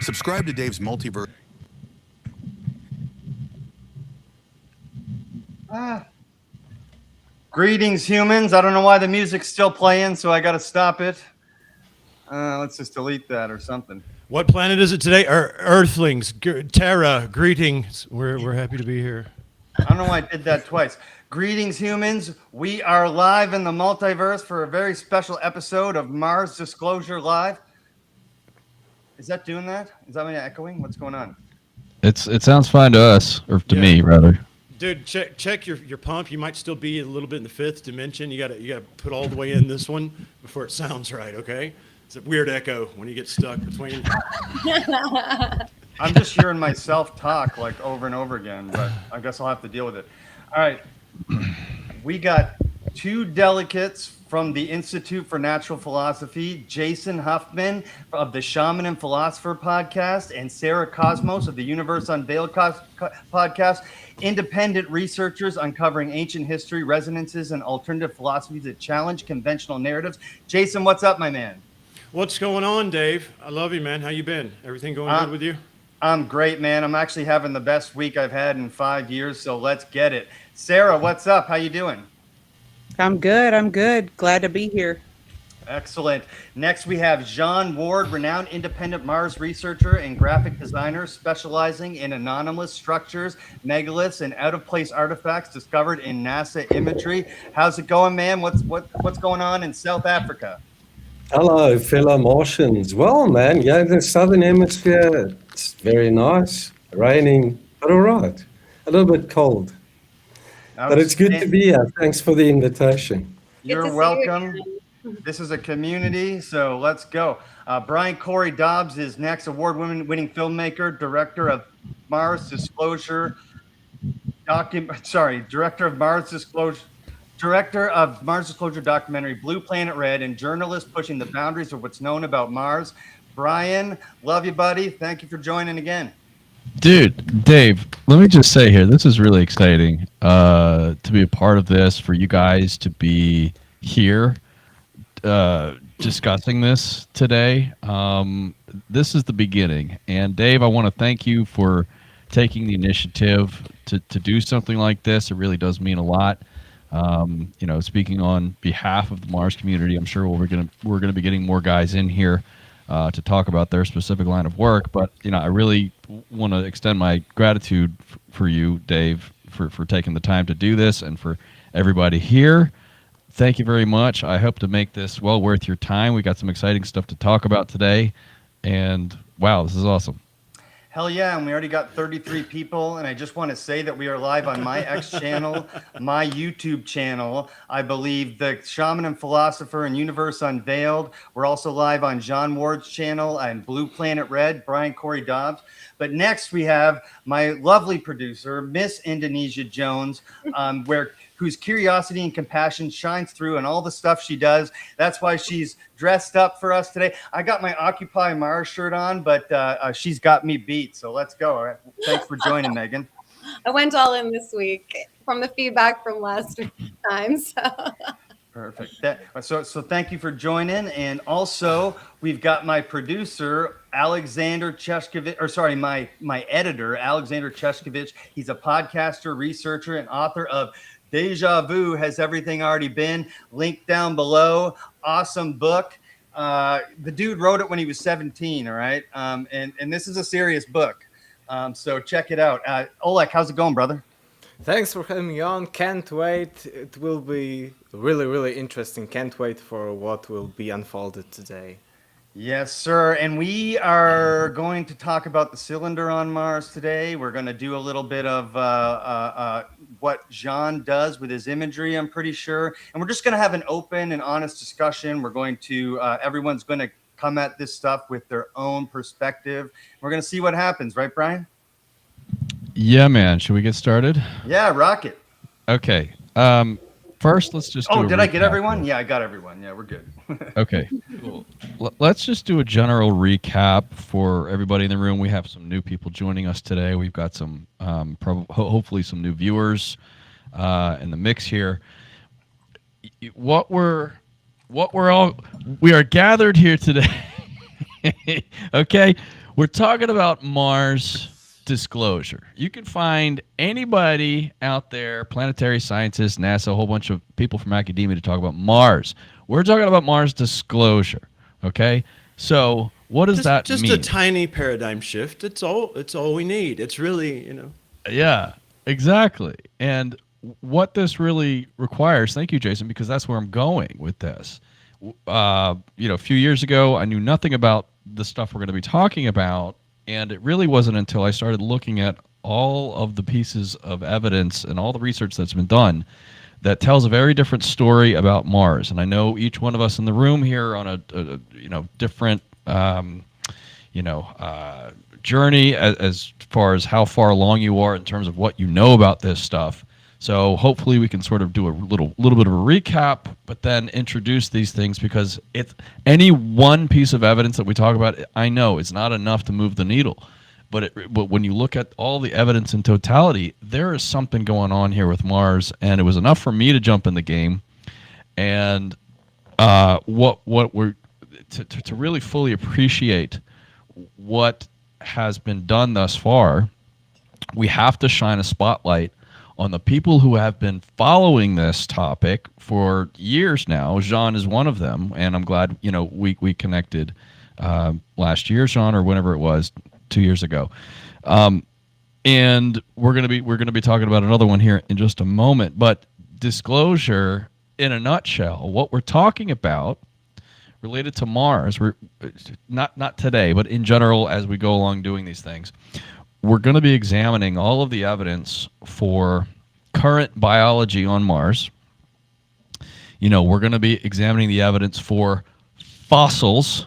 Subscribe to Dave's Multiverse. Greetings, humans. I don't know why the music's still playing, so I got to stop it. Let's just delete that or something. What planet is it today? Earthlings, Terra, greetings. We're happy to be here. I don't know why I did that twice. Greetings, humans. We are live in the multiverse for a very special episode of Mars Disclosure Live. Is that doing that? Is that me echoing? What's going on? It sounds fine to us, or to me rather. Dude, check your pump. You might still be a little bit in the fifth dimension. You gotta put all the way in this one before it sounds right. Okay, it's a weird echo when you get stuck between. I'm just hearing myself talk like over and over again, but I guess I'll have to deal with it. All right, we got two delegates from the Institute for Natural Philosophy, Jason Huffman of the Shaman and Philosopher podcast, and Sarah Cosmos of the Universe Unveiled podcast, independent researchers uncovering ancient history, resonances, and alternative philosophies that challenge conventional narratives. Jason, what's up, my man? What's going on, Dave? I love you, man. How you been? Everything going good with you? I'm great, man. I'm actually having the best week I've had in 5 years, so let's get it. Sarah, what's up? How you doing? I'm good. Glad to be here. Excellent. Next, we have John Ward, renowned independent Mars researcher and graphic designer specializing in anomalous structures, megaliths, and out-of-place artifacts discovered in NASA imagery. How's it going, man? What's going on in South Africa? Hello, fellow Martians. Well, man, yeah, the southern hemisphere, it's very nice. Raining, but all right. A little bit cold. But it's good to be here. Thanks for the invitation. You're welcome. This is a community, so let's go. Brian Corey Dobbs is next, award-winning filmmaker, director of Mars Disclosure, director of Mars Disclosure documentary Blue Planet Red, and journalist pushing the boundaries of what's known about Mars. Brian, love you, buddy. Thank you for joining again. Dude, Dave, let me just say here, this is really exciting to be a part of this, for you guys to be here discussing this today. This is the beginning. And Dave, I want to thank you for taking the initiative to do something like this. It really does mean a lot. Speaking on behalf of the Mars community, I'm sure we're gonna be getting more guys in here to talk about their specific line of work. But I really want to extend my gratitude for you, Dave, for taking the time to do this, and for everybody here. Thank you very much. I hope to make this well worth your time. We got some exciting stuff to talk about today, and wow, this is awesome. Hell yeah, and we already got 33 people, and I just want to say that we are live on my X channel, my YouTube channel, I believe, the Shaman and Philosopher and Universe Unveiled. We're also live on John Ward's channel and Blue Planet Red, Brian Corey Dobbs. But next we have my lovely producer, Miss Indonesia Jones, whose curiosity and compassion shines through in all the stuff she does. That's why she's dressed up for us today. I got my Occupy Mars shirt on, but she's got me beat. So let's go. All right. Thanks for joining, Megan. I went all in this week from the feedback from last time. So. Perfect. So thank you for joining. And also, we've got my producer, Alexander Cheshkovich, or sorry, my editor, Alexander Cheshkovich. He's a podcaster, researcher, and author of Deja Vu Has Everything Already Been? Link down below. Awesome book. The dude wrote it when he was 17, all right? And this is a serious book. So check it out. Oleg, how's it going, brother? Thanks for having me on. Can't wait. It will be really, really interesting. Can't wait for what will be unfolded today. Yes, sir. And we are going to talk about the cylinder on Mars today. We're going to do a little bit of what Jean does with his imagery, I'm pretty sure. And we're just going to have an open and honest discussion. We're going to, everyone's going to come at this stuff with their own perspective. We're going to see what happens, right, Brian? Yeah, man. Should we get started? Yeah, rock it. Okay. First, let's just. Did I get everyone? Yeah, I got everyone. Yeah, we're good. Okay, cool. Let's just do a general recap for everybody in the room. We have some new people joining us today. We've got some, hopefully, some new viewers in the mix here. We are gathered here today. Okay, We're talking about Mars disclosure. You can find anybody out there, planetary scientists, NASA, a whole bunch of people from academia to talk about Mars. We're talking about Mars disclosure. Okay, so what does that just mean? a tiny paradigm shift. It's all we need. It's really, Yeah, exactly. And what this really requires, thank you, Jason, because that's where I'm going with this. A few years ago, I knew nothing about the stuff we're going to be talking about. And it really wasn't until I started looking at all of the pieces of evidence and all the research that's been done that tells a very different story about Mars. And I know each one of us in the room here on a different journey as far as how far along you are in terms of what you know about this stuff. So hopefully we can sort of do a little bit of a recap, but then introduce these things, because it's any one piece of evidence that we talk about, I know it's not enough to move the needle. But when you look at all the evidence in totality, there is something going on here with Mars, and it was enough for me to jump in the game. And what we're to really fully appreciate what has been done thus far, we have to shine a spotlight on the people who have been following this topic for years now. Jean is one of them, and I'm glad we connected last year, Jean, or whenever it was, 2 years ago. And we're gonna be talking about another one here in just a moment. But disclosure, in a nutshell, what we're talking about related to Mars, we're not today, but in general as we go along doing these things, we're going to be examining all of the evidence for current biology on Mars. We're going to be examining the evidence for fossils.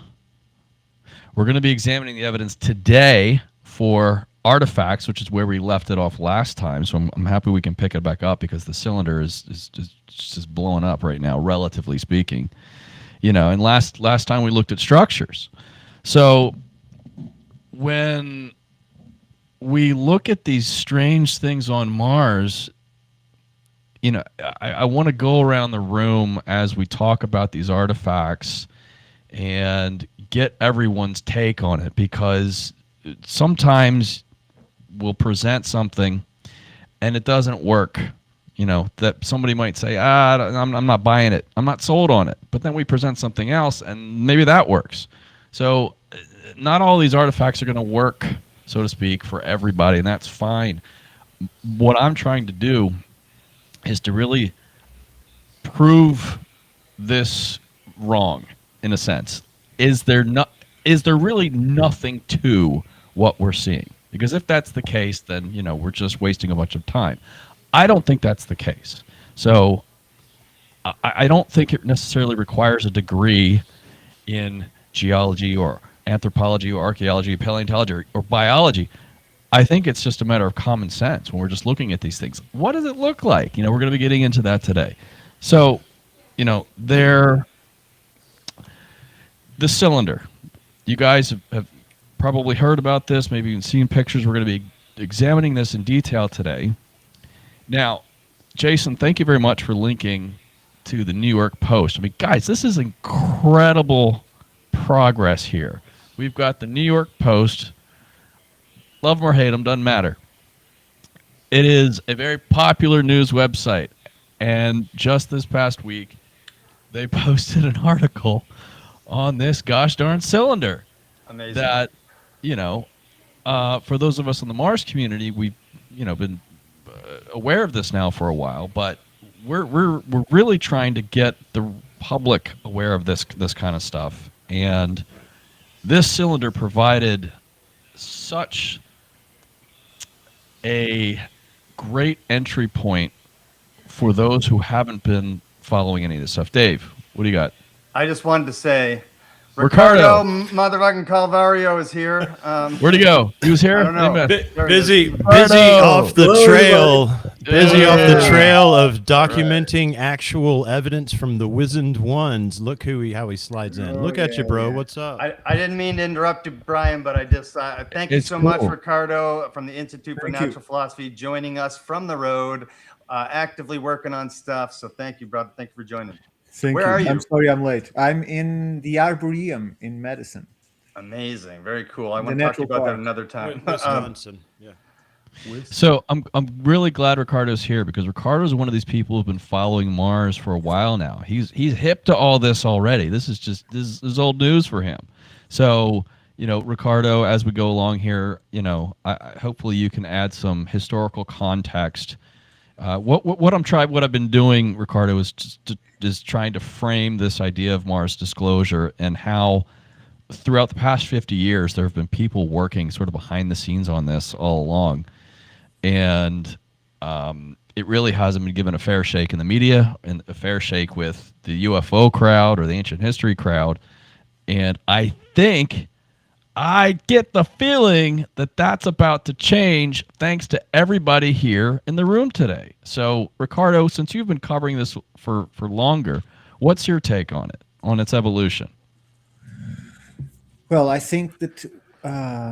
We're going to be examining the evidence today for artifacts, which is where we left it off last time. So I'm happy we can pick it back up, because the cylinder is just blowing up right now, relatively speaking. And last time we looked at structures. So when we look at these strange things on Mars, I want to go around the room as we talk about these artifacts and get everyone's take on it, because sometimes we'll present something and it doesn't work. That somebody might say, I'm not buying it. I'm not sold on it. But then we present something else and maybe that works. So not all these artifacts are going to work, so to speak, for everybody, and that's fine. What I'm trying to do is to really prove this wrong, in a sense. Is there really nothing to what we're seeing? Because if that's the case, then we're just wasting a bunch of time. I don't think that's the case. So I don't think it necessarily requires a degree in geology or anthropology or archaeology, paleontology, or biology. I think it's just a matter of common sense when we're just looking at these things. What does it look like? We're going to be getting into that today. So, the cylinder. You guys have probably heard about this, maybe even seen pictures. We're going to be examining this in detail today. Now, Jason, thank you very much for linking to the New York Post. I mean, guys, this is incredible progress here. We've got the New York Post. Love them or hate them, doesn't matter. It is a very popular news website. And just this past week, they posted an article on this gosh darn cylinder. Amazing. That, for those of us in the Mars community, we've, been aware of this now for a while, but we're really trying to get the public aware of this kind of stuff. And this cylinder provided such a great entry point for those who haven't been following any of this stuff. Dave, what do you got? I just wanted to say, Ricardo. motherfucking Calvario is here. Where'd he go? He was here? I don't know. Amen. Busy Ricardo. off the Hello, trail. Busy off the Yeah. trail of documenting actual evidence from the wizened ones. Look how he slides in. Look at you, bro. What's up? I didn't mean to interrupt you, Brian, but I just thank you It's so much, cool. Ricardo, from the Institute for Thank you. Natural Philosophy, joining us from the road, actively working on stuff. So thank you, brother. Thank you for joining. Thank Where you. are you? I'm sorry I'm late. I'm in the Arboretum in Madison. Amazing. Very cool. I The want to talk to you natural about that park. another time. Wisconsin. Yeah. So I'm really glad Ricardo's here because Ricardo's one of these people who've been following Mars for a while now. He's hip to all this already. This is old news for him. So Ricardo, as we go along here, hopefully you can add some historical context. What I've been doing, Ricardo, is trying to frame this idea of Mars disclosure and how throughout the past 50 years there have been people working sort of behind the scenes on this all along. And it really hasn't been given a fair shake in the media and a fair shake with the UFO crowd or the ancient history crowd. And I get the feeling that that's about to change thanks to everybody here in the room today. So, Ricardo, since you've been covering this for longer, what's your take on it, on its evolution? Well, I think that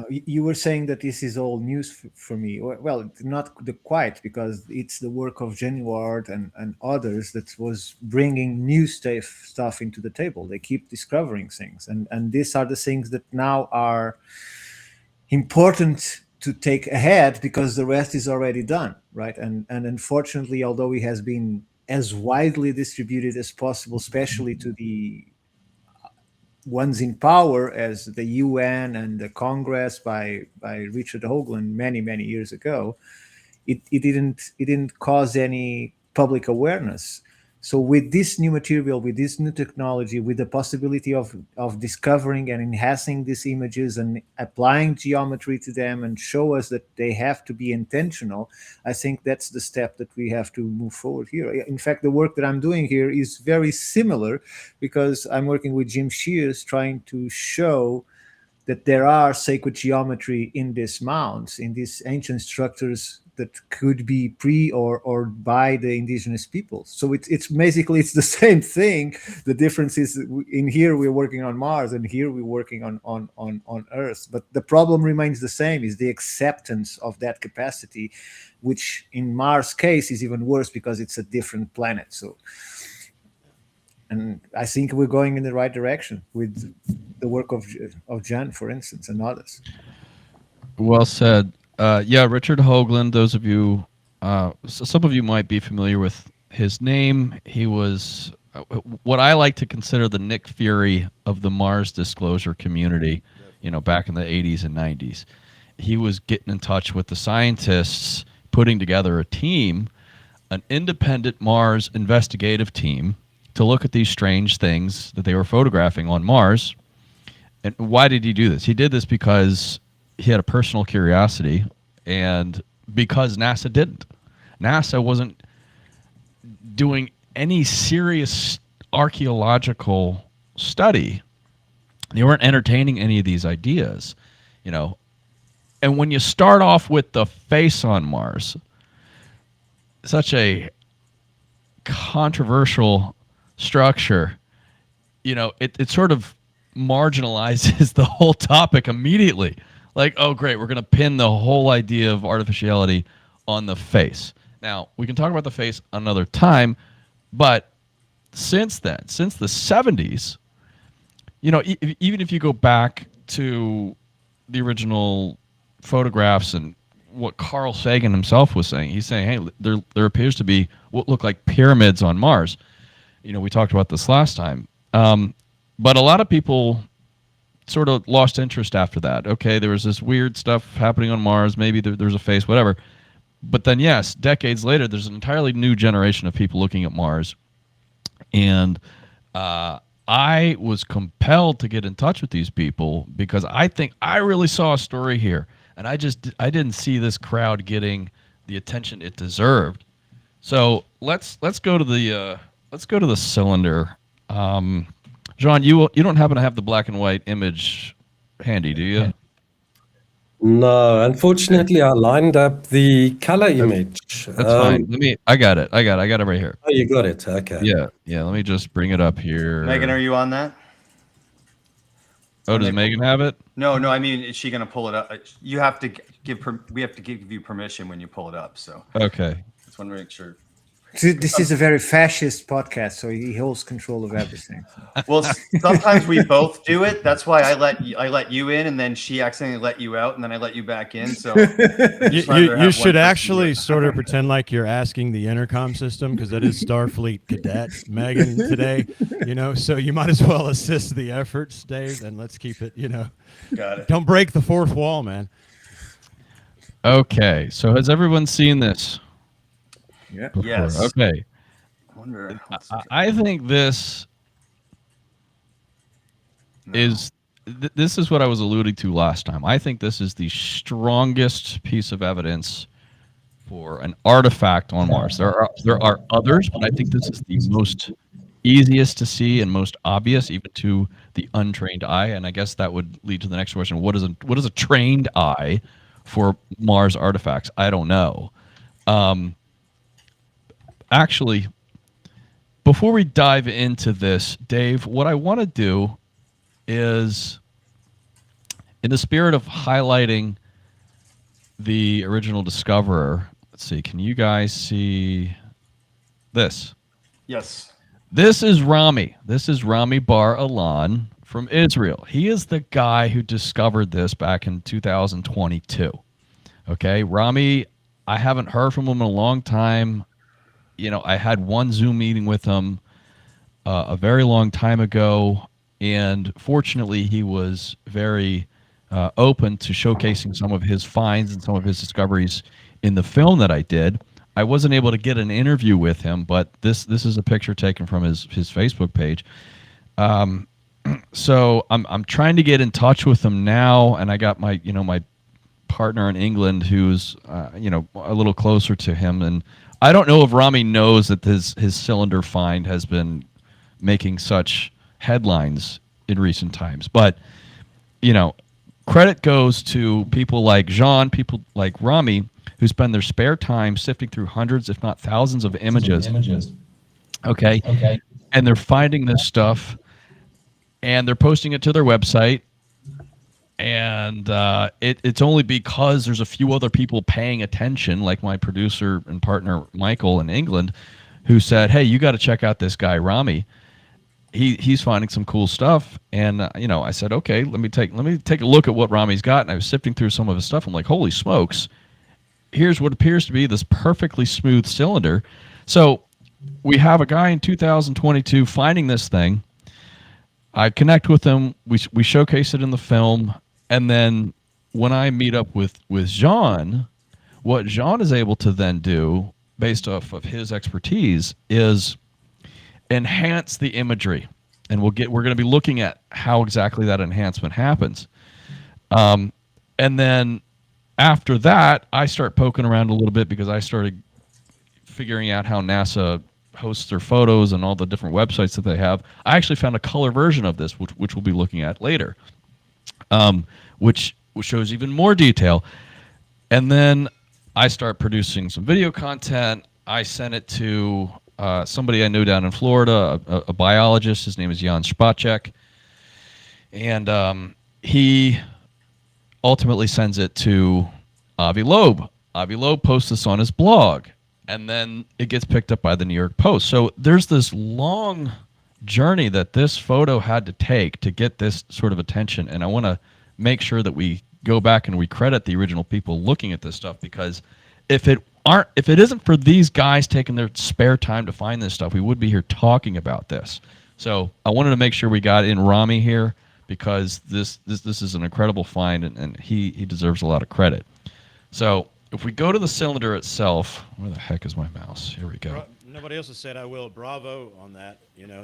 you were saying that this is all news for me. Well, it's not quite, because it's the work of Genuard and others that was bringing new stuff into the table. They keep discovering things, and these are the things that now are important to take ahead because the rest is already done, right? And unfortunately, although it has been as widely distributed as possible, especially to the ones in power as the UN and the Congress by Richard Hoagland many years ago, it didn't cause any public awareness. So with this new material, with this new technology, with the possibility of discovering and enhancing these images and applying geometry to them and show us that they have to be intentional, I think that's the step that we have to move forward here. In fact, the work that I'm doing here is very similar because I'm working with Jim Shears trying to show that there are sacred geometry in these mounds, in these ancient structures that could be pre or by the indigenous peoples. So it's basically it's the same thing. The difference is in here we're working on Mars and here we're working on Earth. But the problem remains the same: is the acceptance of that capacity, which in Mars' case is even worse because it's a different planet. So, and I think we're going in the right direction with the work of Jan, for instance, and others. Well said. Richard Hoagland, those of you, some of you might be familiar with his name. He was what I like to consider the Nick Fury of the Mars disclosure community, back in the 80s and 90s. He was getting in touch with the scientists, putting together a team, an independent Mars investigative team, to look at these strange things that they were photographing on Mars. And why did he do this? He did this because he had a personal curiosity, and because NASA didn't. NASA wasn't doing any serious archaeological study. They weren't entertaining any of these ideas, And when you start off with the face on Mars, such a controversial structure, it sort of marginalizes the whole topic immediately. Like, oh, great, we're going to pin the whole idea of artificiality on the face. Now, we can talk about the face another time, but since then, since the 70s, even if you go back to the original photographs and what Carl Sagan himself was saying, he's saying, hey, there appears to be what look like pyramids on Mars. We talked about this last time. But a lot of people sort of lost interest after that. Okay, there was this weird stuff happening on Mars. Maybe there's a face, whatever. But then, yes, decades later, there's an entirely new generation of people looking at Mars. And I was compelled to get in touch with these people because I think I really saw a story here. And I didn't see this crowd getting the attention it deserved. So let's go to the cylinder. John, you don't happen to have the black and white image handy, do you? No, unfortunately, I lined up the color image. That's fine. I got it right here. Oh, you got it. Okay. Yeah. Let me just bring it up here. Megan, are you on that? Oh, does Megan have it? No. I mean, is she going to pull it up? You have to we have to give you permission when you pull it up. So okay. just want to make sure. This is a very fascist podcast, so he holds control of everything. Well, sometimes we both do it. That's why I let you in, and then she accidentally let you out, and then I let you back in. So You should actually sort of pretend like you're asking the intercom system, because that is Starfleet Cadet Megan today, so you might as well assist the efforts, Dave, and let's keep it, Got it. don't break the fourth wall, man. Okay, so has everyone seen this? Yeah. before? Yes. Okay. I wonder. I think this is this is what I was alluding to last time. I think this is the strongest piece of evidence for an artifact on Mars. There are others, but I think this is the most easiest to see and most obvious, even to the untrained eye. And I guess that would lead to the next question: what is a trained eye for Mars artifacts? I don't know. Actually, before we dive into this, Dave, what I want to do is, in the spirit of highlighting the original discoverer, let's see, can you guys see this? Yes. This is Rami. This is Rami Bar Alan from Israel. He is the guy who discovered this back in 2022. Okay, Rami, I haven't heard from him in a long time. I had one Zoom meeting with him a very long time ago, and fortunately, he was very open to showcasing some of his finds and some of his discoveries in the film that I did. I wasn't able to get an interview with him, but this is a picture taken from his Facebook page. So I'm trying to get in touch with him now, and I got my my partner in England who's a little closer to him, and I don't know if Rami knows that his cylinder find has been making such headlines in recent times. But, credit goes to people like Jean, people like Rami, who spend their spare time sifting through hundreds, if not thousands of images. Okay. And they're finding this stuff, and they're posting it to their website. And it's only because there's a few other people paying attention, like my producer and partner Michael in England, who said, "Hey, you got to check out this guy Rami. He's finding some cool stuff." And I said, "Okay, let me take a look at what Rami's got." And I was sifting through some of his stuff. I'm like, "Holy smokes! Here's what appears to be this perfectly smooth cylinder." So we have a guy in 2022 finding this thing. I connect with him. We showcase it in the film. And then when I meet up with Jean, what Jean is able to then do, based off of his expertise, is enhance the imagery. And we're going to be looking at how exactly that enhancement happens. And then after that, I start poking around a little bit, because I started figuring out how NASA hosts their photos and all the different websites that they have. I actually found a color version of this, which we'll be looking at later. Which shows even more detail. And then I start producing some video content. I sent it to somebody I know down in Florida, a biologist. His name is Jan Spacek. And he ultimately sends it to Avi Loeb. Avi Loeb posts this on his blog, and then it gets picked up by the New York Post. So there's this long journey that this photo had to take to get this sort of attention, and I want to make sure that we go back and we credit the original people looking at this stuff, because if it isn't for these guys taking their spare time to find this stuff, we would be here talking about this. So I wanted to make sure we got in Rami here, because this is an incredible find, and he deserves a lot of credit. So if we go to the cylinder itself, where the heck is my mouse? Here we go. Nobody else has said I will. Bravo on that.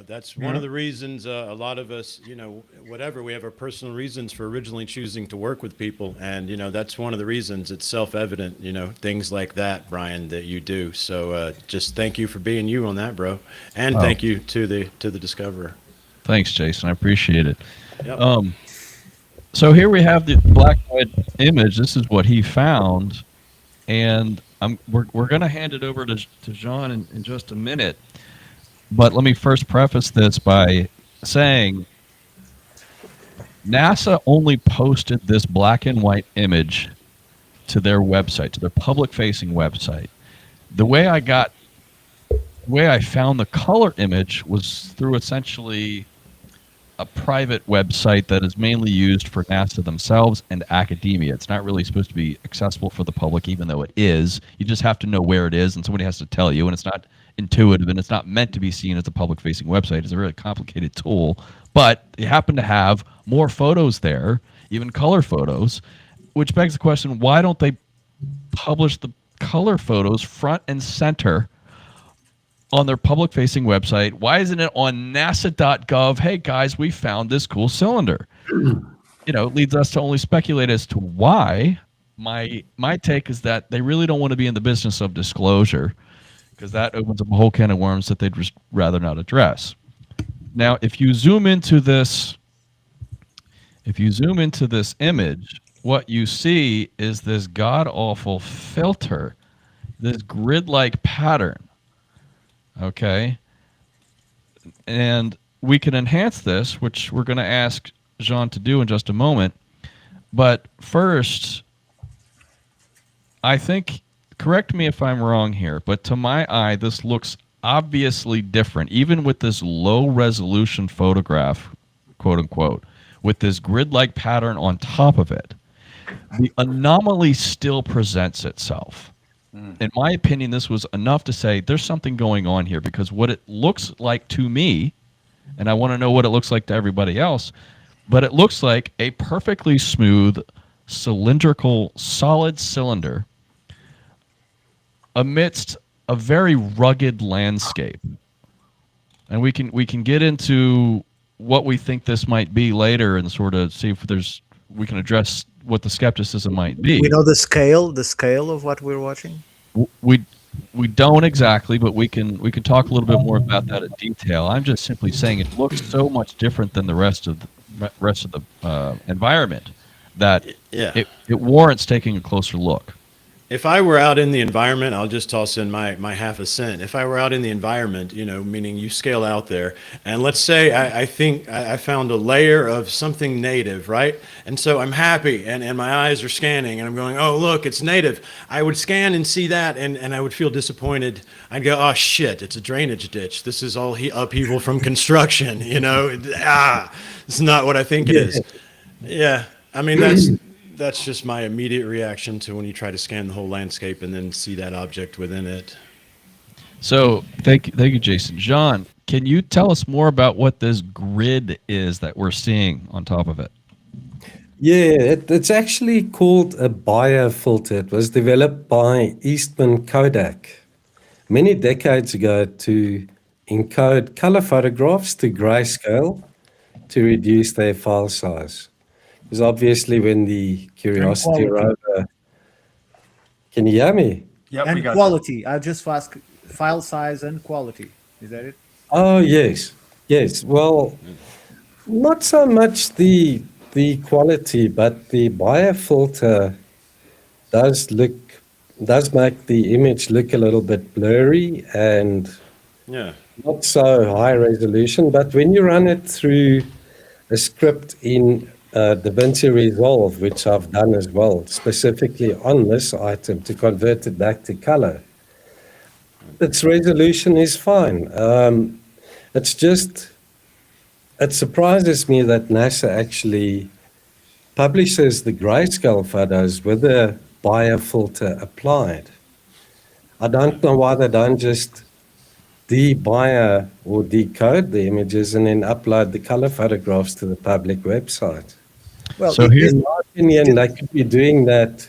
That's one of the reasons a lot of us, we have our personal reasons for originally choosing to work with people. And, that's one of the reasons. It's self-evident, things like that, Brian, that you do. So just thank you for being you on that, bro. And thank you to the discoverer. Thanks, Jason. I appreciate it. Yep. So here we have the black and white image. This is what he found. And we're going to hand it over to Jean in just a minute. But let me first preface this by saying NASA only posted this black and white image to their website, to their public-facing website. The way I got way I found the color image was through essentially a private website that is mainly used for NASA themselves and academia. It's not really supposed to be accessible for the public, even though it is. You just have to know where it is, and somebody has to tell you, and it's not intuitive, and it's not meant to be seen as a public-facing website. It's a really complicated tool, but they happen to have more photos there, even color photos, which begs the question, why don't they publish the color photos front and center on their public-facing website? Why isn't it on nasa.gov? Hey guys, we found this cool cylinder. It leads us to only speculate as to why. My take is that they really don't want to be in the business of disclosure, because that opens up a whole can of worms that they'd just rather not address. Now, if you zoom into this image, what you see is this god-awful filter, this grid-like pattern. Okay. And we can enhance this, which we're going to ask Jean to do in just a moment. But first, I think, correct me if I'm wrong here, but to my eye, this looks obviously different, even with this low resolution photograph, quote unquote, with this grid-like pattern on top of it. The anomaly still presents itself. In my opinion, this was enough to say there's something going on here, because what it looks like to me, and I want to know what it looks like to everybody else, but it looks like a perfectly smooth, cylindrical, solid cylinder amidst a very rugged landscape. And we can get into what we think this might be later and sort of see if we can address what the skepticism might be. We know the scale of what we're watching. We don't exactly, but we can talk a little bit more about that in detail. I'm just simply saying it looks so much different than the rest of the environment that it warrants taking a closer look. If I were out in the environment, I'll just toss in my half a cent. If I were out in the environment, meaning you scale out there, and let's say I think I found a layer of something native, right? And so I'm happy, and my eyes are scanning, and I'm going, oh, look, it's native. I would scan and see that, and I would feel disappointed. I'd go, oh, shit, it's a drainage ditch. This is all upheaval from construction, it's not what I think it is. Yeah, I mean, that's just my immediate reaction to when you try to scan the whole landscape and then see that object within it. So thank you, Jason. Jean, can you tell us more about what this grid is that we're seeing on top of it? Yeah, it's actually called a Bayer filter. It was developed by Eastman Kodak many decades ago to encode color photographs to grayscale to reduce their file size. Because obviously when the Curiosity rover... Can you hear me? Yep, And we got quality. I just asked file size and quality. Is that it? Oh, yes. Yes. Well, not so much the quality, but the Bayer filter does make the image look a little bit blurry and not so high resolution. But when you run it through a script in DaVinci Resolve, which I've done as well, specifically on this item to convert it back to color, its resolution is fine. It surprises me that NASA actually publishes the grayscale photos with a Bayer filter applied. I don't know why they don't just de-Bayer or decode the images and then upload the color photographs to the public website. Well, So here- In my opinion, they could be doing that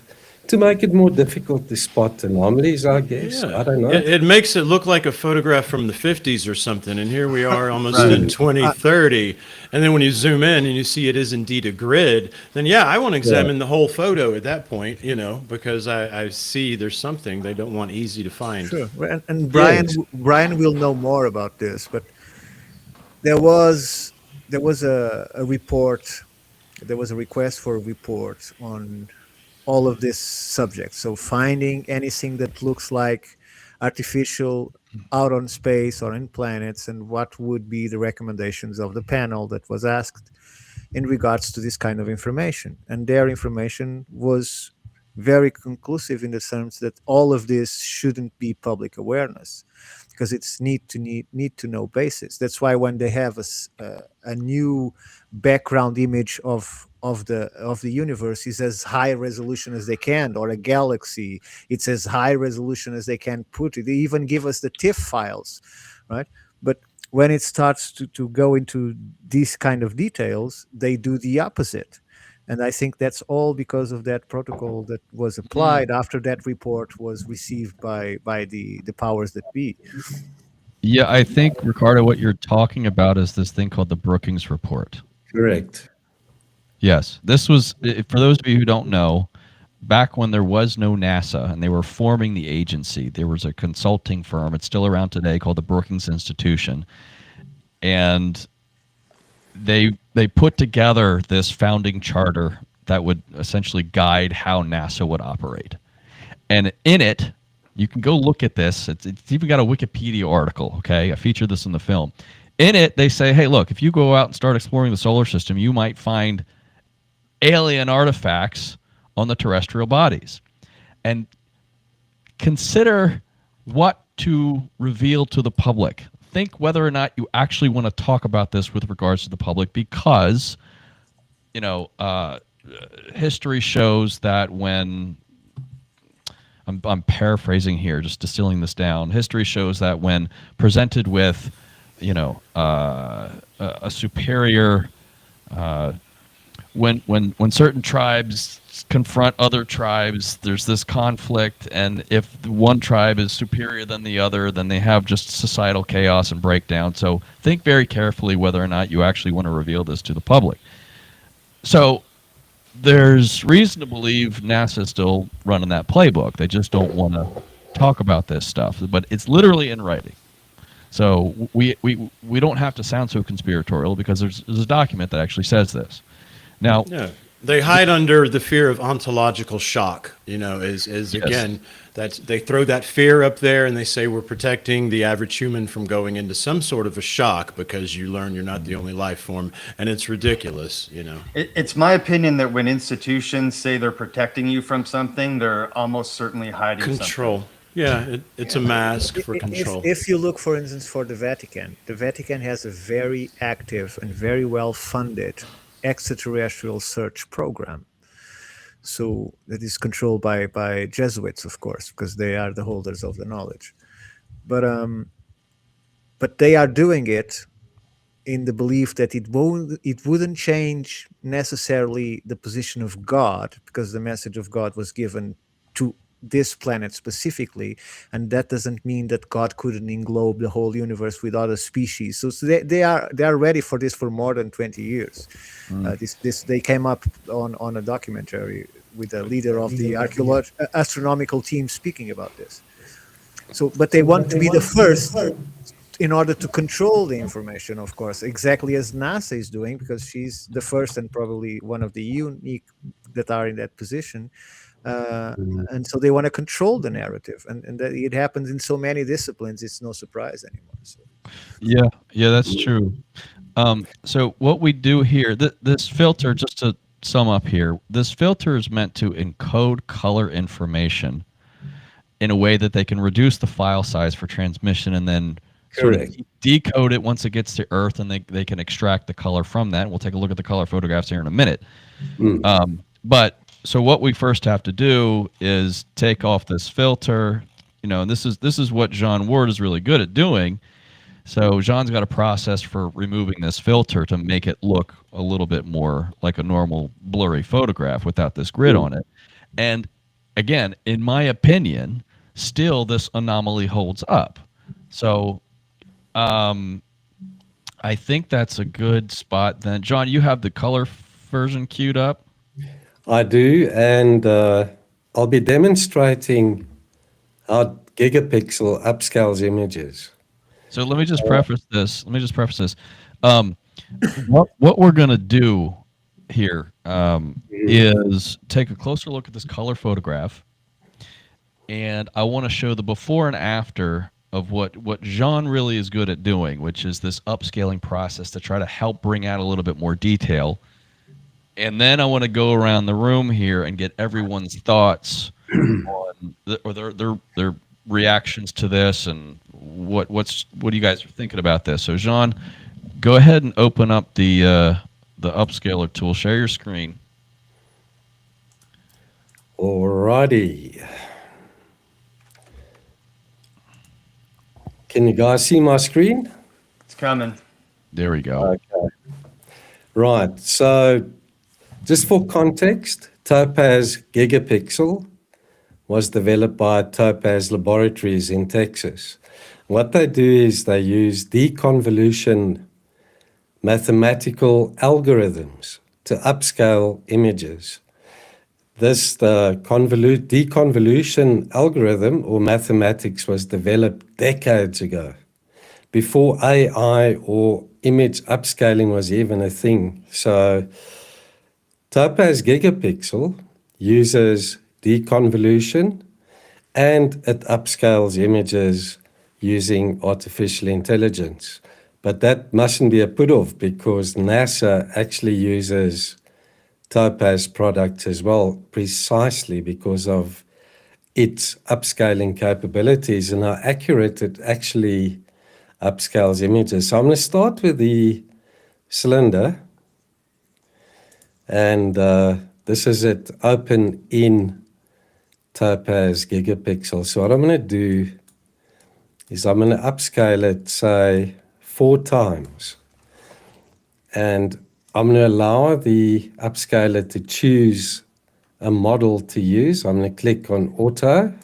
to make it more difficult to spot anomalies, I guess. I don't know. It makes it look like a photograph from the 50s or something, and here we are almost in 2030. And then when you zoom in and you see it is indeed a grid, then I want to examine the whole photo at that point, because I see there's something they don't want easy to find. Sure. And Brian will know more about this, but there was a report. There was a request for a report on all of this subject. So finding anything that looks like artificial out on space or in planets, and what would be the recommendations of the panel that was asked in regards to this kind of information. And their information was very conclusive in the sense that all of this shouldn't be public awareness. because it's need to know basis. That's why when they have a new background image of the universe is as high resolution as they can, or a galaxy, it's as high resolution as they can put it. They even give us the TIFF files, right? But when it starts to go into these kind of details, they do the opposite. And I think that's all because of that protocol that was applied after that report was received by the powers that be. Yeah, I think, Ricardo, what you're talking about is this thing called the Brookings Report. Correct. Yes, this was, for those of you who don't know, back when there was no NASA and they were forming the agency, there was a consulting firm, it's still around today, called the Brookings Institution. And they put together this founding charter that would essentially guide how NASA would operate. And in it, you can go look at this. It's even got a Wikipedia article, okay? I featured this in the film. In it, they say, hey, look, if you go out and start exploring the solar system, you might find alien artifacts on the terrestrial bodies. And consider what to reveal to the public. Think whether or not you actually want to talk about this with regards to the public, because, you know, history shows that when I'm paraphrasing here, just distilling this down. History shows that when presented with, you know, a superior, when certain tribes confront other tribes, there's this conflict, and if one tribe is superior than the other, then they have just societal chaos and breakdown. So think very carefully whether or not you actually want to reveal this to the public. So there's reason to believe NASA is still running that playbook. They just don't want to talk about this stuff, but it's literally in writing. So we don't have to sound so conspiratorial, because there's a document that actually says this. Now, Yeah. They hide under the fear of ontological shock, you know, is Yes. again, that they throw that fear up there and they say we're protecting the average human from going into some sort of a shock because you learn you're not the only life form, and it's ridiculous, you know. It's my opinion that when institutions say they're protecting you from something, they're almost certainly hiding Control. Yeah, it's a mask for control. If you look, for instance, for the Vatican has a very active and very well funded extraterrestrial search program. So that is controlled by Jesuits, of course, because they are the holders of the knowledge. But they are doing it in the belief that it wouldn't change necessarily the position of God, because the message of God was given to this planet specifically, and that doesn't mean that God couldn't englobe the whole universe with other species. So they are ready for this for more than 20 years. They came up on a documentary with a leader of the astronomical team speaking about this. So, but they want to be the first in order to control the information, of course, exactly as NASA is doing, because she's the first and probably one of the unique that are in that position. And so they want to control the narrative, and that it happens in so many disciplines. It's no surprise anymore. So. Yeah, that's true. So what we do here, this filter, just to sum up here, this filter is meant to encode color information in a way that they can reduce the file size for transmission, and then sort of decode it once it gets to Earth, and they can extract the color from that. And we'll take a look at the color photographs here in a minute. But so what we first have to do is take off this filter, you know, and this is what Jean Ward is really good at doing. So Jean's got a process for removing this filter to make it look a little bit more like a normal blurry photograph without this grid on it. And again, in my opinion, still this anomaly holds up. So I think that's a good spot then. John, you have the color version queued up? I do, and I'll be demonstrating how gigapixel upscales images. So let me just preface this. What we're going to do here is take a closer look at this color photograph, and I want to show the before and after of what Jean really is good at doing, which is this upscaling process to try to help bring out a little bit more detail. And then I want to go around the room here and get everyone's thoughts on their reactions to this and what do you guys are thinking about this? So Jean, go ahead and open up the upscaler tool. Share your screen. Alrighty. Can you guys see my screen? It's coming. There we go. Okay. Right. So just for context, Topaz Gigapixel was developed by Topaz Laboratories in Texas. What they do is they use deconvolution mathematical algorithms to upscale images. This deconvolution algorithm or mathematics was developed decades ago, before AI or image upscaling was even a thing. So Topaz Gigapixel uses deconvolution and it upscales images using artificial intelligence. But that mustn't be a put-off because NASA actually uses Topaz products as well, precisely because of its upscaling capabilities and how accurate it actually upscales images. So I'm going to start with the cylinder, and this is it open in Topaz Gigapixel. So what I'm going to do is I'm going to upscale it, say, 4 times. And I'm going to allow the upscaler to choose a model to use. I'm going to click on Auto.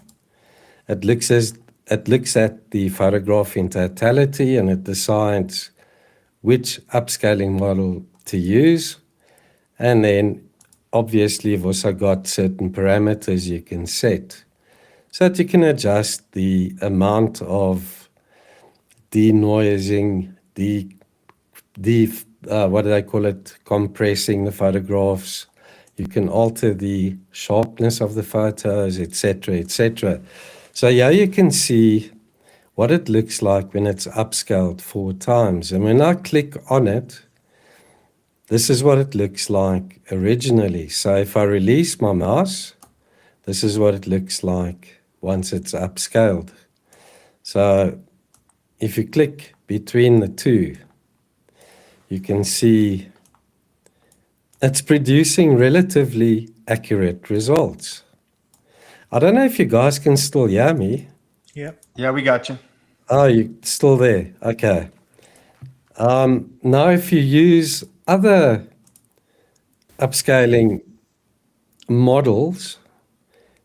It looks at the photograph in totality and it decides which upscaling model to use. And then obviously you've also got certain parameters you can set so that you can adjust the amount of denoising, what do they call it, compressing the photographs. You can alter the sharpness of the photos, etc., etc. So here you can see what it looks like when it's upscaled 4 times. And when I click on it, this is what it looks like originally. So if I release my mouse, this is what it looks like once it's upscaled. So if you click between the two, you can see it's producing relatively accurate results. I don't know if you guys can still hear me. Yeah. Yeah, we got you. Oh, you're still there. Okay. Now, if you use other upscaling models,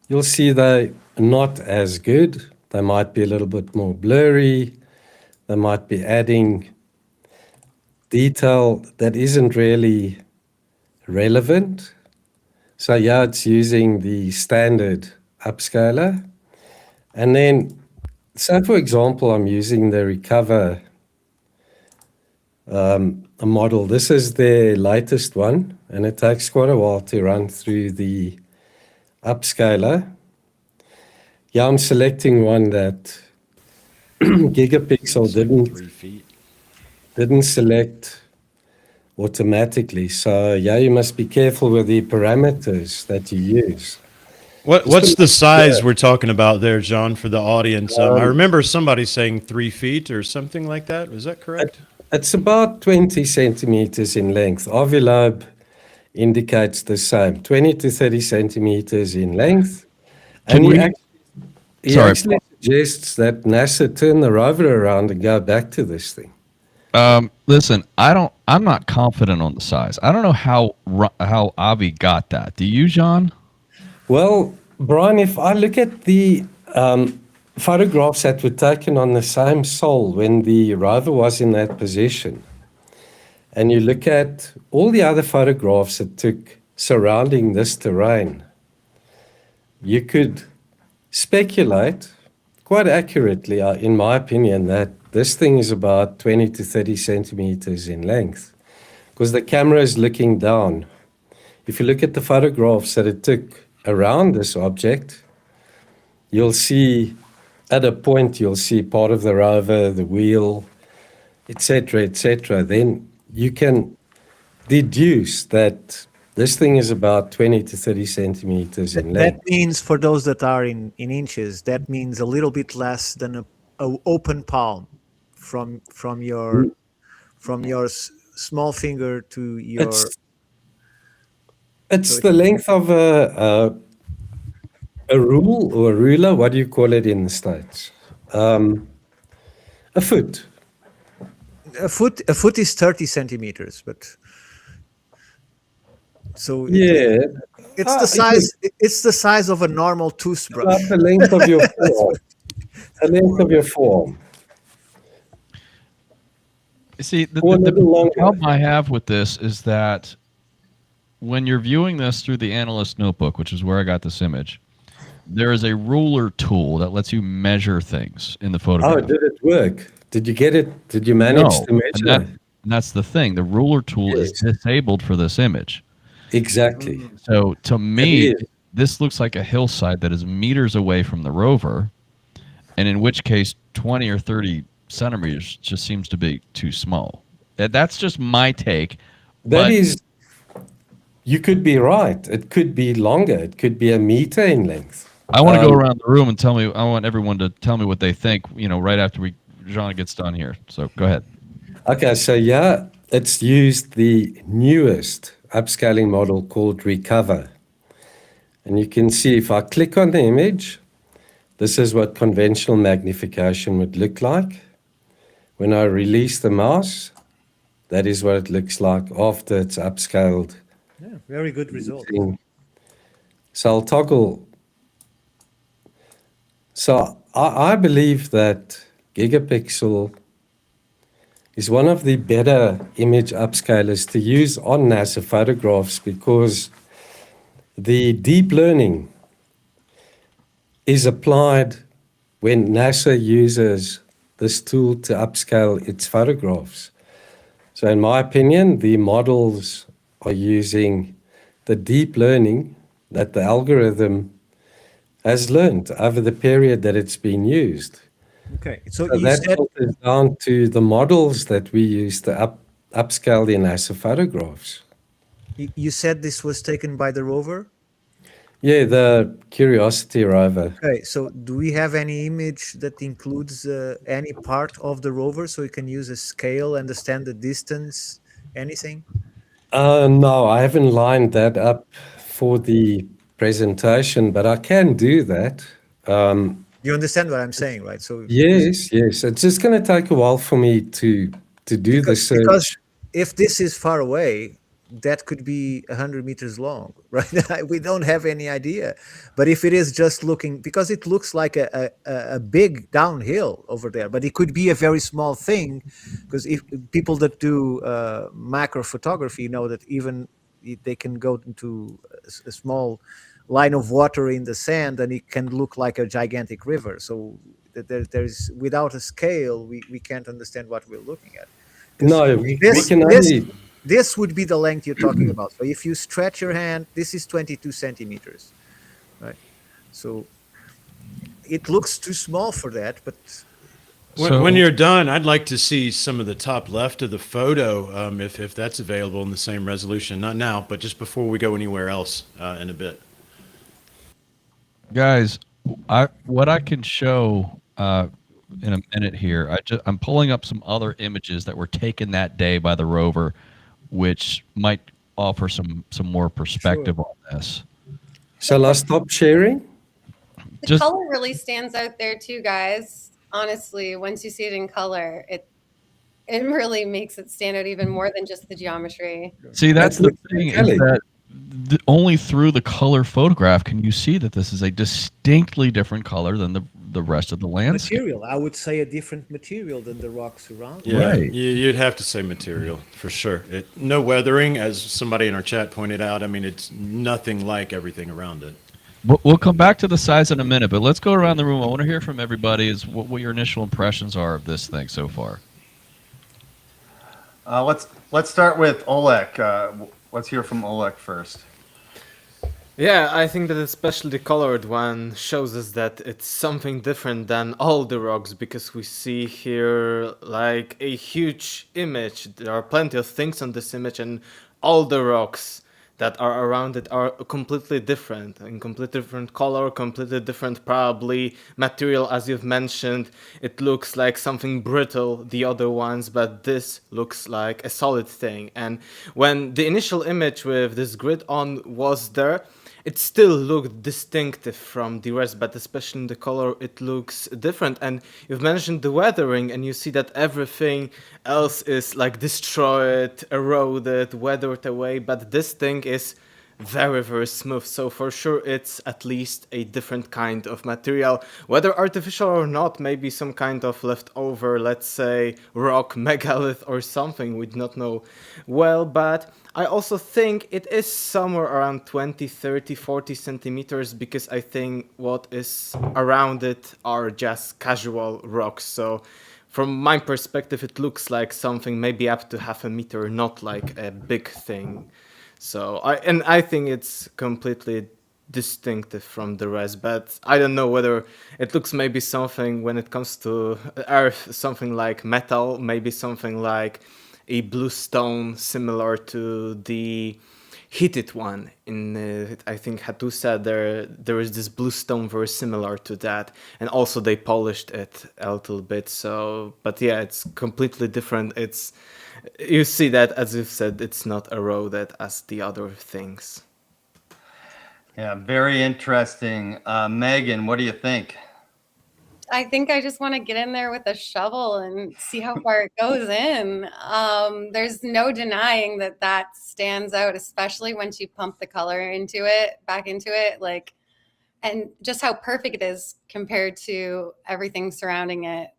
you'll see they're not as good. They might be a little bit more blurry. They might be adding detail that isn't really relevant. So yeah, it's using the standard upscaler. And then, so for example, I'm using the Recover a model. This is the latest one, and it takes quite a while to run through the upscaler. Yeah, I'm selecting one that Gigapixel 3 feet. didn't select automatically. So yeah, you must be careful with the parameters that you use. What's the size we're talking about there, John, for the audience? I remember somebody saying 3 feet or something like that. Was that correct? It's about 20 centimeters in length. Avilobe indicates the same, 20 to 30 centimeters in length. Can And we- he Sorry. actually suggests that NASA turn the rover around and go back to this thing. Listen, I'm not confident on the size. I don't know how Avi got that. Do you, John? Well, Brian, if I look at the photographs that were taken on the same sol when the rover was in that position, and you look at all the other photographs it took surrounding this terrain, you could speculate quite accurately, in my opinion, that this thing is about 20 to 30 centimeters in length because the camera is looking down. If you look at the photographs that it took around this object, you'll see at a point, you'll see part of the rover, the wheel, etc., etc. Then you can deduce that This thing is about 20 to 30 centimeters in That length. means, for those that are in inches, that means a little bit less than a open palm from your small finger to your. It's the length of a rule or a ruler. What do you call it in the States? A foot. A foot is 30 centimeters, but so Yeah. it's the size. It's the size of a normal toothbrush. About the length of your forearm. The length of your forearm. You see, Or a little longer. problem I have with this is that when you're viewing this through the Analyst Notebook, which is where I got this image, there is a ruler tool that lets you measure things in the photograph. Oh, did it work? Did you get it? Did you manage No, to measure it? and that's the thing. The ruler tool is Yes. disabled for this image. Exactly. So to me, It is. this looks like a hillside that is meters away from the rover, and in which case 20 or 30 centimeters just seems to be too small. That's just my take. That but- is, you could be right. It could be longer. It could be a meter in length. I want to go around the room and tell me. I want everyone to tell me what they think. Right after Jean gets done here. So go ahead. Okay, so yeah, it's used the newest upscaling model called Recover. And you can see if I click on the image, this is what conventional magnification would look like. When I release the mouse, that is what it looks like after it's upscaled. Yeah, very good result. So I'll toggle. So I believe that Gigapixel is one of the better image upscalers to use on NASA photographs because the deep learning is applied when NASA uses this tool to upscale its photographs. So in my opinion, the models are using the deep learning that the algorithm has learned over the period that it's been used. Okay, so So you that said filters down to the models that we use to upscale the NASA photographs. you said this was taken by the rover. Yeah, the Curiosity rover. Okay, so do we have any image that includes any part of the rover so you can use a scale, understand the distance, anything? No, I haven't lined that up for the presentation, but I can do that. You understand what I'm saying, right? So Yes. It's just going to take a while for me to do the search. because if this is far away, that could be 100 meters long, right? We don't have any idea. But if it is just looking, because it looks like a big downhill over there, but it could be a very small thing, because if people that do macro photography know that even they can go into a small line of water in the sand and it can look like a gigantic river. So there's without a scale, we can't understand what we're looking at. No, we This- can this- only. This would be the length you're talking about. So if you stretch your hand, this is 22 centimeters, right? So it looks too small for that, but When you're done, I'd like to see some of the top left of the photo, if that's available in the same resolution. Not now, but just before we go anywhere else in a bit. Guys, what I can show in a minute here, I'm pulling up some other images that were taken that day by the rover, which might offer some more perspective on this. Shall I stop sharing? The Just- color really stands out there too, guys. Honestly, once you see it in color, it really makes it stand out even more than just the geometry. See, that's That's the what thing, Kelly- is that only through the color photograph can you see that this is a distinctly different color than the rest of the landscape. material, I would say a different material than the rocks around. Yeah, Right. you'd have to say material for sure. No weathering, as somebody in our chat pointed out. I mean, it's nothing like everything around it. We'll come back to the size in a minute, but let's go around the room. I want to hear from everybody is what your initial impressions are of this thing so far. Let's start with Oleg. Let's hear from Oleg first. Yeah, I think that especially the colored one shows us that it's something different than all the rocks, because we see here like a huge image. There are plenty of things on this image, and all the rocks that are around it are completely different, in completely different color, completely different probably material. As you've mentioned, it looks like something brittle, the other ones, but this looks like a solid thing. And when the initial image with this grid on was there, it still looked distinctive from the rest, but especially in the color, it looks different. And you've mentioned the weathering, and you see that everything else is like destroyed, eroded, weathered away, but this thing is very, very smooth. So for sure, it's at least a different kind of material, whether artificial or not, maybe some kind of leftover, let's say, rock, megalith or something, we do not know well, but I also think it is somewhere around 20, 30, 40 centimeters, because I think what is around it are just casual rocks. So from my perspective, it looks like something maybe up to half a meter, not like a big thing. So I think it's completely distinctive from the rest, but I don't know whether it looks maybe something when it comes to Earth, something like metal, maybe something like a blue stone similar to the heated one in I think Hatu said there is this blue stone very similar to that, and also they polished it a little bit. So but yeah, it's completely different. It's, you see that, as you've said, it's not eroded as the other things. Yeah, very interesting. Megan, what do you think? I think I just want to get in there with a shovel and see how far it goes in. There's no denying that that stands out, especially once you pump the color back into it, like, and just how perfect it is compared to everything surrounding it.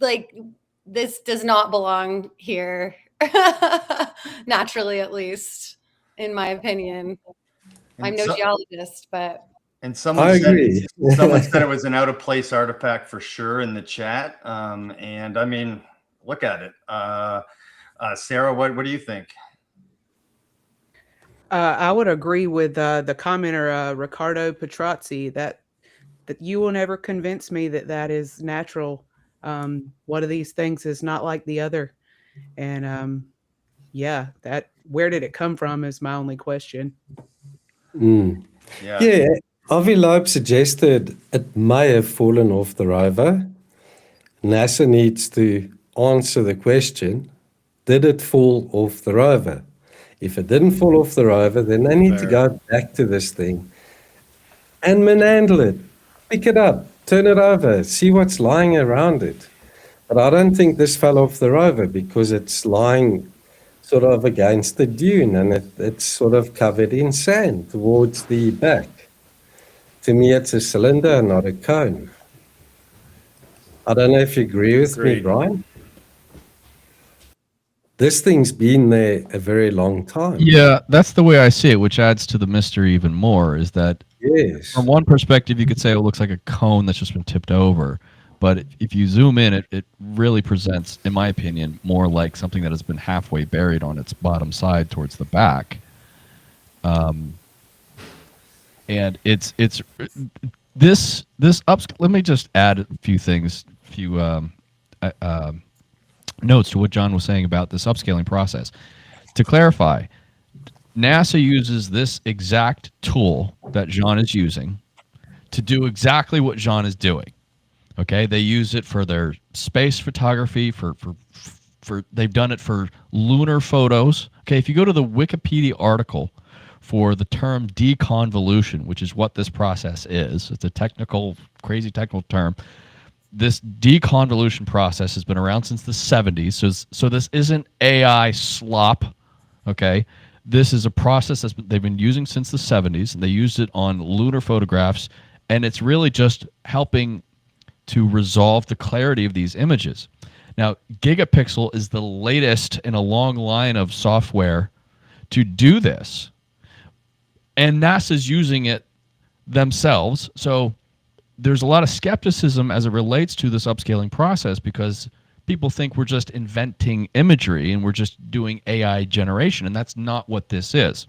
Like, this does not belong here, naturally, at least, in my opinion. I'm no geologist, but. And I someone agree. said it was an out of place artifact for sure in the chat. And I mean, look at it. Sarah, what do you think? I would agree with the commenter, Ricardo Petrazzi, that you will never convince me that that is natural. One of these things is not like the other. And yeah, that, where did it come from is my only question. Yeah, Avi Loeb suggested it may have fallen off the rover. NASA needs to answer the question, did it fall off the rover? If it didn't fall off the rover, then they need to go back to this thing and manhandle it, pick it up, turn it over, see what's lying around it. But I don't think this fell off the rover because it's lying sort of against the dune and it's sort of covered in sand towards the back. To me, it's a cylinder, not a cone. I don't know if you agree with me, Agreed. Brian. This thing's been there a very long time. Yeah, that's the way I see it, which adds to the mystery even more, is that Yes. from one perspective, you could say it looks like a cone that's just been tipped over. But if you zoom in, it really presents, in my opinion, more like something that has been halfway buried on its bottom side towards the back. And it's this let me just add a few things, notes to what John was saying about this upscaling process. To clarify, NASA uses this exact tool that Jean is using to do exactly what Jean is doing. Okay, they use it for their space photography, for they've done it for lunar photos. Okay, if you go to the Wikipedia article for the term deconvolution, which is what this process is, it's a technical, crazy technical term. This deconvolution process has been around since the 70s, so this isn't AI slop, okay? This is a process they've been using since the 70s, and they used it on lunar photographs, and it's really just helping to resolve the clarity of these images. Now, Gigapixel is the latest in a long line of software to do this, and NASA's using it themselves, so there's a lot of skepticism as it relates to this upscaling process because people think we're just inventing imagery and we're just doing AI generation, and that's not what this is.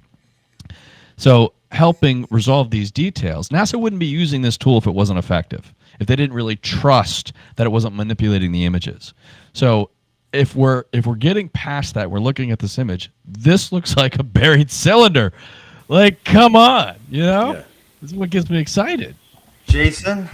So helping resolve these details, NASA wouldn't be using this tool if it wasn't effective, if they didn't really trust that it wasn't manipulating the images. So if we're getting past that, we're looking at this image. This looks like a buried cylinder. Like, come on, Yeah. This is what gets me excited. Jason?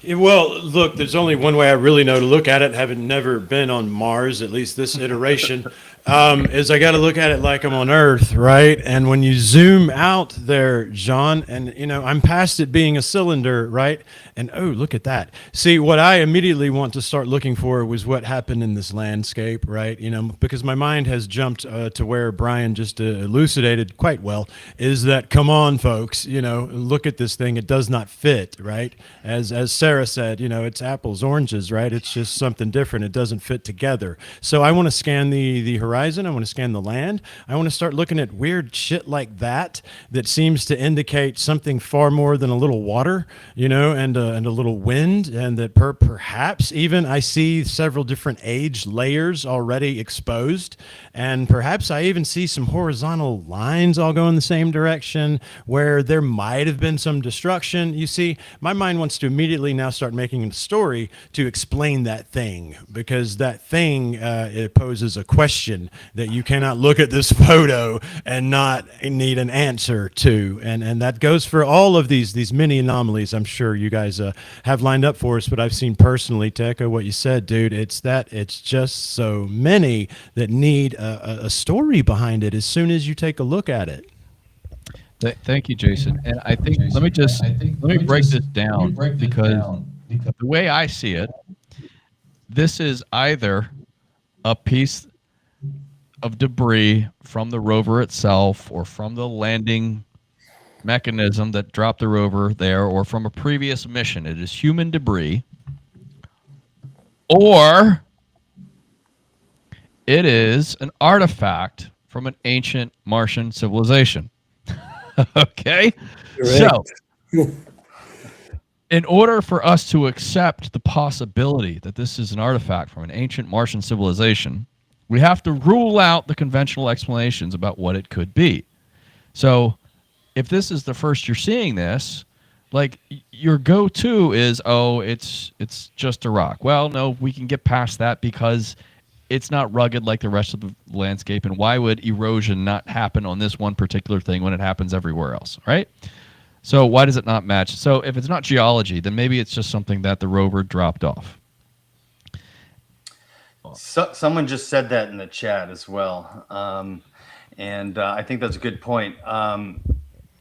Yeah, well, look, there's only one way I really know to look at it, having never been on Mars, at least this iteration, is I got to look at it like I'm on Earth, right? And when you zoom out there, John, and, I'm past it being a cylinder, right? And, oh, look at that. See, what I immediately want to start looking for was what happened in this landscape, right? Because my mind has jumped to where Brian just elucidated quite well, is that, come on, folks, look at this thing. It does not fit, right? As Sarah said, it's apples, oranges, right? It's just something different. It doesn't fit together. So I want to scan the horizon. I want to scan the land. I want to start looking at weird shit like that seems to indicate something far more than a little water, and a little wind, and that perhaps even I see several different age layers already exposed, and perhaps I even see some horizontal lines all go in the same direction where there might have been some destruction. You see, my mind wants to immediately now start making a story to explain that thing, because that thing it poses a question that you cannot look at this photo and not need an answer to, and that goes for all of these many anomalies I'm sure you guys have lined up for us. But I've seen personally, to echo what you said, dude, it's just so many that need a story behind it as soon as you take a look at it. Thank you, Jason. And I think let me break this down, because the way I see it, this is either a piece of debris from the rover itself, or from the landing mechanism that dropped the rover there, or from a previous mission. It is human debris, or it is an artifact from an ancient Martian civilization. Okay? Correct. So, in order for us to accept the possibility that this is an artifact from an ancient Martian civilization, we have to rule out the conventional explanations about what it could be. So, if this is the first you're seeing this, like, your go-to is, oh, it's just a rock. Well, no, we can get past that because it's not rugged like the rest of the landscape. And why would erosion not happen on this one particular thing when it happens everywhere else, right? So why does it not match? So if it's not geology, then maybe it's just something that the rover dropped off. Someone just said that in the chat as well. And I think that's a good point.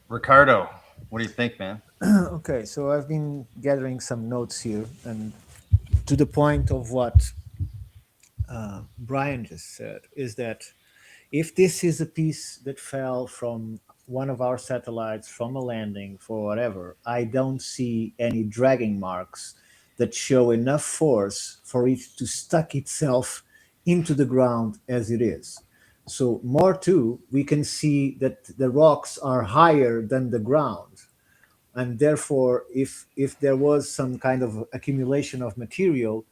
Ricardo, what do you think, man? Okay, so I've been gathering some notes here, and to the point of what Brian just said, is that if this is a piece that fell from one of our satellites from a landing for whatever, I don't see any dragging marks that show enough force for it to stuck itself into the ground as it is. So more too, we can see that the rocks are higher than the ground. And therefore, if there was some kind of accumulation of material,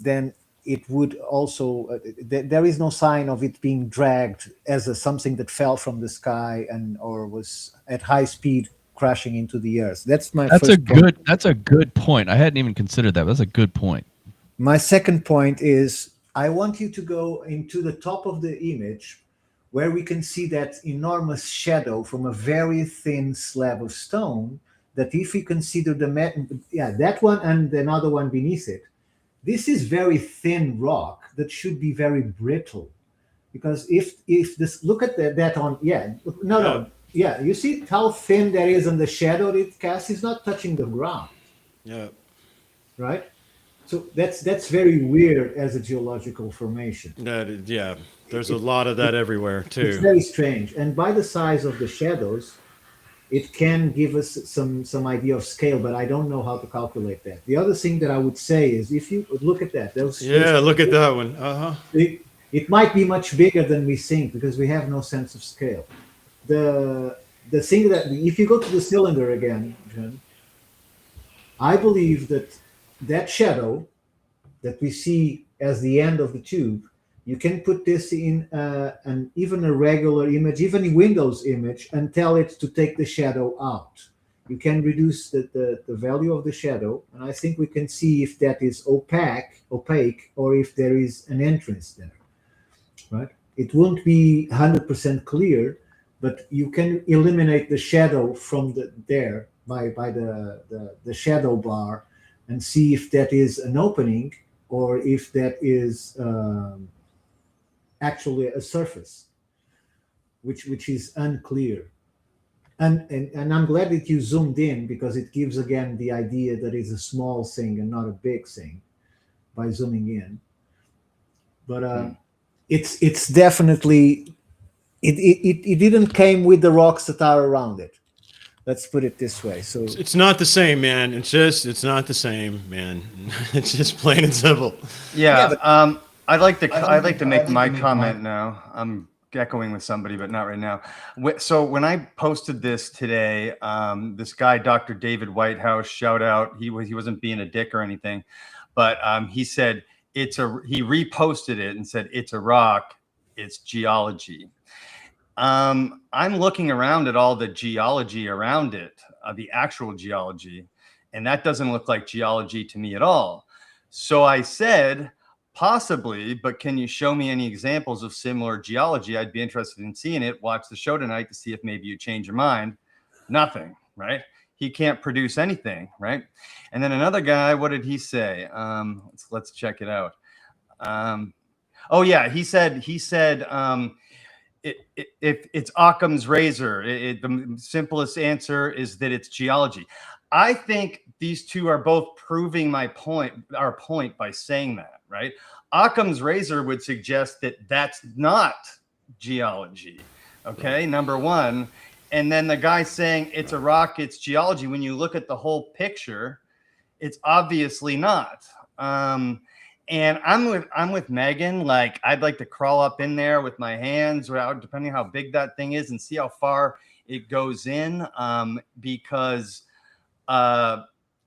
then it would also, there is no sign of it being dragged as something that fell from the sky or was at high speed crashing into the earth. That's my first point. That's a good point. I hadn't even considered that. That's a good point. My second point is, I want you to go into the top of the image where we can see that enormous shadow from a very thin slab of stone, that if you consider that one and another one beneath it, this is very thin rock that should be very brittle. Because if this, look at that on, you see how thin that is, and the shadow it casts is not touching the ground. Yeah. Right? So that's very weird as a geological formation. Yeah, there's a lot of that everywhere too. It's very strange. And by the size of the shadows, it can give us some idea of scale, but I don't know how to calculate that. The other thing that I would say is, if you look at that, look at that one. It might be much bigger than we think, because we have no sense of scale. The thing that, if you go to the cylinder again, John, I believe that shadow that we see as the end of the tube, you can put this in even a regular image, even a Windows image, and tell it to take the shadow out. you can reduce the value of the shadow, and I think we can see if that is opaque, or if there is an entrance there, right? It won't be 100% clear, but you can eliminate the shadow from there by the shadow bar, and see if that is an opening or if that is actually a surface, which is unclear. And I'm glad that you zoomed in, because it gives again the idea that it's a small thing and not a big thing by zooming in. But it's definitely it didn't came with the rocks that are around it. Let's put it this way. So It's not the same, man. It's not the same, man. It's just plain and simple. Yeah, I'd like to make my comment now. I'm echoing with somebody, but not right now. So when I posted this today, this guy, Dr. David Whitehouse, shout out. He wasn't being a dick or anything, but he said he reposted it and said it's a rock, it's geology. I'm looking around at all the geology around it, the actual geology, and that doesn't look like geology to me at all. So I said, possibly, but can you show me any examples of similar geology? I'd be interested in seeing it. Watch the show tonight to see if maybe you change your mind. Nothing, right? He can't produce anything, right? And then another guy, what did he say? Let's check it out. Oh yeah, he said if it's Occam's razor, the simplest answer is that it's geology. I think these two are both proving our point by saying that, right? Occam's razor would suggest that that's not geology, okay, number one. And then the guy saying it's a rock, it's geology, when you look at the whole picture, it's obviously not. And I'm with Megan. Like, I'd like to crawl up in there with my hands, or depending how big that thing is, and see how far it goes in, because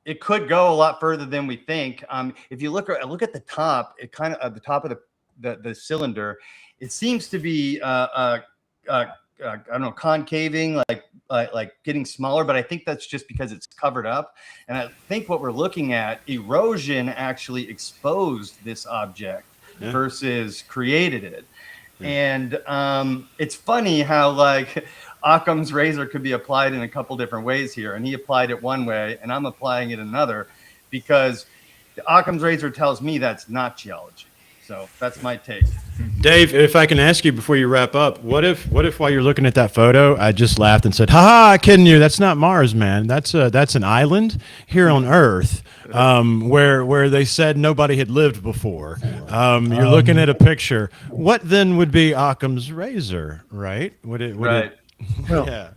it could go a lot further than we think. If you look at the top, it kind of at the top of the cylinder, it seems to be I don't know, concaving, like getting smaller, but I think that's just because it's covered up. And I think what we're looking at, erosion actually exposed this object versus created it. And it's funny how like Occam's razor could be applied in a couple different ways here, and he applied it one way and I'm applying it another, because the Occam's razor tells me that's not geology. So that's my take. Dave, if I can ask you before you wrap up, what if while you're looking at that photo, I just laughed and said, "Ha ha, kidding you? That's not Mars, man. That's an island here on Earth, where they said nobody had lived before." You're looking at a picture. What then would be Occam's razor, right? Would it? Well, Yeah.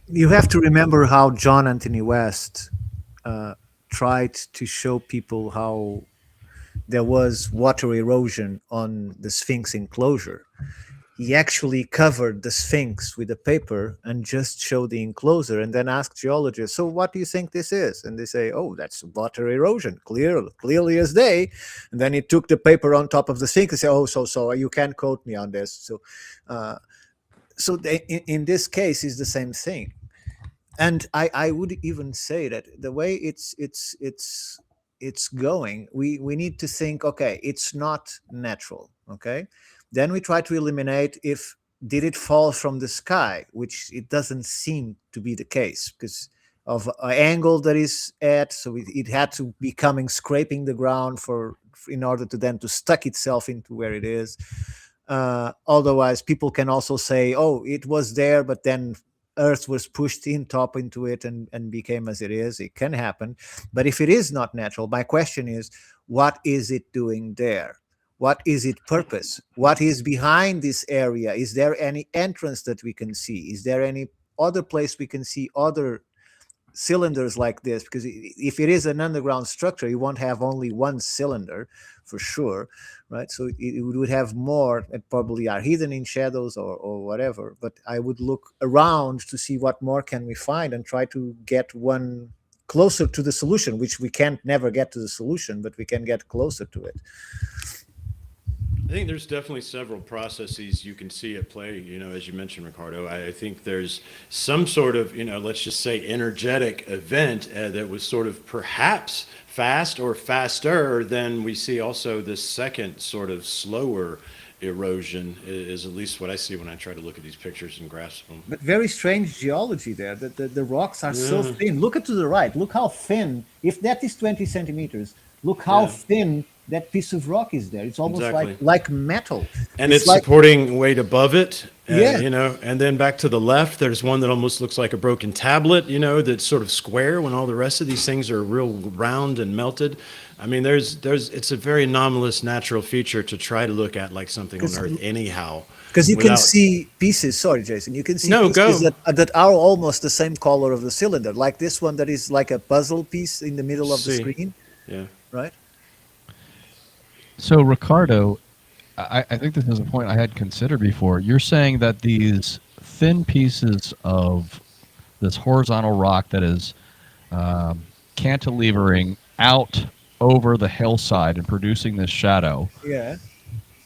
you have to remember how John Anthony West tried to show people how there was water erosion on the Sphinx enclosure. He actually covered the Sphinx with a paper and just showed the enclosure, and then asked geologists, "So what do you think this is?" And they say, "Oh, that's water erosion, clearly as day." And then he took the paper on top of the Sphinx and said, "Oh, so you can't quote me on this." So in this case, is the same thing. And I would even say that the way it's going, we need to think, okay, it's not natural, okay? Then we try to eliminate if did it fall from the sky, which it doesn't seem to be the case because of an angle that is at, so it had to be scraping the ground in order to then to stuck itself into where it is. Otherwise, people can also say, oh, it was there, but then Earth was pushed into it and became as it is. It can happen. But if it is not natural, my question is, what is it doing there? What is its purpose? What is behind this area? Is there any entrance that we can see? Is there any other place we can see other cylinders like this? Because if it is an underground structure, you won't have only one cylinder for sure, right? So it would have more that probably are hidden in shadows or whatever. But I would look around to see what more can we find and try to get one closer to the solution, which we can't never get to the solution, but we can get closer to it. I think there's definitely several processes you can see at play, as you mentioned, Ricardo. I think there's some sort of, let's just say energetic event that was sort of perhaps fast or faster than we see also this second sort of slower erosion is at least what I see when I try to look at these pictures and grasp them. But very strange geology there. The rocks are so thin. Look at to the right. Look how thin. If that is 20 centimeters, look how Yeah. thin that piece of rock is there. It's almost Exactly. like metal. And it's like, supporting weight above it. Yeah. And then back to the left, there's one that almost looks like a broken tablet, that's sort of square when all the rest of these things are real round and melted. I mean, it's a very anomalous natural feature to try to look at like something on Earth anyhow. because you can without- see pieces. Sorry, Jason. You can see No, pieces go. that are almost the same color of the cylinder, like this one that is like a puzzle piece in the middle of the See. screen, Yeah. right? So, Ricardo, I think this is a point I had considered before. You're saying that these thin pieces of this horizontal rock that is cantilevering out over the hillside and producing this shadow, Yeah.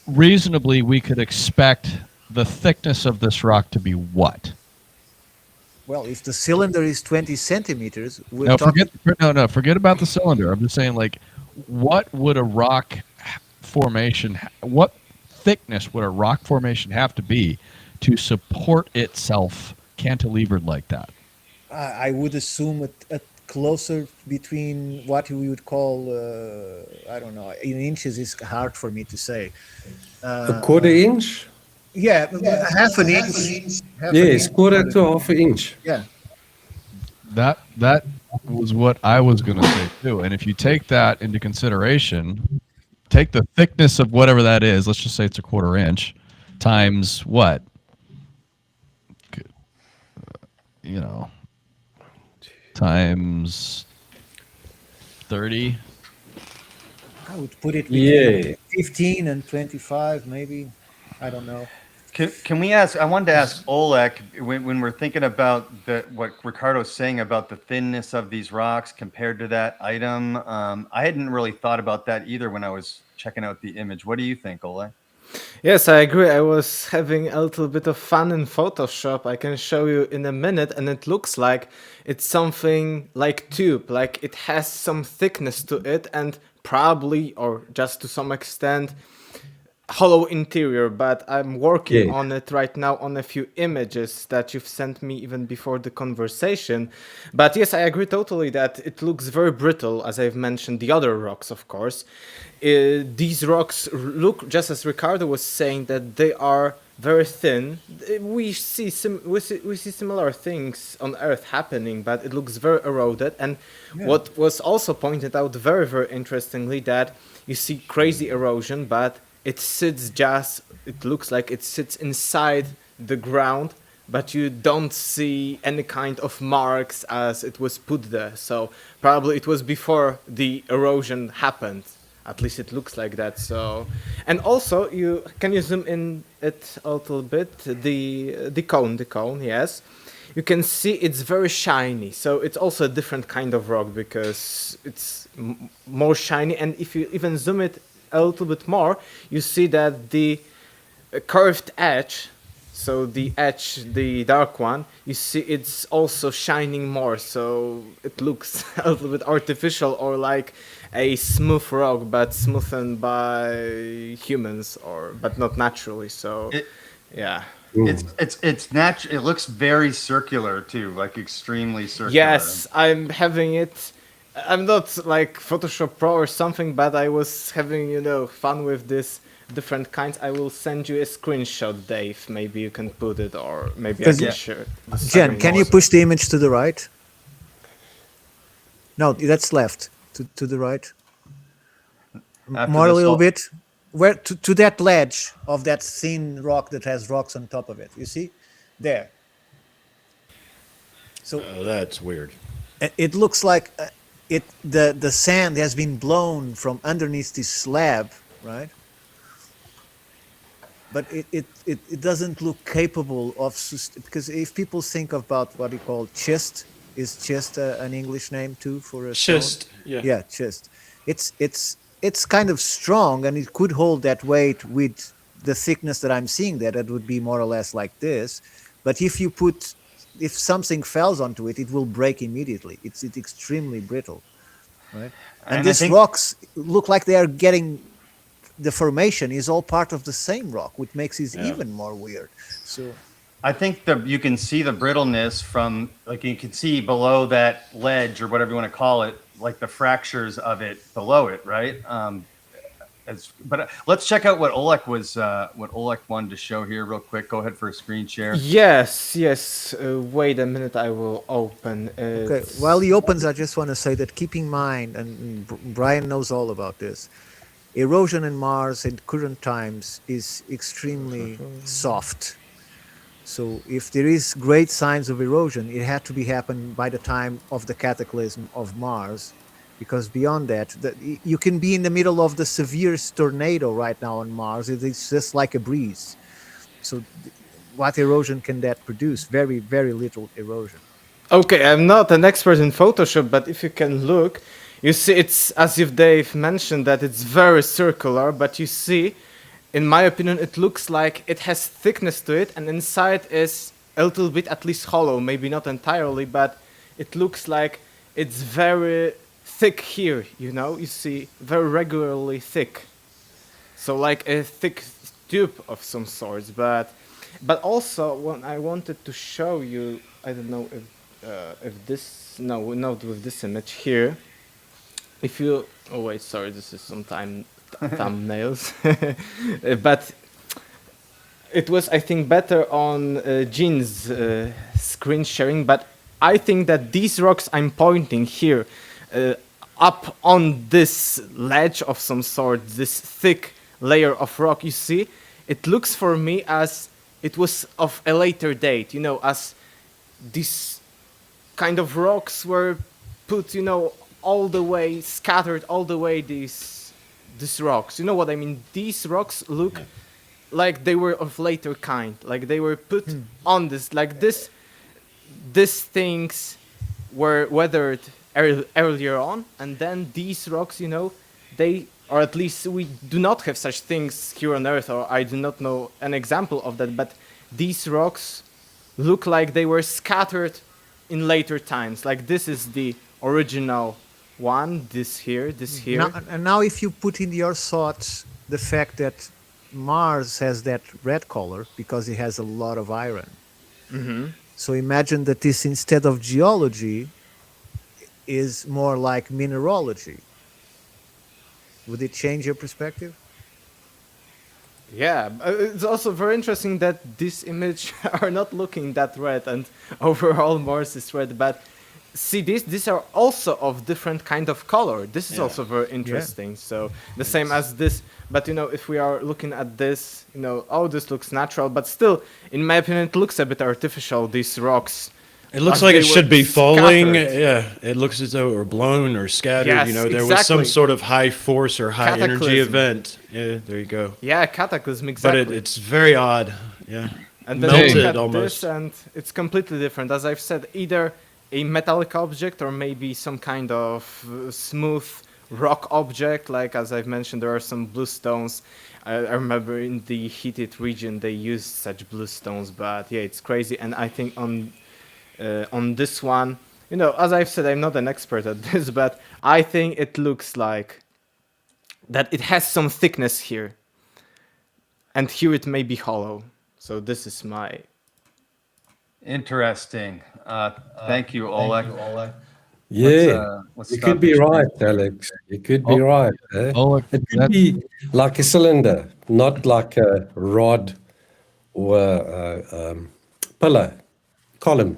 reasonably we could expect the thickness of this rock to be what? Well, if the cylinder is 20 centimeters, we're No, talking. forget about the cylinder. I'm just saying, like, what would a rock formation, what thickness would a rock formation have to be to support itself cantilevered like that? I would assume a closer between what we would call, I don't know, in inches is hard for me to say. A quarter inch? Yeah, half an inch. Half an Yes, inch. quarter to half an inch. Yeah. That was what I was going to say too. And if you take that into consideration, take the thickness of whatever that is. Let's just say it's a quarter inch times what? Times 30. I would put it between Yeah. 15 and 25, maybe. I don't know. Can we ask? I wanted to ask Oleg when we're thinking about what Ricardo's saying about the thinness of these rocks compared to that item. I hadn't really thought about that either when I was checking out the image. What do you think, Oleg? Yes, I agree. I was having a little bit of fun in Photoshop. I can show you in a minute, and it looks like it's something like tube, like it has some thickness to it, and probably, or just to some extent, hollow interior. But I'm working Yeah. on it right now on a few images that you've sent me even before the conversation. But yes, I agree totally that it looks very brittle, as I've mentioned the other rocks, of course. These rocks look, just as Ricardo was saying, that they are very thin. We see similar things on Earth happening, but it looks very eroded. And what was also pointed out very, very interestingly, that you see crazy erosion, but it looks like it sits inside the ground, but you don't see any kind of marks as it was put there. So probably it was before the erosion happened. At least it looks like that. So, and also, can you zoom in it a little bit? The cone, yes. You can see it's very shiny. So it's also a different kind of rock because it's more shiny. And if you even zoom it a little bit more, you see that the curved edge, so the edge, the dark one, you see it's also shining more. So it looks a little bit artificial, or like a smooth rock, but smoothened by humans, but not naturally. So, yeah. It's natural. It looks very circular too, like extremely circular. Yes, I'm having it. I'm not like Photoshop Pro or something, but I was having, fun with this different kinds. I will send you a screenshot, Dave. Maybe you can put it, or maybe I Because- can Yeah. share. Jen, can you push the image to the right? No, that's left. To the right. After More a this little whole- bit. Where to that ledge of that thin rock that has rocks on top of it. You see? There. So Oh, that's weird. it looks like the sand has been blown from underneath this slab, right? But it doesn't look capable of because if people think about what you call schist, is schist an English name too for a stone? Schist, yeah. Yeah, schist. It's it's kind of strong, and it could hold that weight with the thickness that I'm seeing there. That would be more or less like this. But if something falls onto it, it will break immediately. It's extremely brittle, right? And I these think- rocks look like they are getting, the formation is all part of the same rock, which makes it even more weird. So I think you can see the brittleness from, like, you can see below that ledge or whatever you want to call it, like the fractures of it below it, right? But let's check out what Oleg wanted to show here real quick. Go ahead for a screen share. Yes, yes. Wait a minute, I will open it. okay, while he opens, I just want to say that keep in mind, and Brian knows all about this, erosion in Mars in current times is extremely soft. So if there is great signs of erosion, it had to be happen by the time of the cataclysm of Mars, because beyond that, you can be in the middle of the severest tornado right now on Mars. It's just like a breeze. So what erosion can that produce? Very, very little erosion. Okay, I'm not an expert in Photoshop, but if you can look, you see it's as if Dave mentioned that it's very circular, but you see, in my opinion, it looks like it has thickness to it, and inside is a little bit at least hollow, maybe not entirely, but it looks like it's very thick here, you know? You see, very regularly thick. So like a thick tube of some sorts, but also what I wanted to show you, I don't know if this, no, not with this image here. If you, oh wait, sorry, this is some thumbnails, but it was, I think, better on Jean's screen sharing, but I think that these rocks I'm pointing here up on this ledge of some sort, this thick layer of rock, you see, it looks for me as it was of a later date, you know, as these kind of rocks were put, you know, all the way, scattered all the way these rocks. You know what I mean? These rocks look like they were of later kind, like they were put on this, like these things were weathered earlier on, and then these rocks, you know, they, or at least we do not have such things here on Earth, or I do not know an example of that, but these rocks look like they were scattered in later times. Like this is the original one, this here. Now if you put in your thoughts the fact that Mars has that red color because it has a lot of iron. So imagine that this, instead of geology, is more like mineralogy. Would it change your perspective? Yeah, it's also very interesting that this image are not looking that red, and overall Mars is red, but see, these are also of different kind of color. This is also very interesting. So the same as this, but you know, if we are looking at this, you know, oh, this looks natural, but still, in my opinion, it looks a bit artificial, these rocks. It looks As like they it should were be falling. scattered. Yeah, it looks as though it were blown or scattered. Yes, you know, there was some exactly. sort of high force or high energy Cataclysm. event. Yeah, there you go. Yeah, cataclysm, exactly. But it's very odd. Yeah, And then you melted look at almost. this, and it's completely different. As I've said, either a metallic object or maybe some kind of smooth rock object. Like as I've mentioned, there are some blue stones. I remember in the heated region they used such blue stones, but yeah, it's crazy. And I think on this one, you know, as I've said, I'm not an expert at this, but I think it looks like that it has some thickness here, and here it may be hollow. So this is my. Interesting. Thank you, Oleg. Yeah, Let's you stop could be this. right, Alex. You could be right. Eh? Oleg, It could that- be like a cylinder, not like a rod or a pillar, column.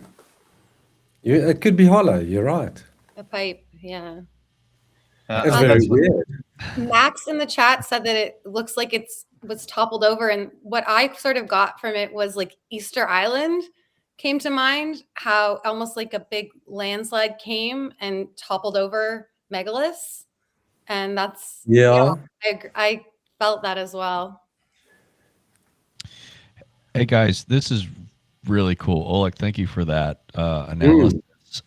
It could be hollow. You're right. A pipe, yeah. That's Uh, very weird. Max in the chat said that it looks like was toppled over, and what I sort of got from it was like Easter Island came to mind, how almost like a big landslide came and toppled over Megalith, and that's Yeah. I felt that as well. Hey guys, this is really cool. Oleg, thank you for that analysis.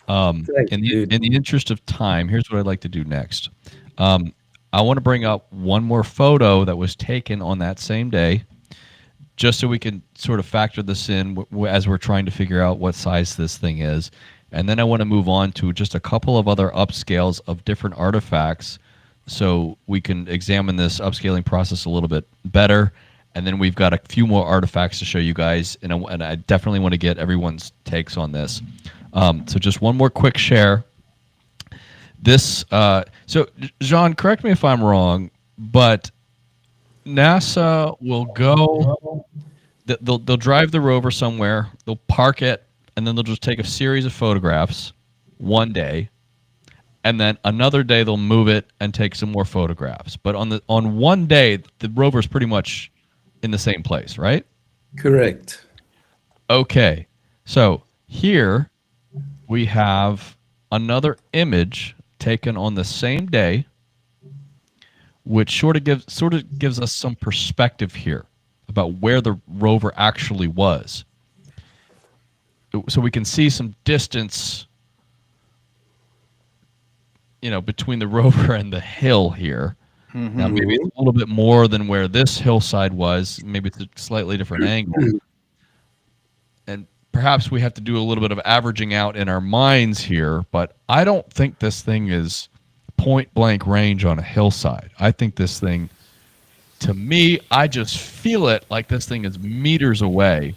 Thanks, In dude. the interest of time, here's what I'd like to do next. I want to bring up one more photo that was taken on that same day, just so we can sort of factor this in as we're trying to figure out what size this thing is. And then I want to move on to just a couple of other upscales of different artifacts so we can examine this upscaling process a little bit better. And then we've got a few more artifacts to show you guys, and I definitely want to get everyone's takes on this. So just one more quick share. This, so Jean, correct me if I'm wrong, but NASA will go, they'll drive the rover somewhere, they'll park it, and then they'll just take a series of photographs one day, and then another day they'll move it and take some more photographs. But on one day, the rover's pretty much in the same place, right? Correct. Okay, so here we have another image taken on the same day, which sort of gives us some perspective here about where the rover actually was. So we can see some distance, between the rover and the hill here. Mm-hmm. Now maybe it's a little bit more than where this hillside was. Maybe it's a slightly different angle. And perhaps we have to do a little bit of averaging out in our minds here, but I don't think this thing is point blank range on a hillside. I think this thing, to me, I just feel it like this thing is meters away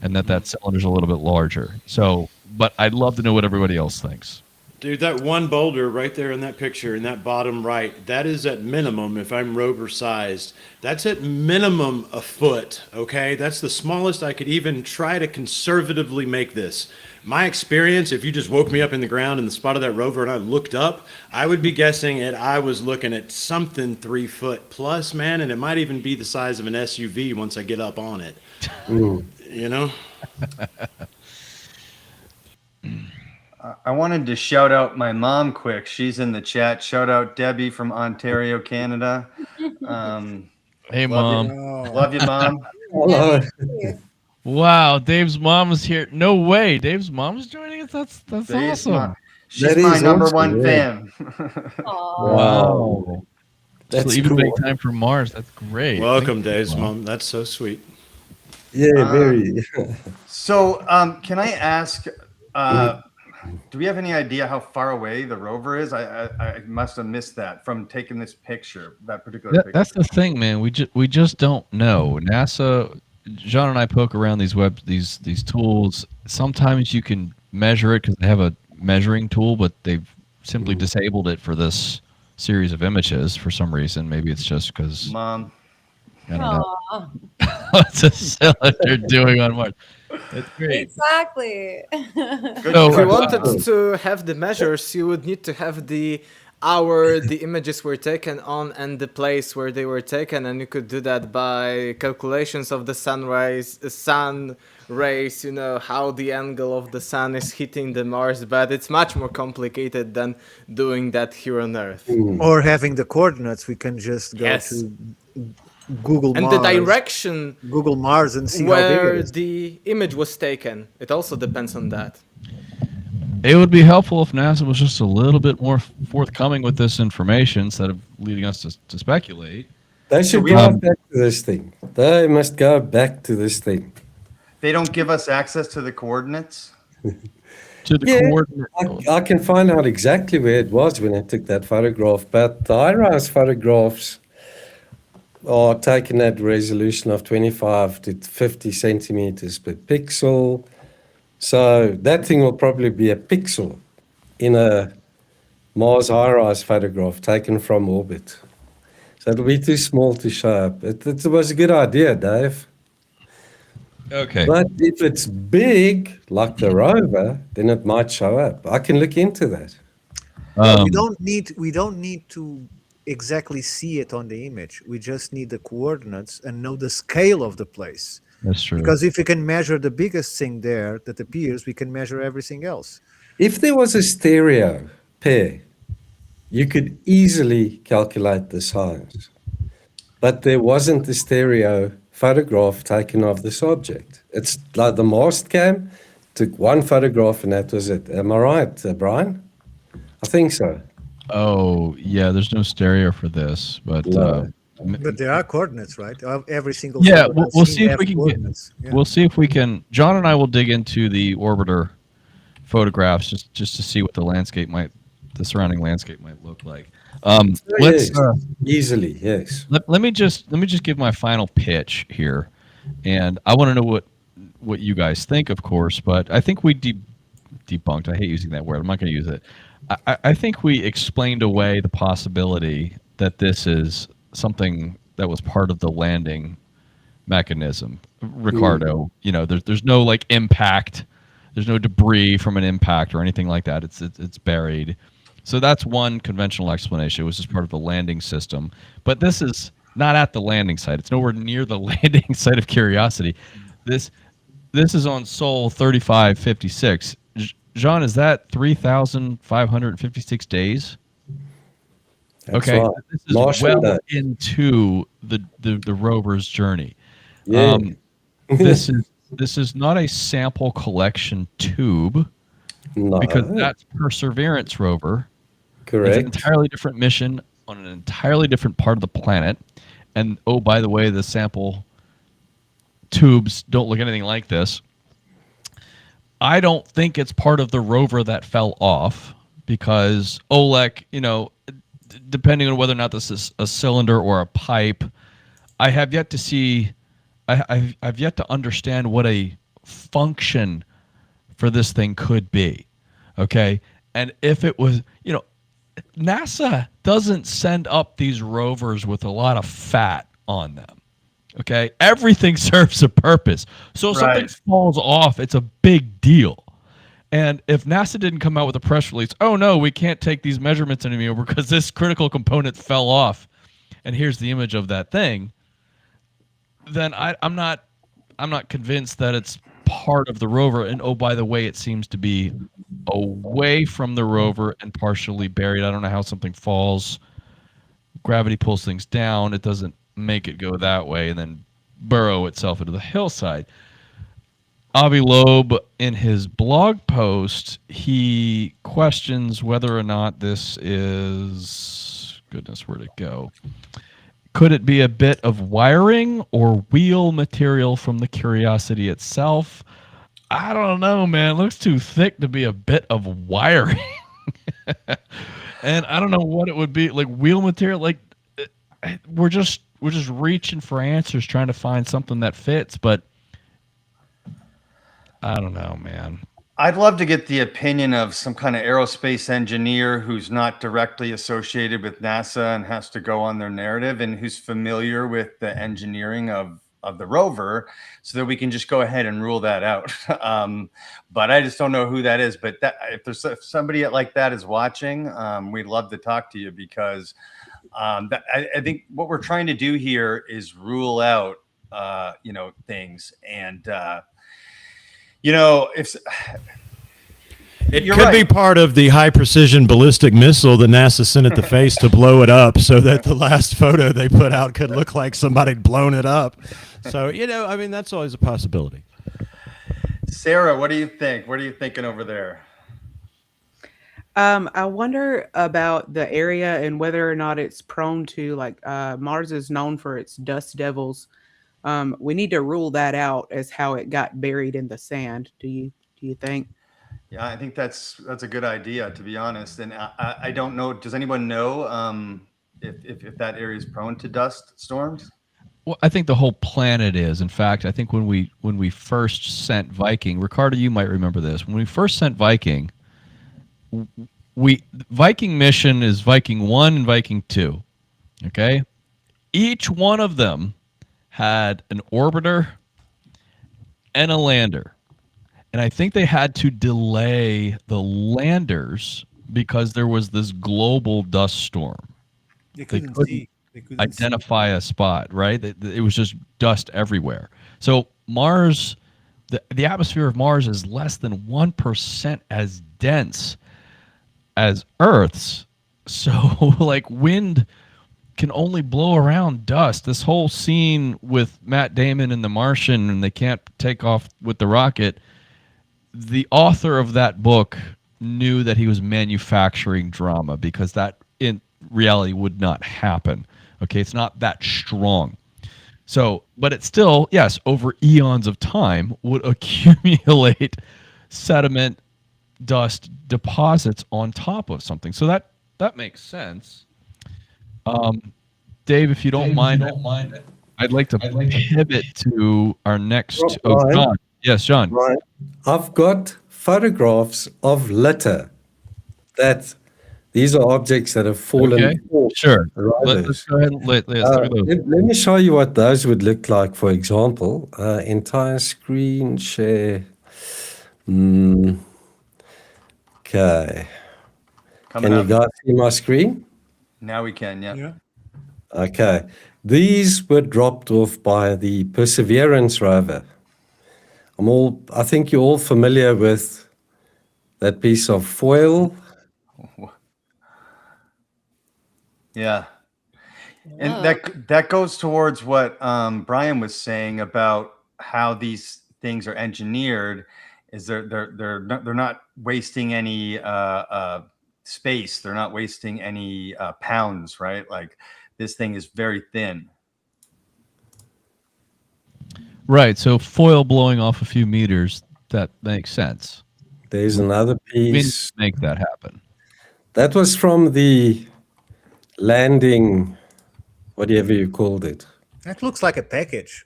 and that cylinder's a little bit larger. So, but I'd love to know what everybody else thinks. Dude, that one boulder right there in that picture, in that bottom right, that is at minimum, if I'm rover sized, that's at minimum a foot, okay? That's the smallest I could even try to conservatively make this. My experience, if you just woke me up in the ground in the spot of that rover and I looked up, I would be guessing I was looking at something 3 foot plus, man, and it might even be the size of an SUV once I get up on it. You know? I wanted to shout out my mom quick. She's in the chat. Shout out Debbie from Ontario, Canada. Hey, Mom. Love you, Mom. Hello. Wow, Dave's mom is here. No way. Dave's mom is joining us? That's Dave's awesome. mom. She's my number one fan. Wow. That's so even cool. make time for Mars. That's great. Welcome, Dave's mom. That's so sweet. Yeah, very. So, can I ask, do we have any idea how far away the rover is? I must have missed that from taking this picture, that particular picture. That's the thing, man. We just don't know. NASA, John and I poke around these tools. Sometimes you can measure it because they have a measuring tool, but they've simply disabled it for this series of images for some reason. Maybe it's just because Mom. I don't know. What's a cylinder doing on Mars? That's great. Exactly. So, If you wanted to have the measures, you would need to have the hour the images were taken on and the place where they were taken, and you could do that by calculations of the sun rays, how the angle of the sun is hitting the Mars, but it's much more complicated than doing that here on Earth. Or having the coordinates, we can just go to Google And Mars, the direction Google Mars, and see how where big it is. the image was taken. It also depends on that. it would be helpful if NASA was just a little bit more forthcoming with this information instead of leading us to speculate. They should go back to this thing. They must go back to this thing. They don't give us access to the coordinates? To the coordinate. I can find out exactly where it was when I took that photograph, but the IRIS photographs are taken at resolution of 25 to 50 centimeters per pixel. So that thing will probably be a pixel in a Mars IRIS photograph taken from orbit. So it'll be too small to show up. It was a good idea, Dave. Okay. But if it's big, like the rover, then it might show up. I can look into that. We don't need to exactly see it on the image. We just need the coordinates and know the scale of the place. That's true. Because if we can measure the biggest thing there that appears, we can measure everything else. If there was a stereo pair, you could easily calculate the size. But there wasn't a stereo photograph taken of this object. It's like the mast cam took one photograph and that was it. Am I right, Brian? I think so. Oh, yeah, there's no stereo for this, but No. But there are coordinates, right? Every single yeah, photo we'll I've see seen if have we can get. coordinates. Yeah. We'll see if we can. John and I will dig into the orbiter photographs just to see what the surrounding landscape might look like. Let's Yes, easily, yes. let me just give my final pitch here, and I want to know what you guys think, of course. But I think we debunked. I hate using that word. I'm not going to use it. I think we explained away the possibility that this is something that was part of the landing mechanism. Ricardo, there's no like impact. There's no debris from an impact or anything like that. It's buried. So that's one conventional explanation. It was just part of the landing system. But this is not at the landing site. It's nowhere near the landing site of Curiosity. This is on Sol 3556. Jean, is that 3,556 days? That's Okay, right. this is Martian well days. into the rover's journey. Yeah. This is not a sample collection tube No, because that's Perseverance rover. It's an correct. entirely different mission on an entirely different part of the planet. And oh, by the way, the sample tubes don't look anything like this. I don't think it's part of the rover that fell off because Oleg, depending on whether or not this is a cylinder or a pipe, I have yet to see, I've yet to understand what a function for this thing could be. Okay. And if it was, NASA doesn't send up these rovers with a lot of fat on them. Okay, everything serves a purpose. So if something Right. falls off, it's a big deal. And if NASA didn't come out with a press release, oh no, we can't take these measurements anymore because this critical component fell off, and here's the image of that thing, then I'm not convinced that it's part of the rover. And oh, by the way, it seems to be away from the rover and partially buried. I don't know how something falls. Gravity pulls things down. It doesn't make it go that way and then burrow itself into the hillside. Avi Loeb, in his blog post, he questions whether or not this is, goodness, where'd it go? Could it be a bit of wiring or wheel material from the Curiosity itself? I don't know, man. It looks too thick to be a bit of wiring. And I don't know what it would be, like wheel material. Like we're just reaching for answers, trying to find something that fits, but I don't know, man. I'd love to get the opinion of some kind of aerospace engineer who's not directly associated with NASA and has to go on their narrative and who's familiar with the engineering of the rover so that we can just go ahead and rule that out. But I just don't know who that is. But if somebody like that is watching, we'd love to talk to you because I think what we're trying to do here is rule out, things. And, if It You're could right. be part of the high precision ballistic missile that NASA sent at the face to blow it up so that the last photo they put out could look like somebody'd blown it up. So, that's always a possibility. Sarah, what do you think? What are you thinking over there? I wonder about the area and whether or not it's prone to Mars is known for its dust devils. We need to rule that out as how it got buried in the sand. Do you think? Yeah, I think that's a good idea, to be honest. And I don't know. Does anyone know if that area is prone to dust storms? Well, I think the whole planet is. In fact, I think when we first sent Viking, Ricardo, you might remember this. When we first sent Viking, Viking mission is Viking 1 and Viking 2. Okay? Each one of them had an orbiter and a lander. And I think they had to delay the landers because there was this global dust storm. They couldn't couldn't Identify a spot, right? It was just dust everywhere. So Mars, the atmosphere of Mars is less than 1% as dense as Earth's. So wind can only blow around dust. This whole scene with Matt Damon and the Martian and they can't take off with the rocket, the author of that book knew that he was manufacturing drama, because that in reality would not happen. Okay, it's not that strong. So, but it still, yes, over eons of time would accumulate sediment, dust, deposits on top of something. So that makes sense. Dave, if you don't mind, I'd like to pivot to our next. Oh, Ryan? John. Yes, John. Right. I've got photographs of litter. These are objects that have fallen Okay, off sure. riders. Let's go ahead and let's look at those. Let me show you what those would look like, for example. Entire screen share. Okay. Coming Can you up. guys see my screen? Now we can, yeah. Okay. These were dropped off by the Perseverance rover. I think you're all familiar with that piece of foil. Yeah. And that goes towards what Brian was saying about how these things are engineered. Is they're not wasting any space. They're not wasting any pounds, right? Like this thing is very thin. Right. So foil blowing off a few meters, that makes sense. There's another We piece. make that happen. That was from the landing, whatever you called it. That looks like a package.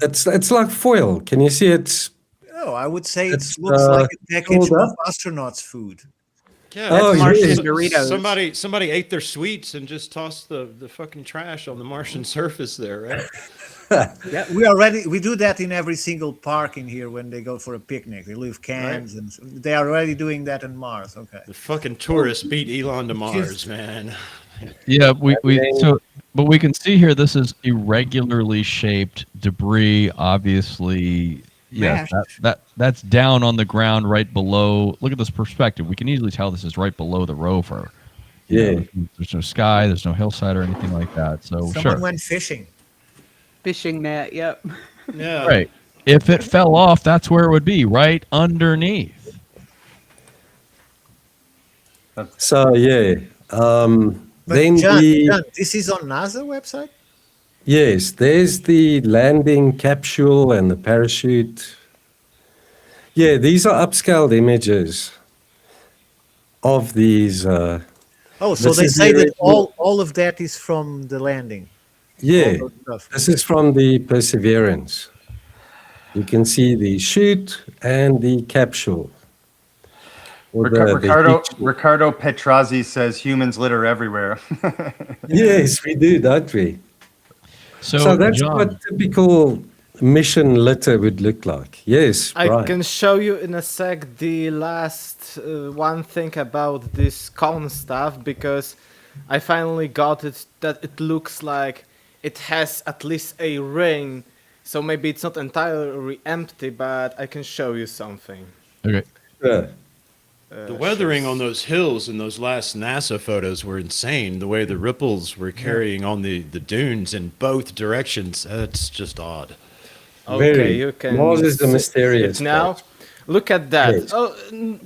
It's like foil. Can you see it? Oh, I would say it It's, looks like a package rolled of up. astronauts' food. Yeah, Oh, Martian yes. Doritos. Somebody ate their sweets and just tossed the fucking trash on the Martian surface there, right? Yeah, we do that in every single park in here when they go for a picnic. They leave cans, and they are already doing that on Mars. Okay. The fucking tourists beat Elon to Mars, man. Yeah, but we can see here this is irregularly shaped debris. Obviously, yes, that's down on the ground right below. Look at this perspective. We can easily tell this is right below the rover. Yeah. There's no sky, there's no hillside or anything like that. So Someone sure, went fishing. Fishing net. Yep. Yeah. right. If it fell off, that's where it would be, right underneath. So yeah. But Then John, the this is on NASA website. yes, there's the landing capsule and the parachute. Yeah, these are upscaled images of these. Oh, so This they is say the that original- all of that is from the landing. Yeah, All those stuff. this is from the Perseverance. You can see the chute and the capsule. Or the Ricardo Petrazzi says humans litter everywhere. Yes, we do, don't we? So that's John, what typical mission litter would look like. Yes, I right. can show you in a sec the last one thing about this cone stuff, because I finally got it that it looks like it has at least a ring. So maybe it's not entirely empty, but I can show you something. okay. Sure. The weathering on those hills in those last NASA photos were insane. The way the ripples were carrying on the dunes in both directions, it's just odd. Okay, Very. you can Mars is the see mysterious it now. part. Look at that. Yes. Oh,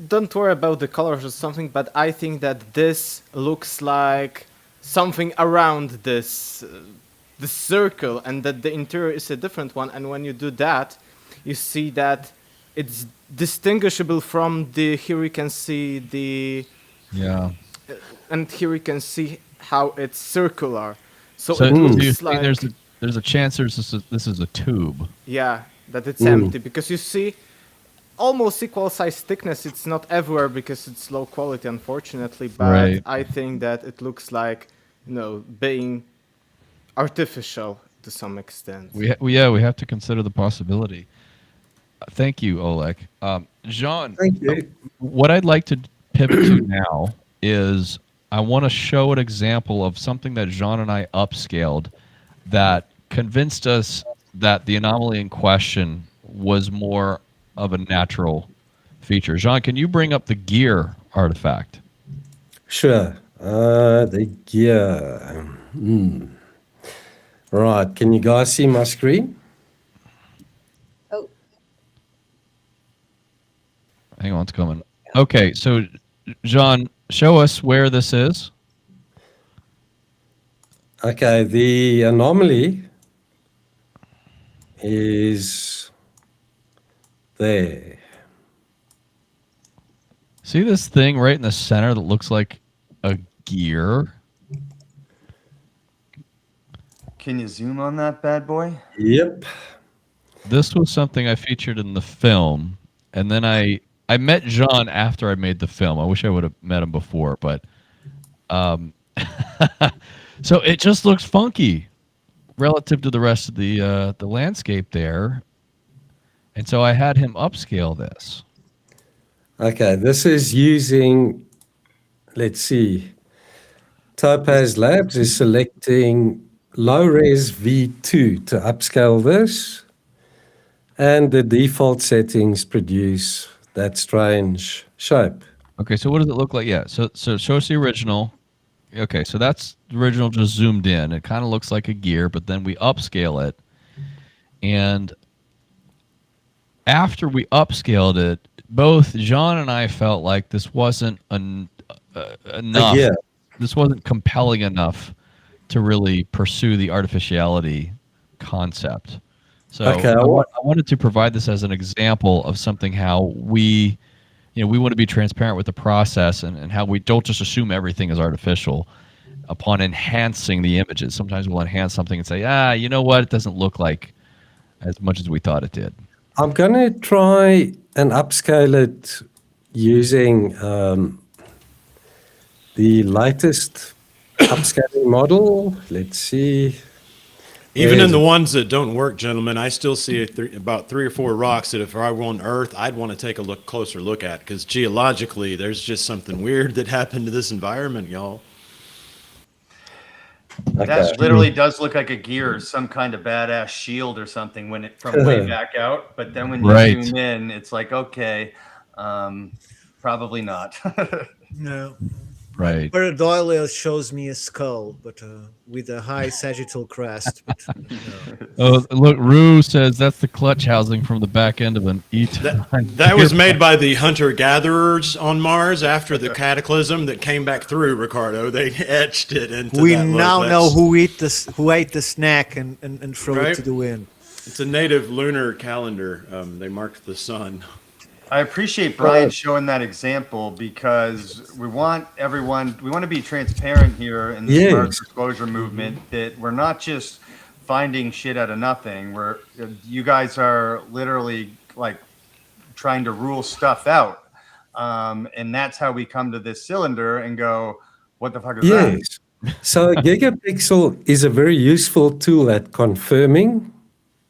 don't worry about the colors or something, but I think that this looks like something around this the circle, and that the interior is a different one. And when you do that, you see that it's distinguishable from the. Here you can see the, Yeah. and here you can see how it's circular. So, So it you looks think like there's a chance this is a tube. yeah, that it's empty, because you see almost equal size thickness. It's not everywhere because it's low quality, unfortunately, but Right. I think that it looks like, being artificial to some extent. We have to consider the possibility. Thank you, Oleg. Jean, Thank you. what I'd like to pivot to now is I want to show an example of something that Jean and I upscaled that convinced us that the anomaly in question was more of a natural feature. Jean, can you bring up the gear artifact? Sure. The gear. Right. Can you guys see my screen? Oh, Hang on, it's coming. Okay, so Jean, show us where this is. Okay, the anomaly is there. See this thing right in the center that looks like a gear? Can you zoom on that bad boy? Yep. This was something I featured in the film, and then I met Jean after I made the film. I wish I would have met him before, but so it just looks funky relative to the rest of the landscape there, and so I had him upscale this. Okay, this is using, let's see, Topaz Labs is selecting low-res V2 to upscale this, and the default settings produce that strange shape. Okay, so what does it look like? Yeah, so show us the original. Okay, so that's the original just zoomed in. It kind of looks like a gear, but then we upscale it, and after we upscaled it, both Jean and I felt like this wasn't enough. Yeah. This wasn't compelling enough to really pursue the artificiality concept. So Okay, I wanted to provide this as an example of something how we want to be transparent with the process and how we don't just assume everything is artificial upon enhancing the images. Sometimes we'll enhance something and say, you know what, it doesn't look like as much as we thought it did. I'm going to try and upscale it using the latest upscaling model. Let's see. Even in the ones that don't work, gentlemen, I still see about 3 or 4 rocks that if I were on Earth, I'd want to take a closer look at, because geologically, there's just something weird that happened to this environment, y'all. That literally does look like a gear, some kind of badass shield or something when it from way back out. But then when you zoom in, it's like, okay, probably not. No. Right. Pareidolia shows me a skull, but with a high sagittal crest. But, Oh, look, Rue says that's the clutch housing from the back end of an That was made by the hunter-gatherers on Mars after the cataclysm that came back through, Ricardo. They etched it into we that now look. know who ate the snack and threw it Right? to the wind. It's a native lunar calendar. They marked the sun. I appreciate Brian showing that example because we want to be transparent here in the smart disclosure movement that we're not just finding shit out of nothing. You guys are literally like trying to rule stuff out. And that's how we come to this cylinder and go, what the fuck is that? Yes. So Gigapixel is a very useful tool at confirming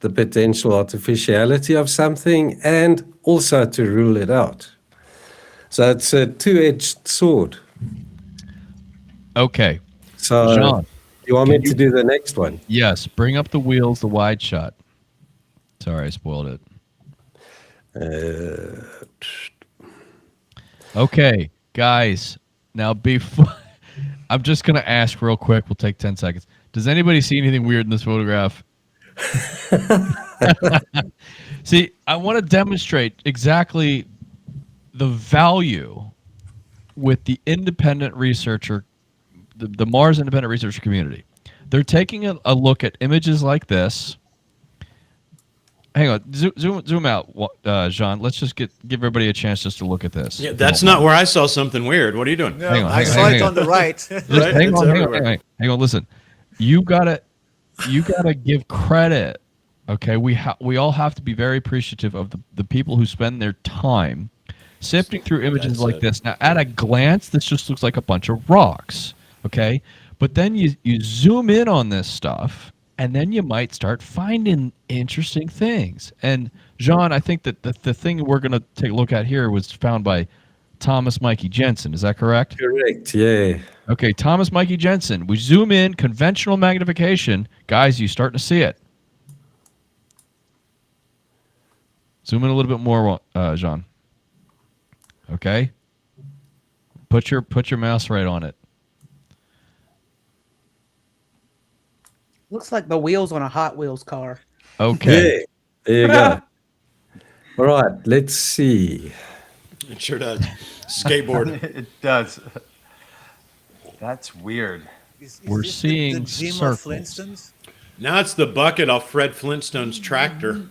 the potential artificiality of something and also to rule it out. So it's a two-edged sword. Okay. So Jean, you want me to do the next one? yes, bring up the wheels, the wide shot. Sorry, I spoiled it. Okay, guys. Now, before I'm just gonna ask real quick. We'll take 10 seconds. Does anybody see anything weird in this photograph? See, I want to demonstrate exactly the value with the independent researcher, the Mars independent researcher community. They're taking a look at images like this. Hang on, zoom out, Jean. Let's just give everybody a chance just to look at this. Yeah, that's not where I saw something weird. What are you doing? Hang on, I saw it on the right. Right? Hang It's on, everywhere. hang on. Listen, you gotta give credit. Okay, we all have to be very appreciative of the people who spend their time sifting through images like this. Now, at a glance, this just looks like a bunch of rocks. Okay, but then you zoom in on this stuff, and then you might start finding interesting things. And Jean, I think that the thing we're going to take a look at here was found by Thomas Mikey Jensen. Is that correct? Correct, yeah. Okay, Thomas Mikey Jensen. We zoom in, conventional magnification. Guys, you starting to see it. Zoom in a little bit more, Jean. Okay. Put your mouse right on it. Looks like the wheels on a Hot Wheels car. Okay. Yeah, there you go. All right, let's see. It sure does. Skateboard. It does. That's weird. We're this seeing the Jim of circles. Flintstones? Now it's the bucket off Fred Flintstone's tractor.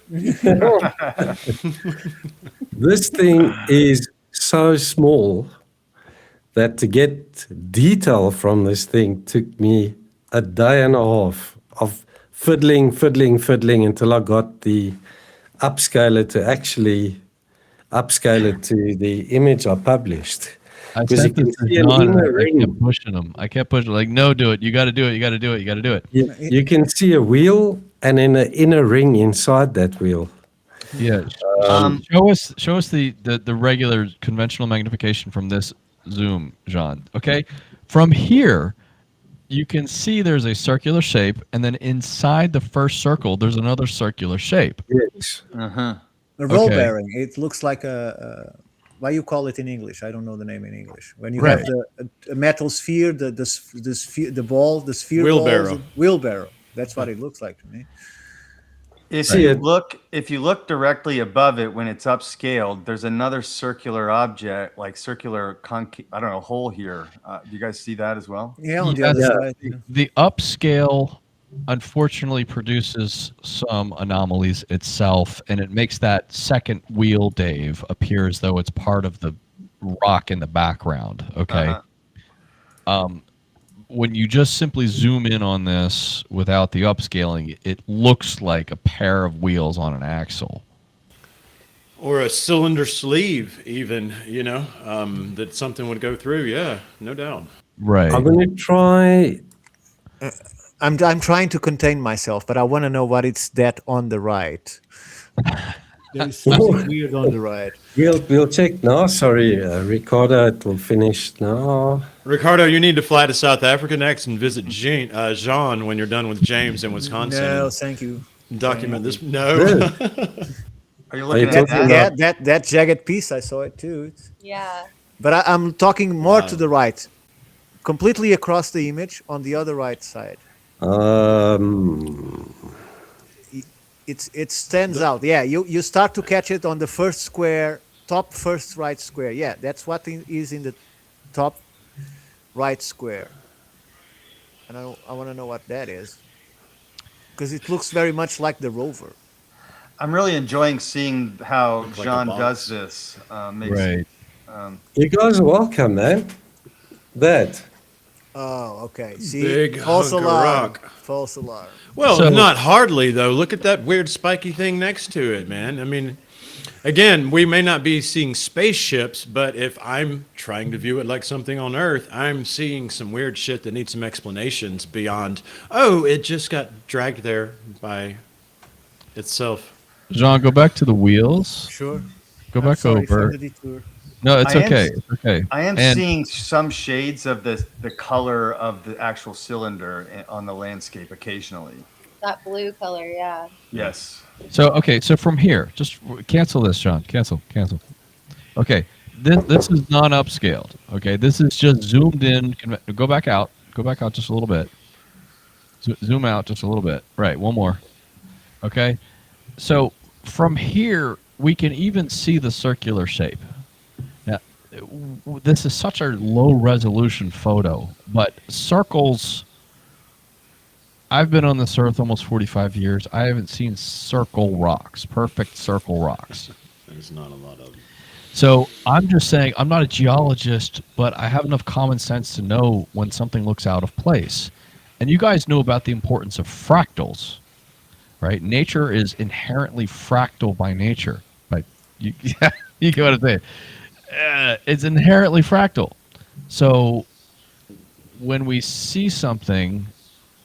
This thing is so small that to get detail from this thing took me a day and a half of fiddling until I got the upscaler to actually upscale it to the image I published. I Because sent you this can to see an John, and inner I ring. kept pushing him. I kept pushing, like, no, do it. You got to do it. You got to do it. You got to do it. You got to do it. You can see a wheel and then an inner ring inside that wheel. Yeah. Show us the regular conventional magnification from this zoom, John. Okay. From here, you can see there's a circular shape, and then inside the first circle, there's another circular shape. Yes. Uh-huh. A roll Okay. bearing. It looks like a why you call it in English? I don't know the name in English. When you Right. have a metal sphere, the sphere, the ball, the sphere Wheelbarrow. balls, wheelbarrow. That's what it looks like to me. If Right. you look directly above it when it's upscaled, there's another circular object, like circular hole here. Do you guys see that as well? Yeah, on the Yeah. other Yeah. side. yeah. The upscale unfortunately produces some anomalies itself, and it makes that second wheel, Dave, appear as though it's part of the rock in the background. Okay. Uh-huh. When you just simply zoom in on this without the upscaling, it looks like a pair of wheels on an axle. Or a cylinder sleeve, even, that something would go through. Yeah, no doubt. Right. I'm going to try. I'm trying to contain myself, but I want to know what it's that on the right. There is something weird on the right. We'll check now. Sorry, Ricardo, it will finish now. Ricardo, you need to fly to South Africa next and visit Jean when you're done with James in Wisconsin. No, and thank you. document this. No. Really? Are you Are looking you at talking that? about- That jagged piece, I saw it too. Yeah. But I'm talking more to Wow. the right, completely across the image on the other right side. It stands out. Yeah, you start to catch it on the first square, top first right square. Yeah, that's what is in the top right square. And I want to know what that is, because it looks very much like the rover. I'm really enjoying seeing how Looks like a John box. does this. Right. You guys are welcome, man. That. Oh, okay. See, Big false hunk of alarm. rock. False alarm. Well, So- not hardly, though. Look at that weird spiky thing next to it, man. I mean, again, we may not be seeing spaceships, but if I'm trying to view it like something on Earth, I'm seeing some weird shit that needs some explanations beyond, oh, it just got dragged there by itself. Jean, go back to the wheels. Sure. Go I'm back sorry for over. the detour. No, it's I am okay. s- It's okay. I am And- seeing some shades of the color of the actual cylinder on the landscape occasionally. That blue color, yeah. Yes. So from here, just cancel this, John. Cancel. Okay, this is not upscaled. Okay, this is just zoomed in. Go back out. Go back out just a little bit. Zoom out just a little bit. Right, one more. Okay, so from here we can even see the circular shape. Now, this is such a low resolution photo, but circles. I've been on this earth almost 45 years. I haven't seen circle rocks, perfect circle rocks. There's not a lot of them. So I'm just saying, I'm not a geologist, but I have enough common sense to know when something looks out of place. And you guys know about the importance of fractals, right? Nature is inherently fractal by nature. Right? You get what I'm saying? It's inherently fractal. So when we see something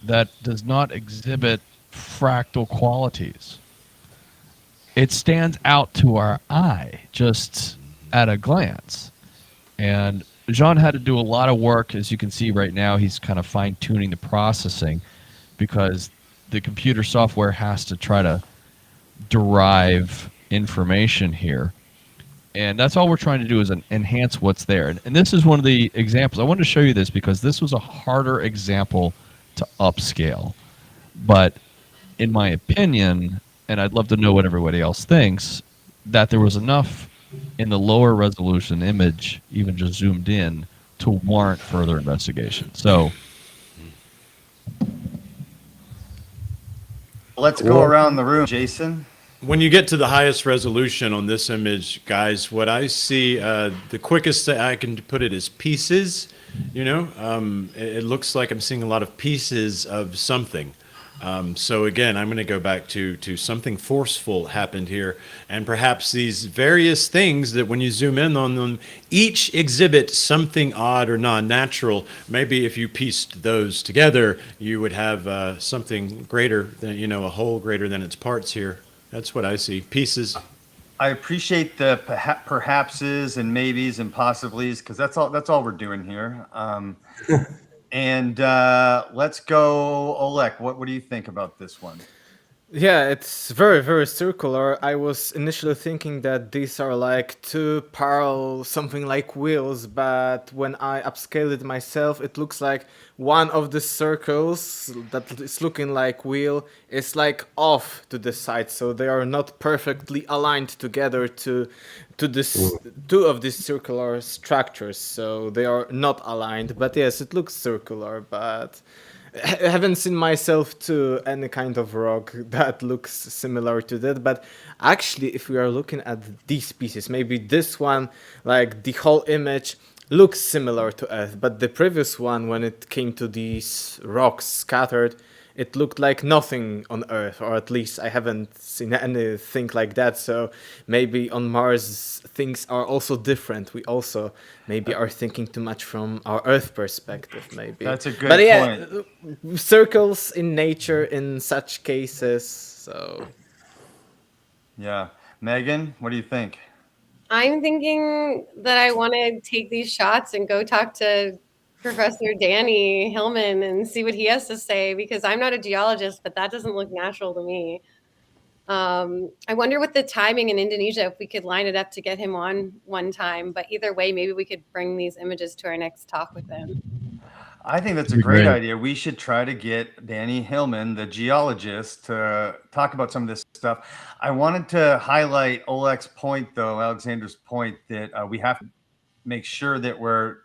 that does not exhibit fractal qualities, it stands out to our eye just at a glance. And Jean had to do a lot of work. As you can see right now, he's kind of fine-tuning the processing because the computer software has to try to derive information here. And that's all we're trying to do is enhance what's there. And this is one of the examples. I wanted to show you this because this was a harder example to upscale. But in my opinion, and I'd love to know what everybody else thinks, that there was enough in the lower resolution image, even just zoomed in, to warrant further investigation. So Let's go around the room. Jason? When you get to the highest resolution on this image, guys, what I see, the quickest that I can put it is pieces. It looks like I'm seeing a lot of pieces of something. So again, I'm going to go back to something forceful happened here, and perhaps these various things that when you zoom in on them, each exhibit something odd or non-natural. Maybe if you pieced those together, you would have something greater than, a whole greater than its parts here. That's what I see. Pieces. I appreciate the perhapses and maybes and possiblies, because that's all we're doing here. And let's go, Oleg. What do you think about this one? Yeah, it's very, very circular. I was initially thinking that these are like two parallel, something like wheels, but when I upscaled it myself, it looks like one of the circles that is looking like wheel is like off to the side, so they are not perfectly aligned together to this two of these circular structures, so they are not aligned. But yes, it looks circular, but I haven't seen myself to any kind of rock that looks similar to that. But actually, if we are looking at these pieces, maybe this one, like the whole image, looks similar to Earth. But the previous one, when it came to these rocks scattered, it looked like nothing on Earth, or at least I haven't seen anything like that. So maybe on Mars things are also different. We also maybe are thinking too much from our Earth perspective, maybe. That's a good But yeah, point. circles in nature in such cases. So Yeah. Megan, what do you think? I'm thinking that I want to take these shots and go talk to Professor Danny Hillman and see what he has to say, because I'm not a geologist, but that doesn't look natural to me. I wonder with the timing in Indonesia, if we could line it up to get him on one time. But either way, maybe we could bring these images to our next talk with him. I think that's a great idea. We should try to get Danny Hillman, the geologist, to talk about some of this stuff. I wanted to highlight Oleg's point, though, Alexander's point, that we have to make sure that we're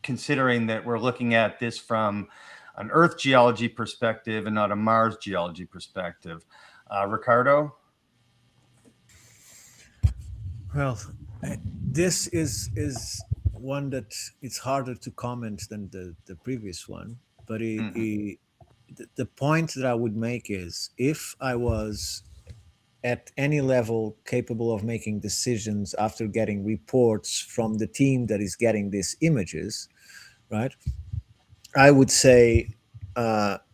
considering that we're looking at this from an Earth geology perspective and not a Mars geology perspective. Ricardo? Well, this is one that it's harder to comment than the previous one, but the point that I would make is, if I was at any level capable of making decisions after getting reports from the team that is getting these images, right, I would say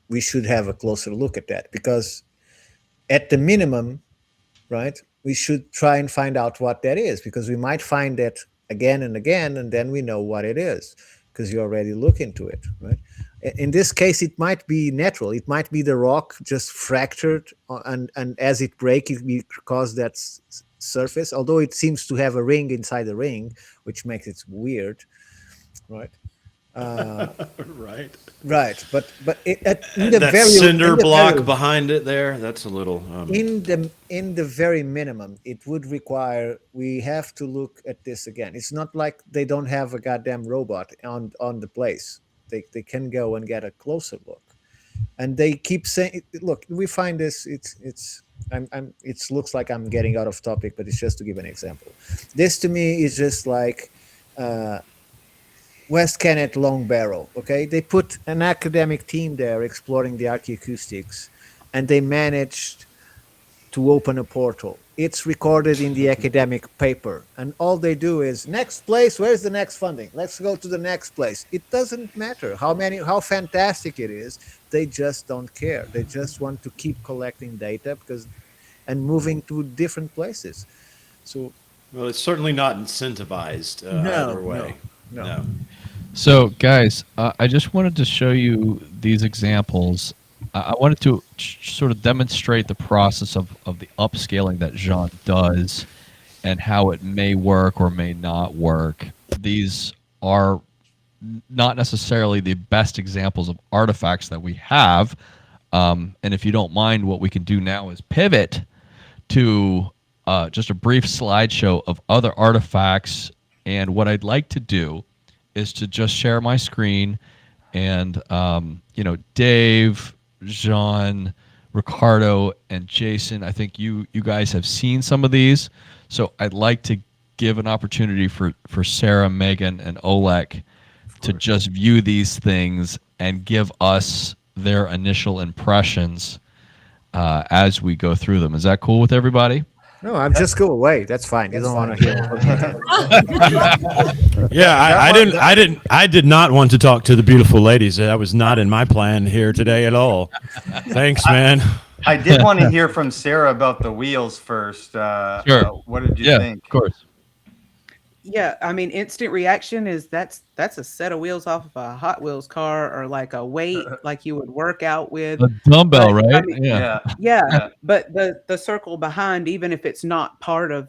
we should have a closer look at that, because at the minimum, right, we should try and find out what that is, because we might find that again and again, and then we know what it is because you already look into it, right? In this case, it might be natural. It might be the rock just fractured, and as it breaks, it will cause that surface, although it seems to have a ring inside the ring, which makes it weird, right? Right, but in the That very cinder block very, behind it there, that's a little in the very minimum, it would require, we have to look at this again. It's not like they don't have a goddamn robot on the place. They can go and get a closer look, and they keep saying, look, we find this, it looks like I'm getting out of topic, but it's just to give an example. This to me is just like West Kennet Long Barrel. Okay, they put an academic team there exploring the archaeoacoustics, and they managed to open a portal. It's recorded in the academic paper, and all they do is, next place, where's the next funding? Let's go to the next place. It doesn't matter how fantastic it is. They just don't care. They just want to keep collecting data and moving to different places. So, well, it's certainly not incentivized either way. No. So, guys, I just wanted to show you these examples. I wanted to sort of demonstrate the process of the upscaling that Jean does and how it may work or may not work. These are not necessarily the best examples of artifacts that we have. And if you don't mind, what we can do now is pivot to just a brief slideshow of other artifacts. And what I'd like to do is to just share my screen, and Dave, Jean, Ricardo, and Jason, I think you guys have seen some of these, so I'd like to give an opportunity for Sarah, Megan, and Oleg to just view these things and give us their initial impressions as we go through them. Is that cool with everybody? No, I'm just go away. That's fine. You don't want to hear. Yeah, I did not want to talk to the beautiful ladies. That was not in my plan here today at all. Thanks, man. I did want to hear from Sarah about the wheels first. Sure. What did you think? Of course. Yeah, I mean, instant reaction is that's a set of wheels off of a Hot Wheels car, or like a weight like you would work out with. A dumbbell, But, right? I mean, Yeah. Yeah, but the circle behind, even if it's not part of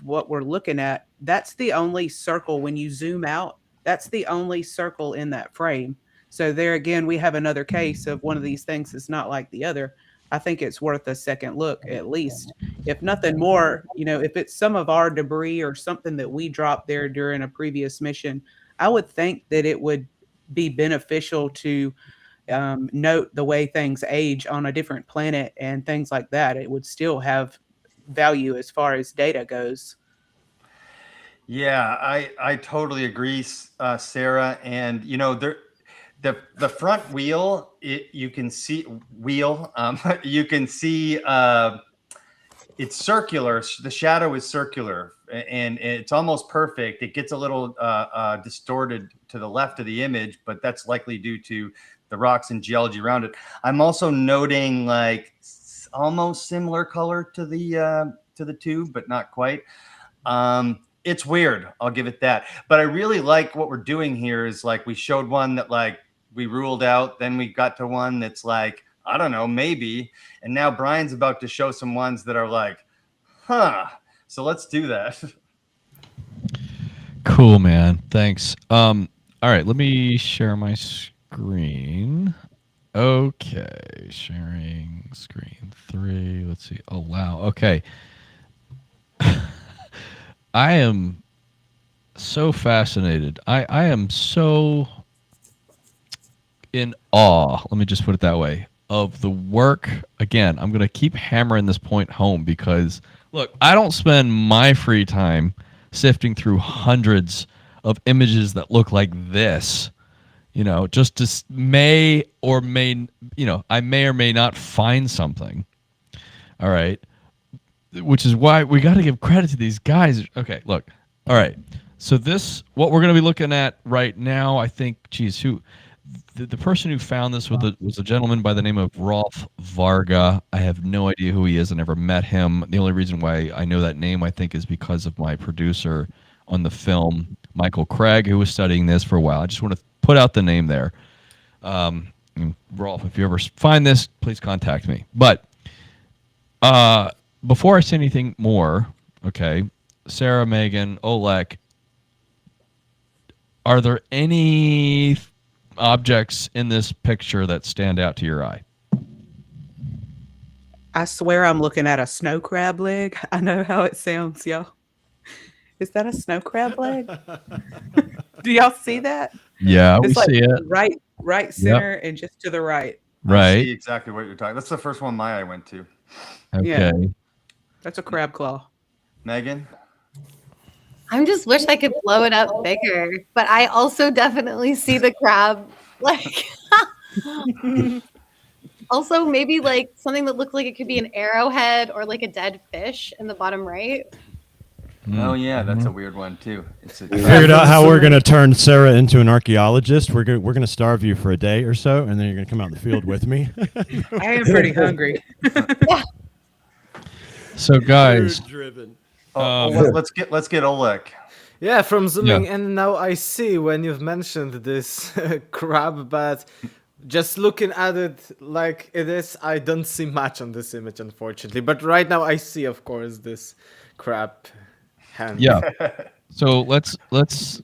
what we're looking at, that's the only circle when you zoom out. That's the only circle in that frame. So there again, we have another case of one of these things that's not like the other. I think it's worth a second look at least. If nothing more, if it's some of our debris or something that we dropped there during a previous mission, I would think that it would be beneficial to note the way things age on a different planet and things like that. It would still have value as far as data goes. Yeah, I totally agree, Sarah. And the front wheel, you can see you can see it's circular. The shadow is circular, and it's almost perfect. It gets a little distorted to the left of the image, but that's likely due to the rocks and geology around it. I'm also noting like almost similar color to the tube, but not quite. It's weird, I'll give it that. But I really like what we're doing here is like we showed one that like we ruled out, then we got to one that's like, I don't know, maybe. And now Brian's about to show some ones that are like, huh. So let's do that. Cool, man. Thanks. All right, let me share my screen. Okay, sharing screen 3. Let's see. Oh, wow. Okay. I am so fascinated. I am so in awe, let me just put it that way, of the work. Again, I'm going to keep hammering this point home because, look, I don't spend my free time sifting through hundreds of images that look like this, just to I may or may not find something. All right. Which is why we got to give credit to these guys. Okay, look. All right. So what we're going to be looking at right now, I think, the person who found this was a gentleman by the name of Rolf Varga. I have no idea who he is. I never met him. The only reason why I know that name, I think, is because of my producer on the film, Michael Craig, who was studying this for a while. I just want to put out the name there. Rolf, if you ever find this, please contact me. But before I say anything more, okay, Sarah, Megan, Oleg, are there any objects in this picture that stand out to your eye? I swear I'm looking at a snow crab leg. I know how it sounds, y'all. Is that a snow crab leg? Do y'all see that? Yeah, we It's like see it. right center and just to the right. I Right. see exactly what you're talking. That's the first one my eye went to. Okay. Yeah. That's a crab claw. Megan? I just wish I could blow it up bigger, but I also definitely see the crab. Like, also maybe like something that looked like it could be an arrowhead or like a dead fish in the bottom right. Oh yeah, that's a weird one too. Figured out how we're gonna turn Sarah into an archaeologist. We're gonna starve you for a day or so, and then you're gonna come out in the field with me. I am pretty hungry. So, guys, Let's get Oleg. Yeah, from zooming in now, I see when you've mentioned this crab, but just looking at it like it is, I don't see much on this image, unfortunately. But right now, I see, of course, this crab hand. yeah. So let's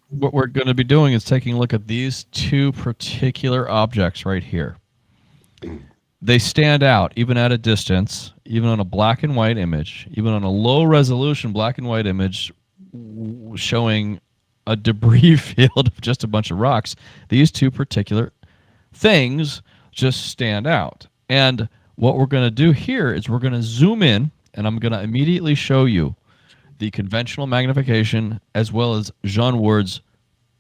what we're going to be doing is taking a look at these two particular objects right here. they stand out even at a distance, even on a black and white image, even on a low resolution black and white image showing a debris field of just a bunch of rocks. These two particular things just stand out. And what we're going to do here is we're going to zoom in, and I'm going to immediately show you the conventional magnification as well as Jean Ward's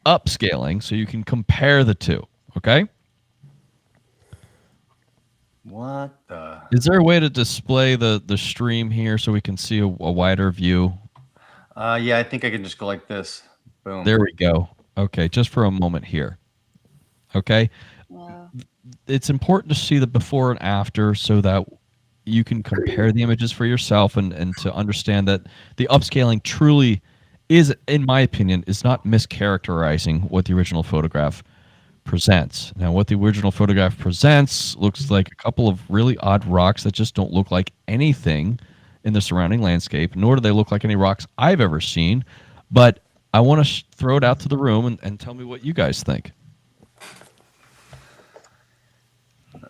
upscaling so you can compare the two. Okay? What the? Is there a way to display the stream here so we can see a wider view? Yeah, I think I can just go like this. Boom. There we go. Okay, just for a moment here. Okay? Wow. It's important to see the before and after so that you can compare the images for yourself and to understand that the upscaling truly is, in my opinion, is not mischaracterizing what the original photograph presents. Now, what the original photograph presents looks like a couple of really odd rocks that just don't look like anything in the surrounding landscape, nor do they look like any rocks I've ever seen. But I want to throw it out to the room and tell me what you guys think.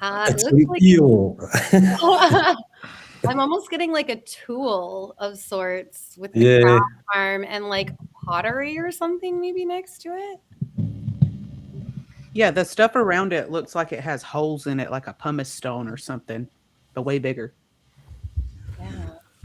It It's looks an like eel. I'm almost getting like a tool of sorts with the Yeah. craft arm and like pottery or something maybe next to it. Yeah, the stuff around it looks like it has holes in it, like a pumice stone or something, but way bigger. Yeah.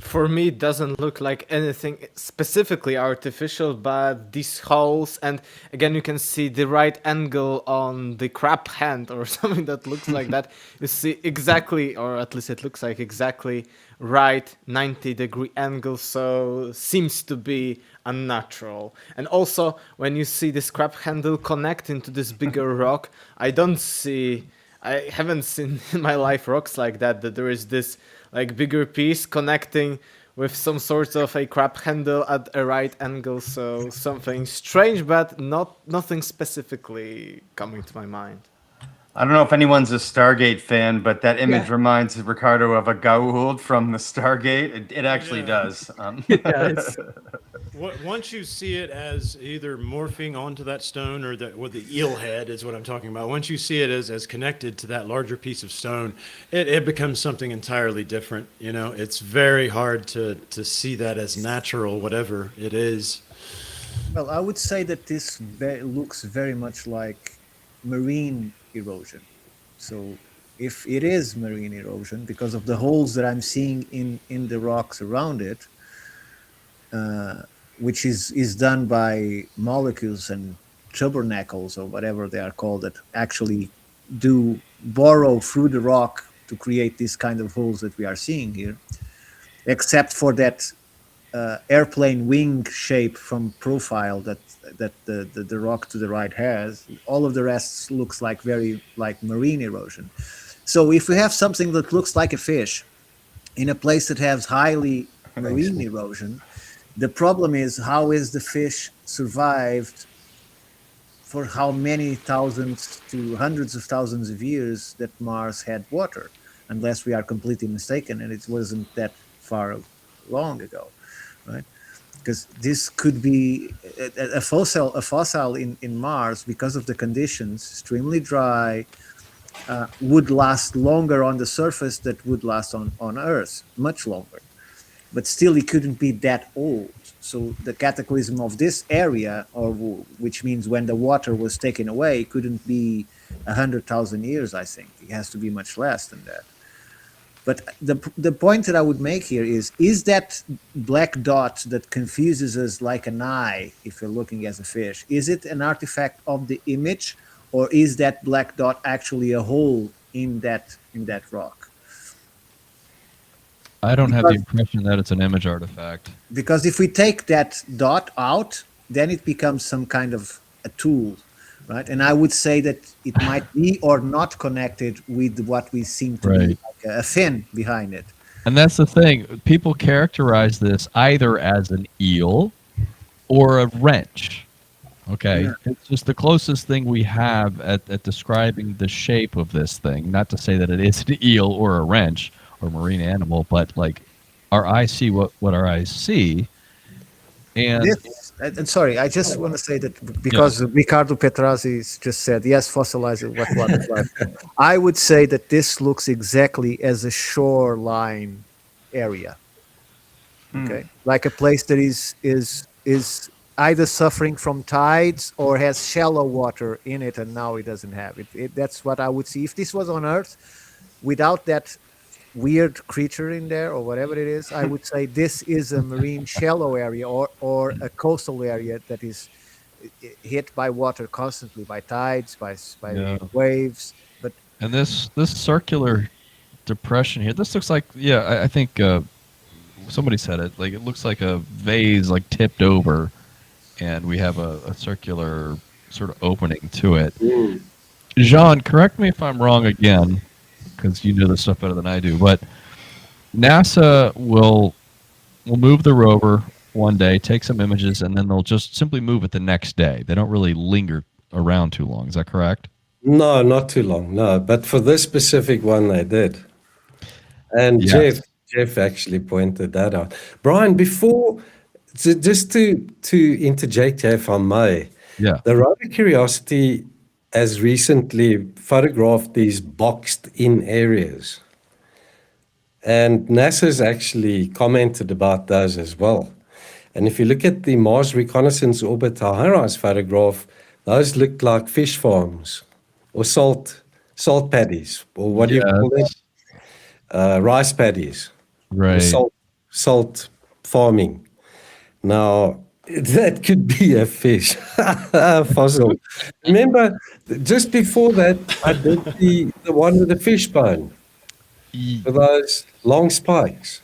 For me, it doesn't look like anything specifically artificial, but these holes, and again, you can see the right angle on the crab hand or something that looks like that. You see exactly, or at least it looks like exactly right 90-degree angle, so seems to be unnatural. And also, when you see this crab handle connecting to this bigger rock, I haven't seen in my life rocks like that there is this like bigger piece connecting with some sort of a crab handle at a right angle. So something strange, but nothing specifically coming to my mind. I don't know if anyone's a Stargate fan, but that image reminds Ricardo of a Goa'uld from the Stargate. It actually does. It does. Once you see it as either morphing onto that stone or the eel head is what I'm talking about. Once you see it as connected to that larger piece of stone, it becomes something entirely different. You know, it's very hard to see that as natural, whatever it is. Well, I would say that this looks very much like marine erosion. So if it is marine erosion, because of the holes that I'm seeing in the rocks around it, which is done by molecules and tabernacles or whatever they are called that actually do burrow through the rock to create these kind of holes that we are seeing here, except for that airplane wing shape from profile that the rock to the right has. All of the rest looks like very like marine erosion. So if we have something that looks like a fish in a place that has highly marine erosion, the problem is how is the fish survived for how many thousands to hundreds of thousands of years that Mars had water, unless we are completely mistaken and it wasn't that far long ago, right? Because this could be a fossil in Mars because of the conditions, extremely dry, would last longer on the surface that would last on Earth, much longer. But still, it couldn't be that old. So the cataclysm of this area, which means when the water was taken away, couldn't be 100,000 years, I think. It has to be much less than that. But the point that I would make here is that black dot that confuses us like an eye if you're looking as a fish, is it an artifact of the image, or is that black dot actually a hole in that rock? I don't have the impression that it's an image artifact. Because if we take that dot out, then it becomes some kind of a tool, right? And I would say that it might be or not connected with what we seem to be like a fin behind it. And that's the thing. People characterize this either as an eel or a wrench. Okay. Yeah. It's just the closest thing we have at describing the shape of this thing. Not to say that it is an eel or a wrench or marine animal, but like our eyes see what our eyes see. And And sorry, I just want to say that because Ricardo Petrazzi just said, yes, fossilized what water life. I would say that this looks exactly as a shoreline area. Okay, like a place that is either suffering from tides or has shallow water in it, and now it doesn't have it. That's what I would see if this was on Earth, without that weird creature in there or whatever it is. I would say this is a marine shallow area or a coastal area that is hit by water constantly, by tides, by Yeah. waves. But And this circular depression here, this looks like, I think somebody said it, like it looks like a vase like tipped over, and we have a circular sort of opening to it. Jean, correct me if I'm wrong again, because you know this stuff better than I do, but NASA will move the rover one day, take some images, and then they'll just simply move it the next day. They don't really linger around too long. Is that correct? No, not too long. No, but for this specific one, they did. And Yes. Jeff actually pointed that out. Brian, just to interject here, if I may, Yeah. the rover Curiosity has recently photographed these boxed-in areas. And NASA's actually commented about those as well. And if you look at the Mars Reconnaissance Orbiter high-rise photograph, those look like fish farms or salt paddies, or what do you call it? Rice paddies. Right. Salt farming. Now, that could be a fish fossil. Remember, just before that, I did the one with the fish bone, with those long spikes.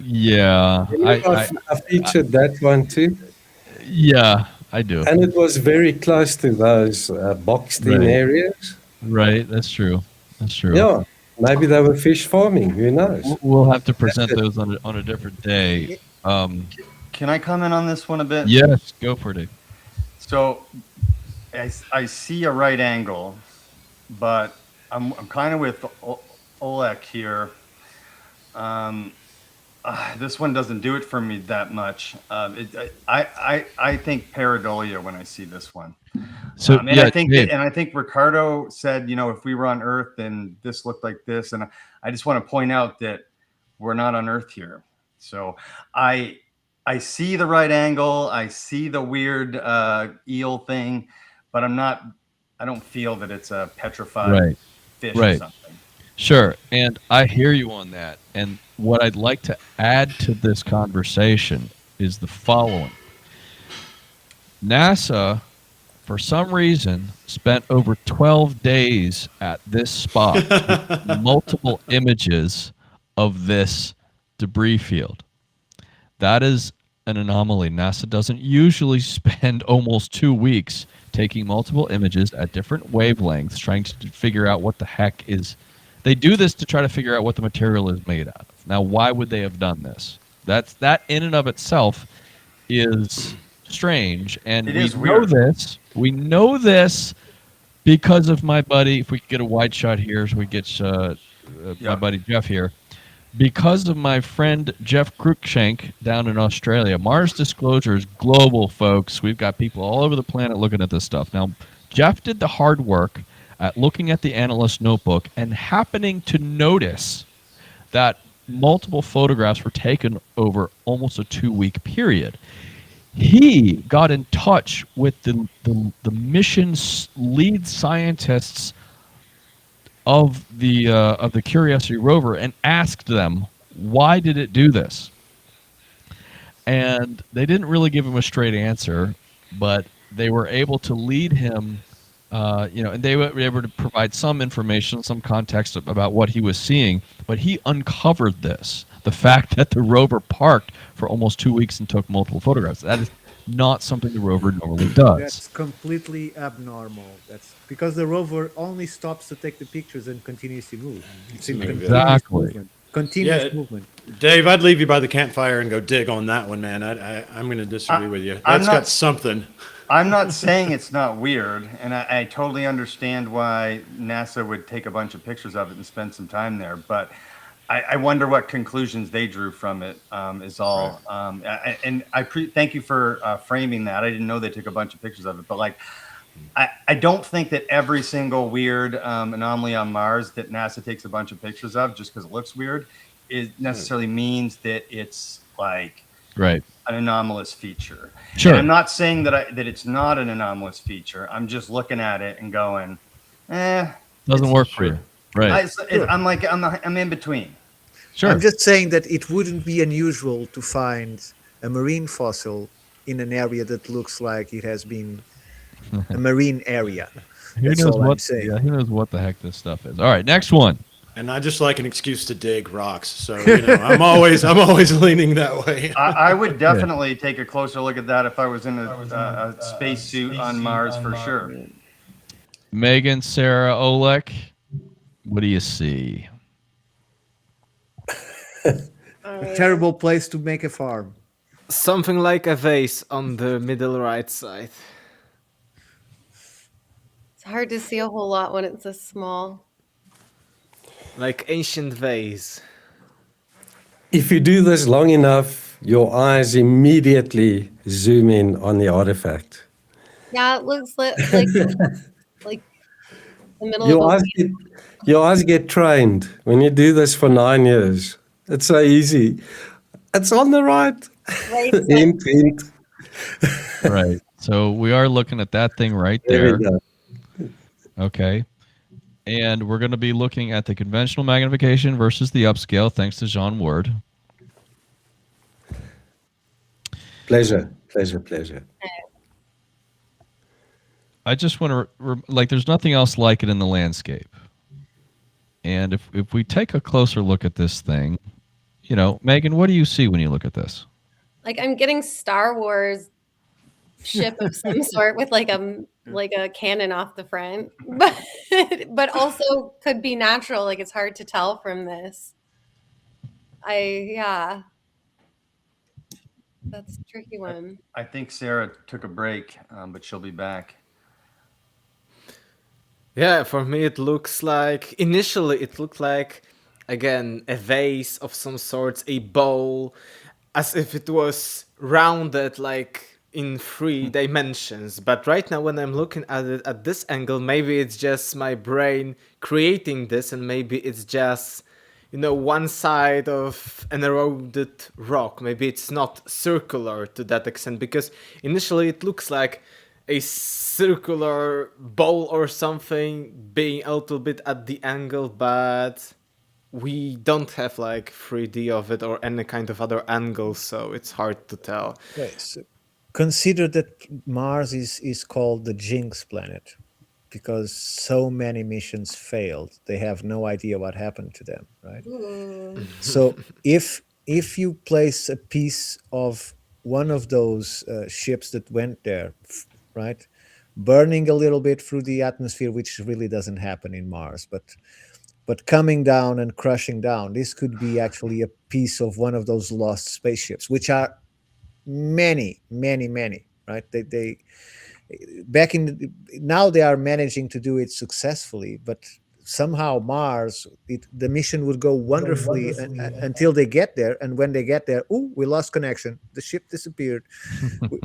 Yeah. I featured that one too. Yeah, I do. And it was very close to those boxed-in Right. areas. Right. That's true. That's true. Yeah, maybe they were fish farming. Who knows? We'll have to present those on a different day. Can I comment on this one a bit? Yes, go for it. So I see a right angle, but I'm kind of with Oleg here. This one doesn't do it for me that much. I think pareidolia when I see this one. So And Dave, I think Ricardo said, if we were on Earth, then this looked like this. And I just want to point out that we're not on Earth here. So I see the right angle. I see the weird eel thing, but I don't feel that it's a petrified fish or Right. something. Sure, and I hear you on that. And what I'd like to add to this conversation is the following. NASA, for some reason, spent over 12 days at this spot with multiple images of this debris field. That is an anomaly. NASA doesn't usually spend almost 2 weeks taking multiple images at different wavelengths, trying to figure out what the heck is. They do this to try to figure out what the material is made out of. Now, why would they have done this? That in and of itself is strange, and It we is know weird. this. We know this because of my buddy. If we could get a wide shot here, so we get my buddy Jeff here. Because of my friend Jeff Cruikshank down in Australia. Mars Disclosure is global, folks. We've got people all over the planet looking at this stuff. Now, Jeff did the hard work at looking at the analyst notebook and happening to notice that multiple photographs were taken over almost a 2-week period. He got in touch with the mission's lead scientists of the Curiosity rover and asked them, why did it do this? And they didn't really give him a straight answer, but they were able to lead him, and they were able to provide some information, some context about what he was seeing. But he uncovered this, the fact that the rover parked for almost 2 weeks and took multiple photographs. That is not something the rover normally does. that's completely abnormal. That's because the rover only stops to take the pictures and continues to move. It's in continuous Exactly. movement. Continuous Yeah. movement. Dave, I'd leave you by the campfire and go dig on that one, man. I'm going to disagree with you. I'm That's not- got something. I'm not saying it's not weird, and I totally understand why NASA would take a bunch of pictures of it and spend some time there. But I wonder what conclusions they drew from it. Is all. Thank you for framing that. I didn't know they took a bunch of pictures of it, but like, I don't think that every single weird anomaly on Mars that NASA takes a bunch of pictures of just because it looks weird, it necessarily means that it's like Right. an anomalous feature. Sure. And I'm not saying that it's not an anomalous feature. I'm just looking at it and going, Doesn't it's- work for you. Right. I'm in between. Sure. I'm just saying that it wouldn't be unusual to find a marine fossil in an area that looks like it has been a marine area. Who That's knows all I'm what? saying. Yeah, who knows what the heck this stuff is? All right, next one. And I just like an excuse to dig rocks. So I'm always leaning that way. I would definitely take a closer look at that if I was in a spacesuit on Mars for sure. Megan, Sarah, Oleg, what do you see? A terrible place to make a farm. Something like a vase on the middle right side. It's hard to see a whole lot when it's this small. Like ancient vase. If you do this long enough, your eyes immediately zoom in on the artifact. Yeah, it looks like like the middle Your of eyes a get, your eyes get trained when you do this for 9 years. It's so easy. It's on the right. right Hint, hint. Right. So we are looking at that thing right There there. we go. Okay. And we're going to be looking at the conventional magnification versus the upscale, thanks to Jean Ward. Pleasure, pleasure, pleasure. I just want to, like, there's nothing else like it in the landscape. And if we take a closer look at this thing, you know, Megan, what do you see when you look at this? like I'm getting Star Wars ship of some sort with like a cannon off the front, but also could be natural. Like it's hard to tell from this. Yeah, that's a tricky one. I think Sarah took a break, but she'll be back. Yeah, for me it looks like, initially it looked like, again, a vase of some sorts, a bowl, as if it was rounded like in 3 dimensions. But right now when I'm looking at it at this angle, maybe it's just my brain creating this, and maybe it's just, you know, one side of an eroded rock. Maybe it's not circular to that extent, because initially it looks like a circular bowl or something being a little bit at the angle, but we don't have like 3D of it or any kind of other angle, so it's hard to tell. Okay, so consider that Mars is called the Jinx planet because so many missions failed. They have no idea what happened to them, right? So if you place a piece of one of those ships that went there, right, burning a little bit through the atmosphere, which really doesn't happen in Mars, but coming down and crushing down, this could be actually a piece of one of those lost spaceships, which are many, right? They back in now they are managing to do it successfully, but somehow Mars, the mission would go wonderfully until they get there, and when they get there, we lost connection, the ship disappeared.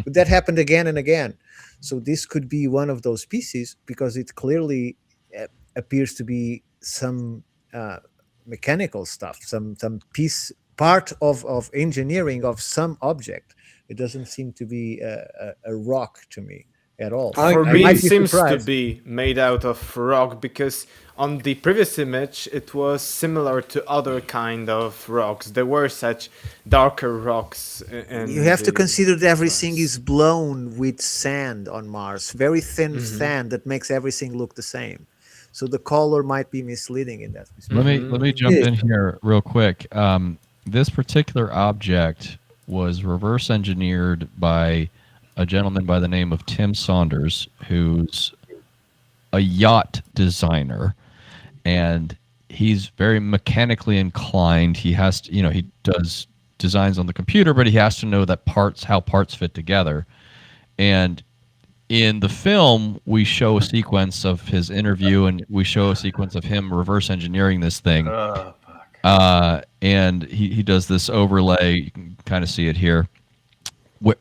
That happened again and again. So this could be one of those pieces, because it clearly appears to be some mechanical stuff, some part of engineering of some object. It doesn't seem to be a rock to me at all. For I me, might it be seems to surprised. be made out of rock, because on the previous image it was similar to other kind of rocks. There were such darker rocks. You have to consider that everything is blown with sand on Mars, very thin sand that makes everything look the same. So the color might be misleading in that respect. Let me jump in here real quick. This particular object was reverse engineered by a gentleman by the name of Tim Saunders, who's a yacht designer, and he's very mechanically inclined. He has to, he does designs on the computer, but he has to know that how parts fit together. And in the film, we show a sequence of his interview, and we show a sequence of him reverse engineering this thing. Oh, fuck. And he does this overlay. You can kind of see it here.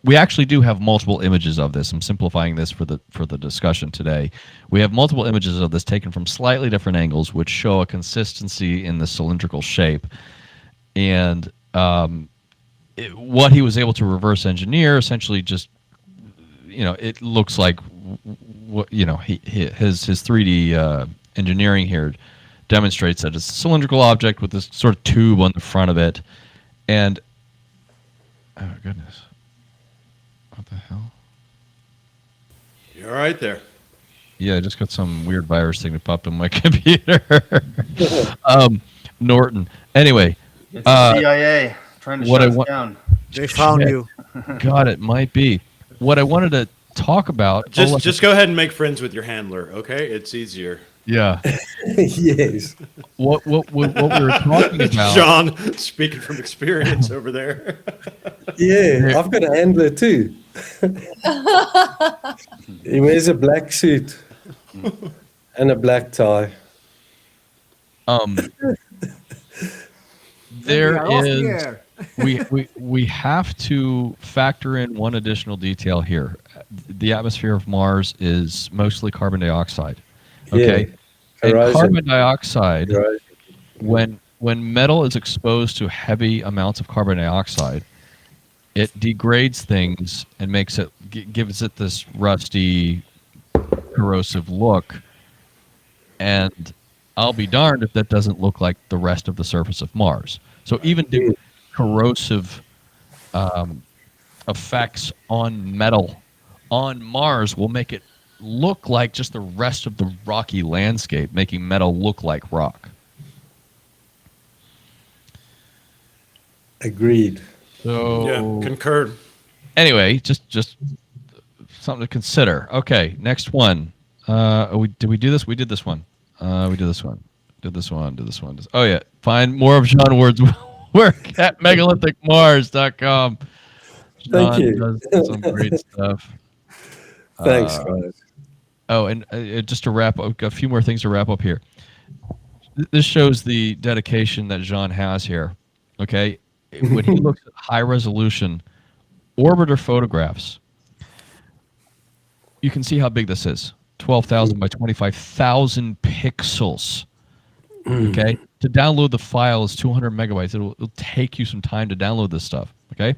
We actually do have multiple images of this. I'm simplifying this for the discussion today. We have multiple images of this taken from slightly different angles, which show a consistency in the cylindrical shape. And what he was able to reverse engineer, essentially, just it looks like his 3D engineering here demonstrates that it's a cylindrical object with this sort of tube on the front of it, and oh goodness. What the hell? You're right there. Yeah, I just got some weird virus thing that popped on my computer. Norton. Anyway, It's the CIA trying to what shut I us down. They found Shit. you. God, it might be. What I wanted to talk about. Just go ahead and make friends with your handler, okay? It's easier. Yeah. Yes. What we were talking about. John, speaking from experience over there. Yeah, I've got a handler too. He wears a black suit and a black tie. There Off the is. air. we have to factor in one additional detail here. The atmosphere of Mars is mostly carbon dioxide. Okay. Yeah. And Corrosion. carbon dioxide, Corrosion. when metal is exposed to heavy amounts of carbon dioxide, it degrades things and makes it gives it this rusty, corrosive look. And I'll be darned if that doesn't look like the rest of the surface of Mars. So even the corrosive effects on metal on Mars will make it look like just the rest of the rocky landscape, making metal look like rock. Agreed. So Yeah, concurred. anyway, just something to consider. Okay, next one. Did we do this? We did this one. We did this one. Did this one. Did this one. Oh yeah. Find more of John Ward's work at megalithic.mars.com. Thank John you. does some great stuff. Thanks, guys. Oh, and just to wrap up, a few more things to wrap up here. This shows the dedication that Jean has here. Okay, when he looks at high resolution orbiter photographs, you can see how big this is. 12,000 by 25,000 pixels. Okay, to download the file is 200 megabytes. It'll take you some time to download this stuff. Okay,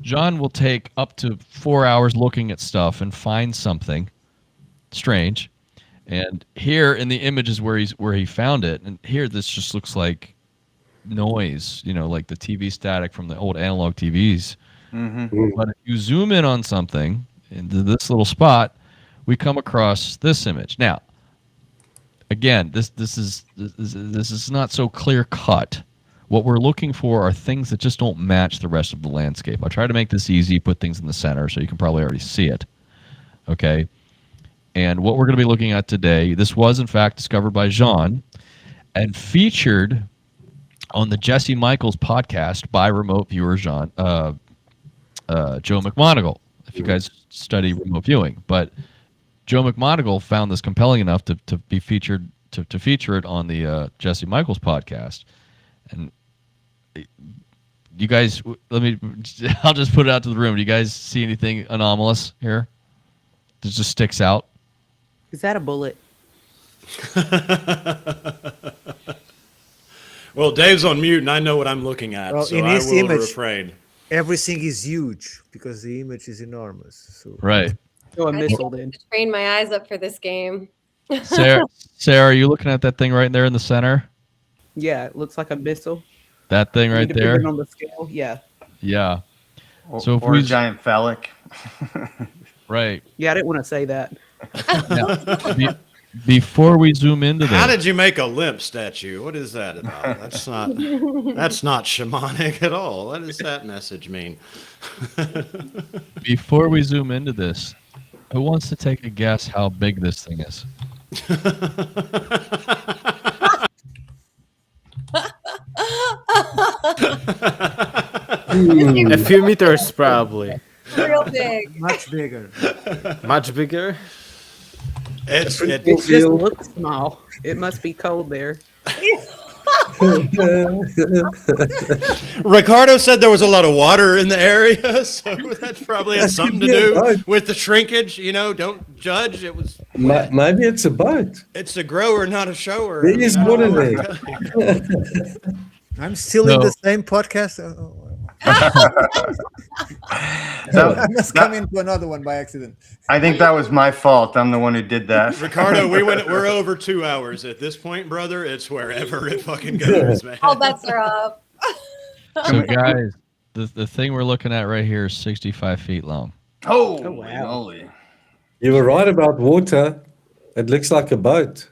John will take up to 4 hours looking at stuff and find something strange, and here in the images where he found it, and here this just looks like noise, like the TV static from the old analog TVs. But if you zoom in on something into this little spot, we come across this image. Now, again, this is not so clear cut. What we're looking for are things that just don't match the rest of the landscape. I try to make this easy, put things in the center so you can probably already see it. Okay. And what we're going to be looking at today, this was in fact discovered by Jean and featured on the Jesse Michaels podcast by remote viewer Joe McMoneagle, if you guys study remote viewing. But Joe McMoneagle found this compelling enough to be featured to feature it on the Jesse Michaels podcast. And you guys, I'll just put it out to the room. Do you guys see anything anomalous here? That just sticks out? Is that a bullet? Well, Dave's on mute, and I know what I'm looking at, Well, so in I his will image- refrain. Everything is huge because the image is enormous. So Right. Oh, a I missile need then. to train my eyes up for this game. Sarah, are you looking at that thing right there in the center? Yeah, it looks like a missile. That thing right there? Depending on the scale, yeah. Yeah. Or, So if or we a z- giant phallic. Right. Yeah, I didn't want to say that. Before we zoom into How this, did you make a limp statue? What is that about? That's not shamanic at all. What does that message mean? before we zoom into this, who wants to take a guess how big this thing is? A few meters probably. Real big. much bigger. Much bigger. It It just looks small. It must be cold there. Ricardo said there was a lot of water in the area, so that probably has That something could to be a do boat. with the shrinkage. You know, don't judge. It was. Maybe it's a boat. It's a grower, not a shower. There is I don't water know what there. to tell you. I'm still in the So- same podcast. That- I must come into another one by accident. I think that was my fault. I'm the one who did that. Ricardo, we're over 2 hours at this point, brother. It's wherever it fucking goes, man. All bets are up. So, guys, the thing we're looking at right here is 65 feet long. Oh, wow. moly. You were right about water. It looks like a boat.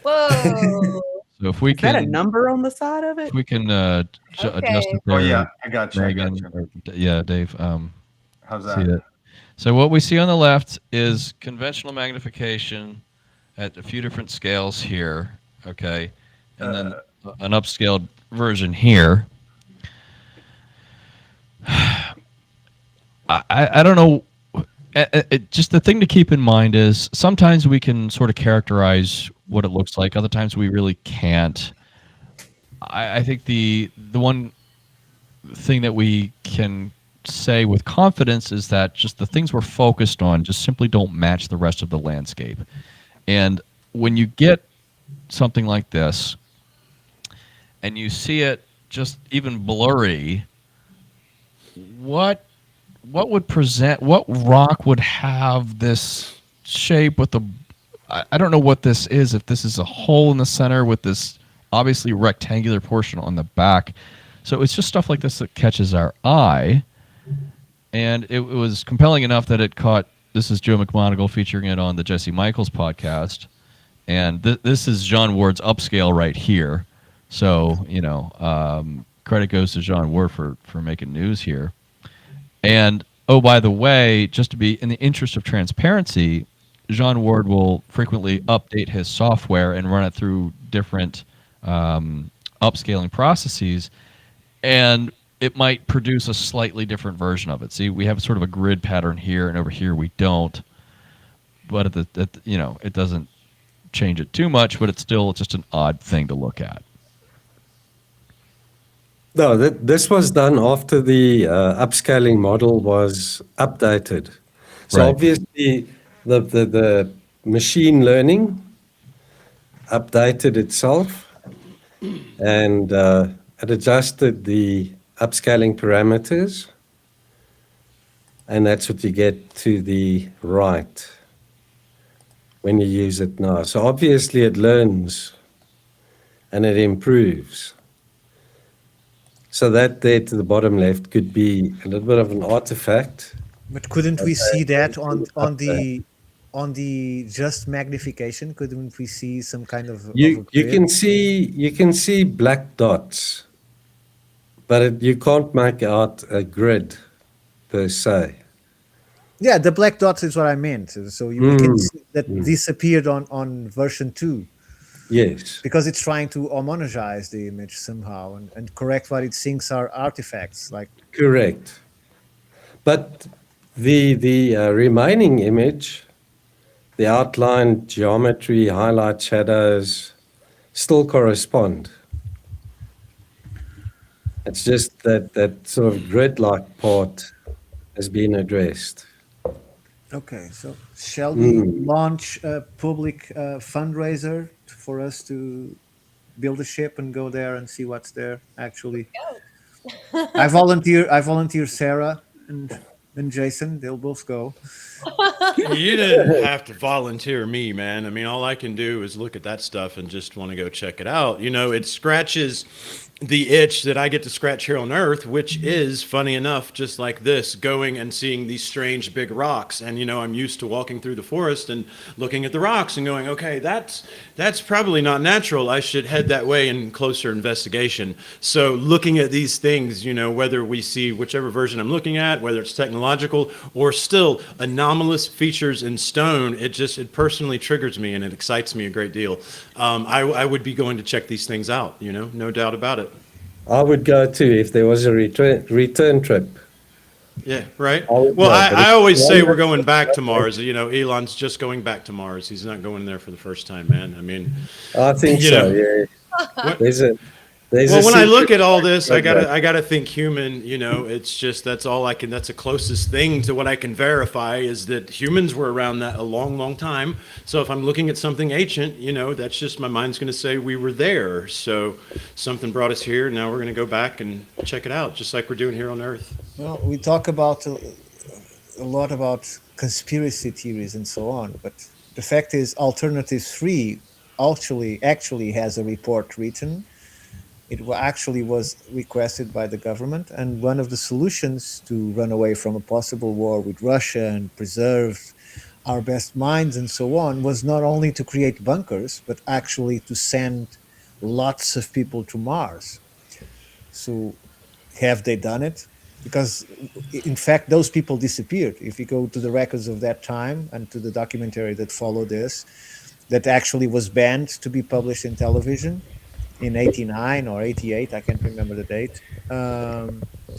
Whoa. So if we Is that a can, number on the side of it? if we can adjust Okay. it Oh there, yeah, I got you. I got Megan, you. or, yeah, Dave. How's See that? that. So what we see on the left is conventional magnification at a few different scales here, okay, and then an upscaled version here. I don't know. Just the thing to keep in mind is sometimes we can sort of characterize what it looks like. Other times we really can't. I think the one thing that we can say with confidence is that just the things we're focused on just simply don't match the rest of the landscape. And when you get something like this and you see it just even blurry, what rock would have this shape with the I don't know what this is, if this is a hole in the center with this obviously rectangular portion on the back. So it's just stuff like this that catches our eye. And it was compelling enough that it caught, this is Joe McMoneagle featuring it on the Jesse Michaels podcast. And this is John Ward's upscale right here. So, credit goes to John Ward for making news here. And, oh, by the way, just to be in the interest of transparency, John Ward will frequently update his software and run it through different upscaling processes. And it might produce a slightly different version of it. See, we have sort of a grid pattern here, and over here we don't. But it doesn't change it too much, but it's still just an odd thing to look at. No, this was done after the upscaling model was updated. So Right. obviously the machine learning updated itself and it adjusted the upscaling parameters, and that's what you get to the right when you use it now. So obviously it learns and it improves. So that there to the bottom left could be a little bit of an artifact. But couldn't we see that on the just magnification? Couldn't we see some kind of You grid? can see black dots, but you can't make out a grid per se. Yeah, the black dots is what I meant. So you can see that this appeared on version 2 Yes. because it's trying to homogenize the image somehow and correct what it thinks are artifacts. Like Correct. But the remaining image, the outline, geometry, highlight, shadows, still correspond. It's just that sort of grid-like part has been addressed. okay, so shall we launch a public fundraiser for us to build a ship and go there and see what's there actually? I volunteer Sarah and Jason. They'll both go. You didn't have to volunteer me, man. I mean, all I can do is look at that stuff and just want to go check it out. It scratches the itch that I get to scratch here on Earth, which is, funny enough, just like this, going and seeing these strange big rocks. And, I'm used to walking through the forest and looking at the rocks and going, okay, that's probably not natural. I should head that way in closer investigation. So looking at these things, whether we see whichever version I'm looking at, whether it's technological or still anomalous features in stone, it personally triggers me and it excites me a great deal. I would be going to check these things out, no doubt about it. I would go too if there was a return trip. Yeah, right. Well, Well, but I it's always say longer- we're going back to Mars. Elon's just going back to Mars. He's not going there for the first time, man. I mean, I think You so, know. yeah. There's a there's Well, a when I look secret at all this, I program. gotta think human. You know, it's just that's all I can. That's the closest thing to what I can verify is that humans were around that a long, long time. So if I'm looking at something ancient, you know, that's just my mind's going to say we were there. So something brought us here. Now we're going to go back and check it out, just like we're doing here on Earth. Well, we talk about a lot about conspiracy theories and so on, but the fact is, Alternative 3 actually has a report written. It actually was requested by the government, and one of the solutions to run away from a possible war with Russia and preserve our best minds and so on was not only to create bunkers, but actually to send lots of people to Mars. So, have they done it? Because, in fact, those people disappeared. If you go to the records of that time and to the documentary that followed this, that actually was banned to be published in television in 89 or 88, I can't remember the date.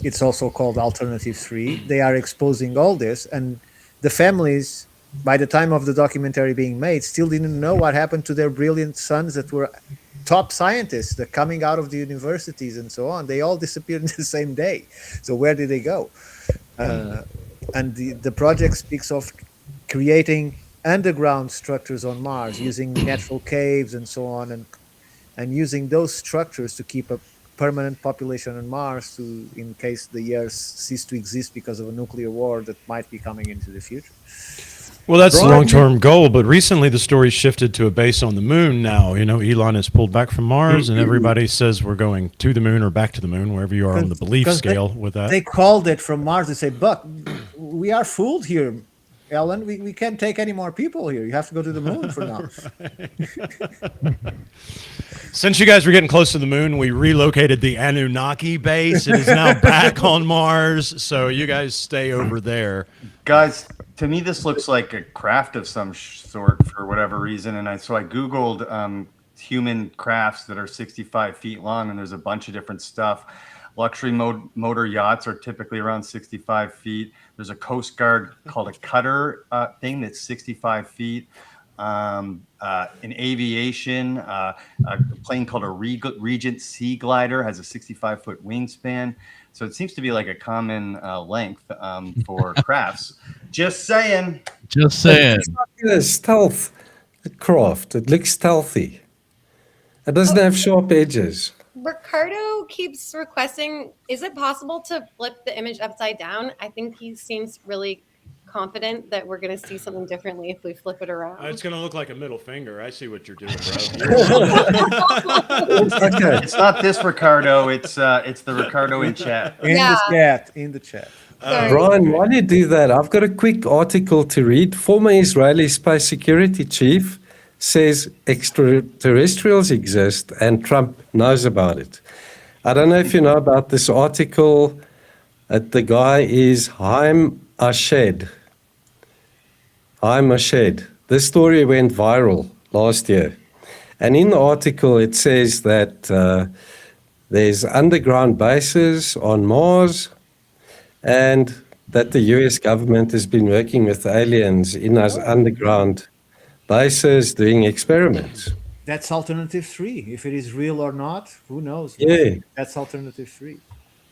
It's also called Alternative 3. They are exposing all this, and the families, by the time of the documentary being made, still didn't know what happened to their brilliant sons that were top scientists that coming out of the universities and so on. They all disappeared in the same day. So where did they go? And the project speaks of creating underground structures on Mars using natural caves and so on, and using those structures to keep a permanent population on Mars in case the Earth cease to exist because of a nuclear war that might be coming into the future. Well, that's the Brian, long-term goal, but recently the story shifted to a base on the moon now. You know, Elon has pulled back from Mars, and everybody says we're going to the moon or back to the moon, wherever you are on the belief Because scale with that. They called it from Mars. They say, "Buck, we are fooled here, Ellen. We can't take any more people here. You have to go to the moon for now." Since you guys were getting close to the moon, we relocated the Anunnaki base. It is now back on Mars, so you guys stay over there. Guys, to me, this looks like a craft of some sort for whatever reason. And I Googled human crafts that are 65 feet long, and there's a bunch of different stuff. Luxury motor yachts are typically around 65 feet. There's a Coast Guard called a cutter thing that's 65 feet. In aviation, a plane called a Regent Sea Glider has a 65-foot wingspan. So it seems to be like a common length for crafts. Just saying. Just saying. It's like a stealth craft. It looks stealthy. It doesn't have sharp edges. Ricardo keeps requesting, is it possible to flip the image upside down? I think he seems really confident that we're going to see something differently if we flip it around. It's going to look like a middle finger. I see what you're doing, bro. Okay. It's not this Ricardo. It's the Ricardo in chat. In the chat. Sorry. Brian, while you do that, I've got a quick article to read. Former Israeli space security chief says extraterrestrials exist and Trump knows about it. I don't know if you know about this article. The guy is Haim Ashed. Haim Ashed. This story went viral last year. And in the article, it says that there's underground bases on Mars and that the US government has been working with aliens in those underground bases doing experiments. That's Alternative 3. If it is real or not, who knows? Yeah. That's Alternative 3.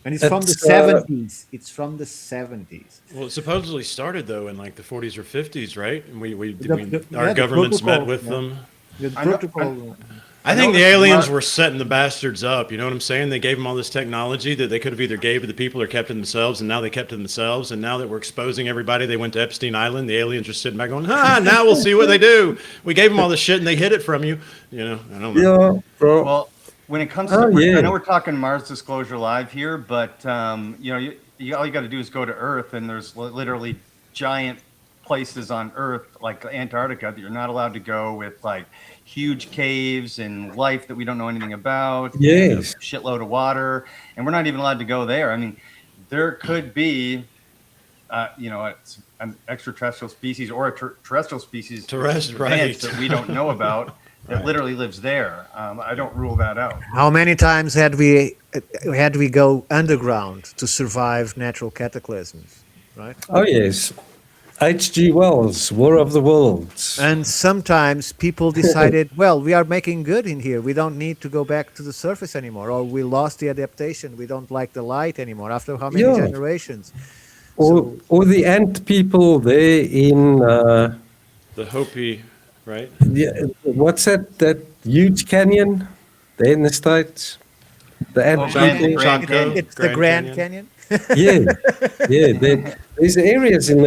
And it's from the That's, 70s. It's from the 70s. Well, it supposedly started though in like the 40s or 50s, right? And The our governments met protocol, with yeah. them. The I know- protocol. I think know the this is aliens not- were setting the bastards up. You know what I'm saying? They gave them all this technology that they could have either gave to the people or kept to themselves, and now they kept to themselves. And now that we're exposing everybody, they went to Epstein Island. The aliens are sitting back going, now we'll see what they do. We gave them all this shit and they hid it from you. You know, I don't know. Yeah, bro. Well, when it comes to, Oh, yeah. I know we're talking Mars Disclosure Live here, but you know, all you got to do is go to Earth, and there's literally giant places on Earth like Antarctica that you're not allowed to go, with like huge caves and life that we don't know anything about. Yes. A shitload of water, and we're not even allowed to go there. I mean, there could be, you know, an extraterrestrial species or a terrestrial species Terrestrial, advanced right. that we don't know about. That literally lives there. I don't rule that out. How many times had we go underground to survive natural cataclysms, right? Oh, yes. H.G. Wells, War of the Worlds. And sometimes people decided, well, we are making good in here. We don't need to go back to the surface anymore, or we lost the adaptation. We don't like the light anymore. After how many Yeah. generations? Or the ant people there in The Hopi, right? what's that huge canyon there in the States? The ant Oh, people. Grand Canyon. It's the Grand Canyon. Yeah, yeah. There's areas in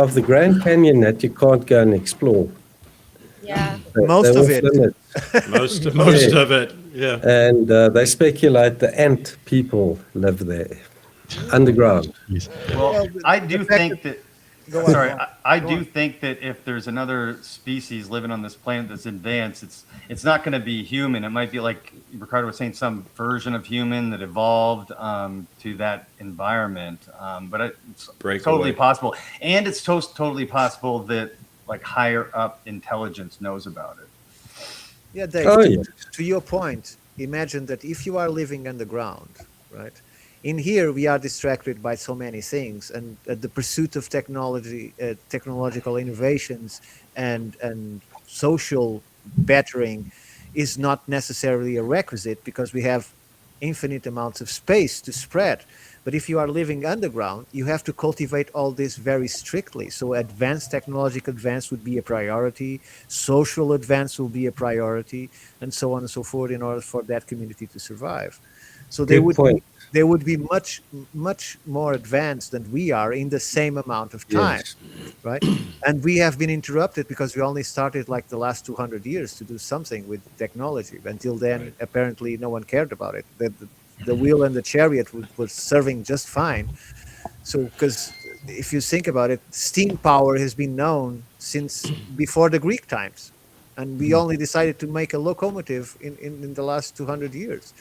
of the Grand Canyon that you can't go and explore. Yeah. Most They're of off it. limits. Most of it, yeah. And they speculate the ant people live there, underground. Well, I do fact think that. Go on, Sorry, Juan. I Go do on. think that if there's another species living on this planet that's advanced, it's not going to be human. It might be like Ricardo was saying, some version of human that evolved to that environment. But it's Breakaway. totally possible, and it's totally possible that like higher up intelligence knows about it. Yeah, Dave, Oh, to, yeah. to your point, imagine that if you are living underground, right? In here, we are distracted by so many things, and the pursuit of technology, technological innovations, and social bettering is not necessarily a requisite because we have infinite amounts of space to spread. But if you are living underground, you have to cultivate all this very strictly. So advanced technological advance would be a priority, social advance will be a priority, and so on and so forth in order for that community to survive. So Good point. they would be much more advanced than we are in the same amount of time, Yes. right? And we have been interrupted because we only started like the last 200 years to do something with technology. Until then, apparently no one cared about it. The wheel and the chariot was serving just fine. So, because if you think about it, steam power has been known since before the Greek times, and we only decided to make a locomotive in the last 200 years.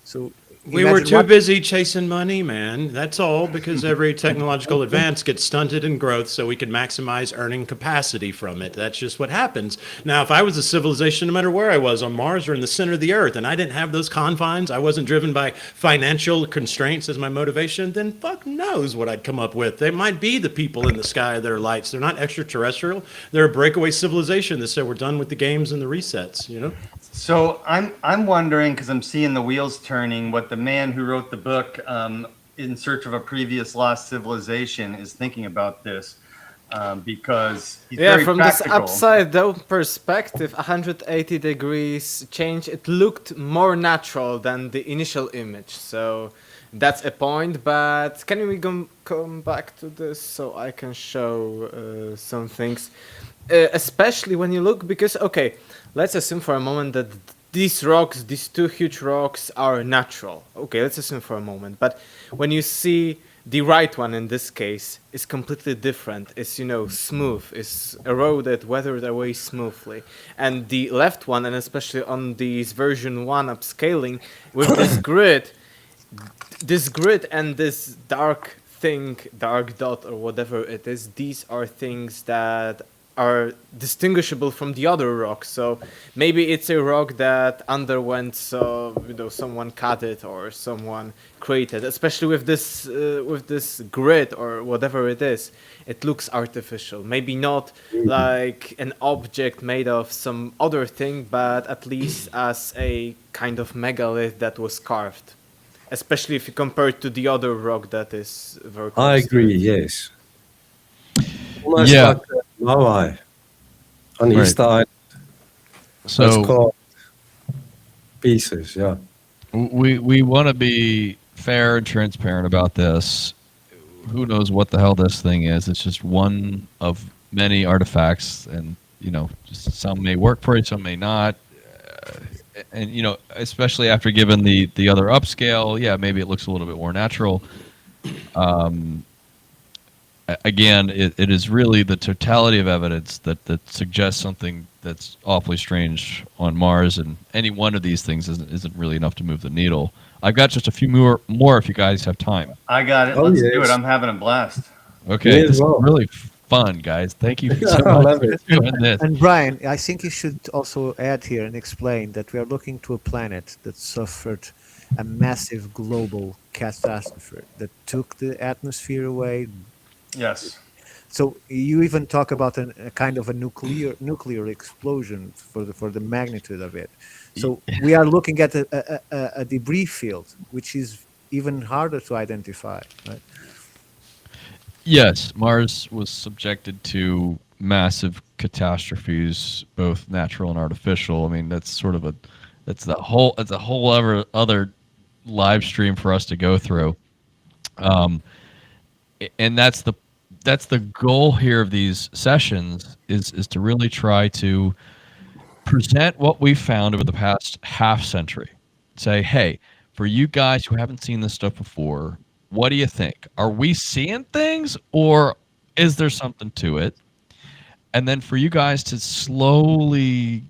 So We were imagine too what- busy chasing money, man. That's all, because every technological advance gets stunted in growth so we can maximize earning capacity from it. That's just what happens. Now, if I was a civilization, no matter where I was, on Mars or in the center of the Earth, and I didn't have those confines, I wasn't driven by financial constraints as my motivation, then fuck knows what I'd come up with. They might be the people in the sky that are lights. They're not extraterrestrial. They're a breakaway civilization that said we're done with the games and the resets, you know? So I'm wondering, because I'm seeing the wheels turning, what the man who wrote the book In Search of a Previous Lost Civilization is thinking about this, because he's Yeah, very from practical. this upside down perspective, 180 degrees change, it looked more natural than the initial image. So that's a point. But can we come back to this so I can show some things? Especially when you look, because, okay, let's assume for a moment that these rocks, these two huge rocks, are natural. Okay, let's assume for a moment. But when you see the right one in this case is completely different. It's, smooth. It's eroded, weathered away smoothly. And the left one, and especially on this version 1 upscaling, with this grid and this dark thing, dark dot or whatever it is, these are things that are distinguishable from the other rocks. So maybe it's a rock that underwent, someone cut it or someone created. Especially with this grid or whatever it is, it looks artificial. Maybe not like an object made of some other thing, but at least as a kind of megalith that was carved. Especially if you compare it to the other rock that is very close I to agree, it. yes. Almost Yeah. like Maui on Right. Easter Island. That's So called pieces, yeah. we want to be fair and transparent about this. Who knows what the hell this thing is? It's just one of many artifacts, and just some may work for it, some may not. And especially after given the other upscale, yeah, maybe it looks a little bit more natural. Again, it is really the totality of evidence that suggests something that's awfully strange on Mars, and any one of these things isn't really enough to move the needle. I've got just a few more if you guys have time. I got it. Oh, Let's do yes. it. I'm having a blast. Okay, Me as this well. is really fun, guys. Thank you so I much love for it. doing this. And Brian, I think you should also add here and explain that we are looking to a planet that suffered a massive global catastrophe that took the atmosphere away, Yes. So you even talk about a kind of a nuclear explosion for the magnitude of it. So we are looking at a debris field, which is even harder to identify, right? Yes, Mars was subjected to massive catastrophes, both natural and artificial. I mean, that's sort of it's a whole other live stream for us to go through. And that's the goal here of these sessions is to really try to present what we found over the past half century. Say, hey, for you guys who haven't seen this stuff before, what do you think? Are we seeing things, or is there something to it? And then for you guys to slowly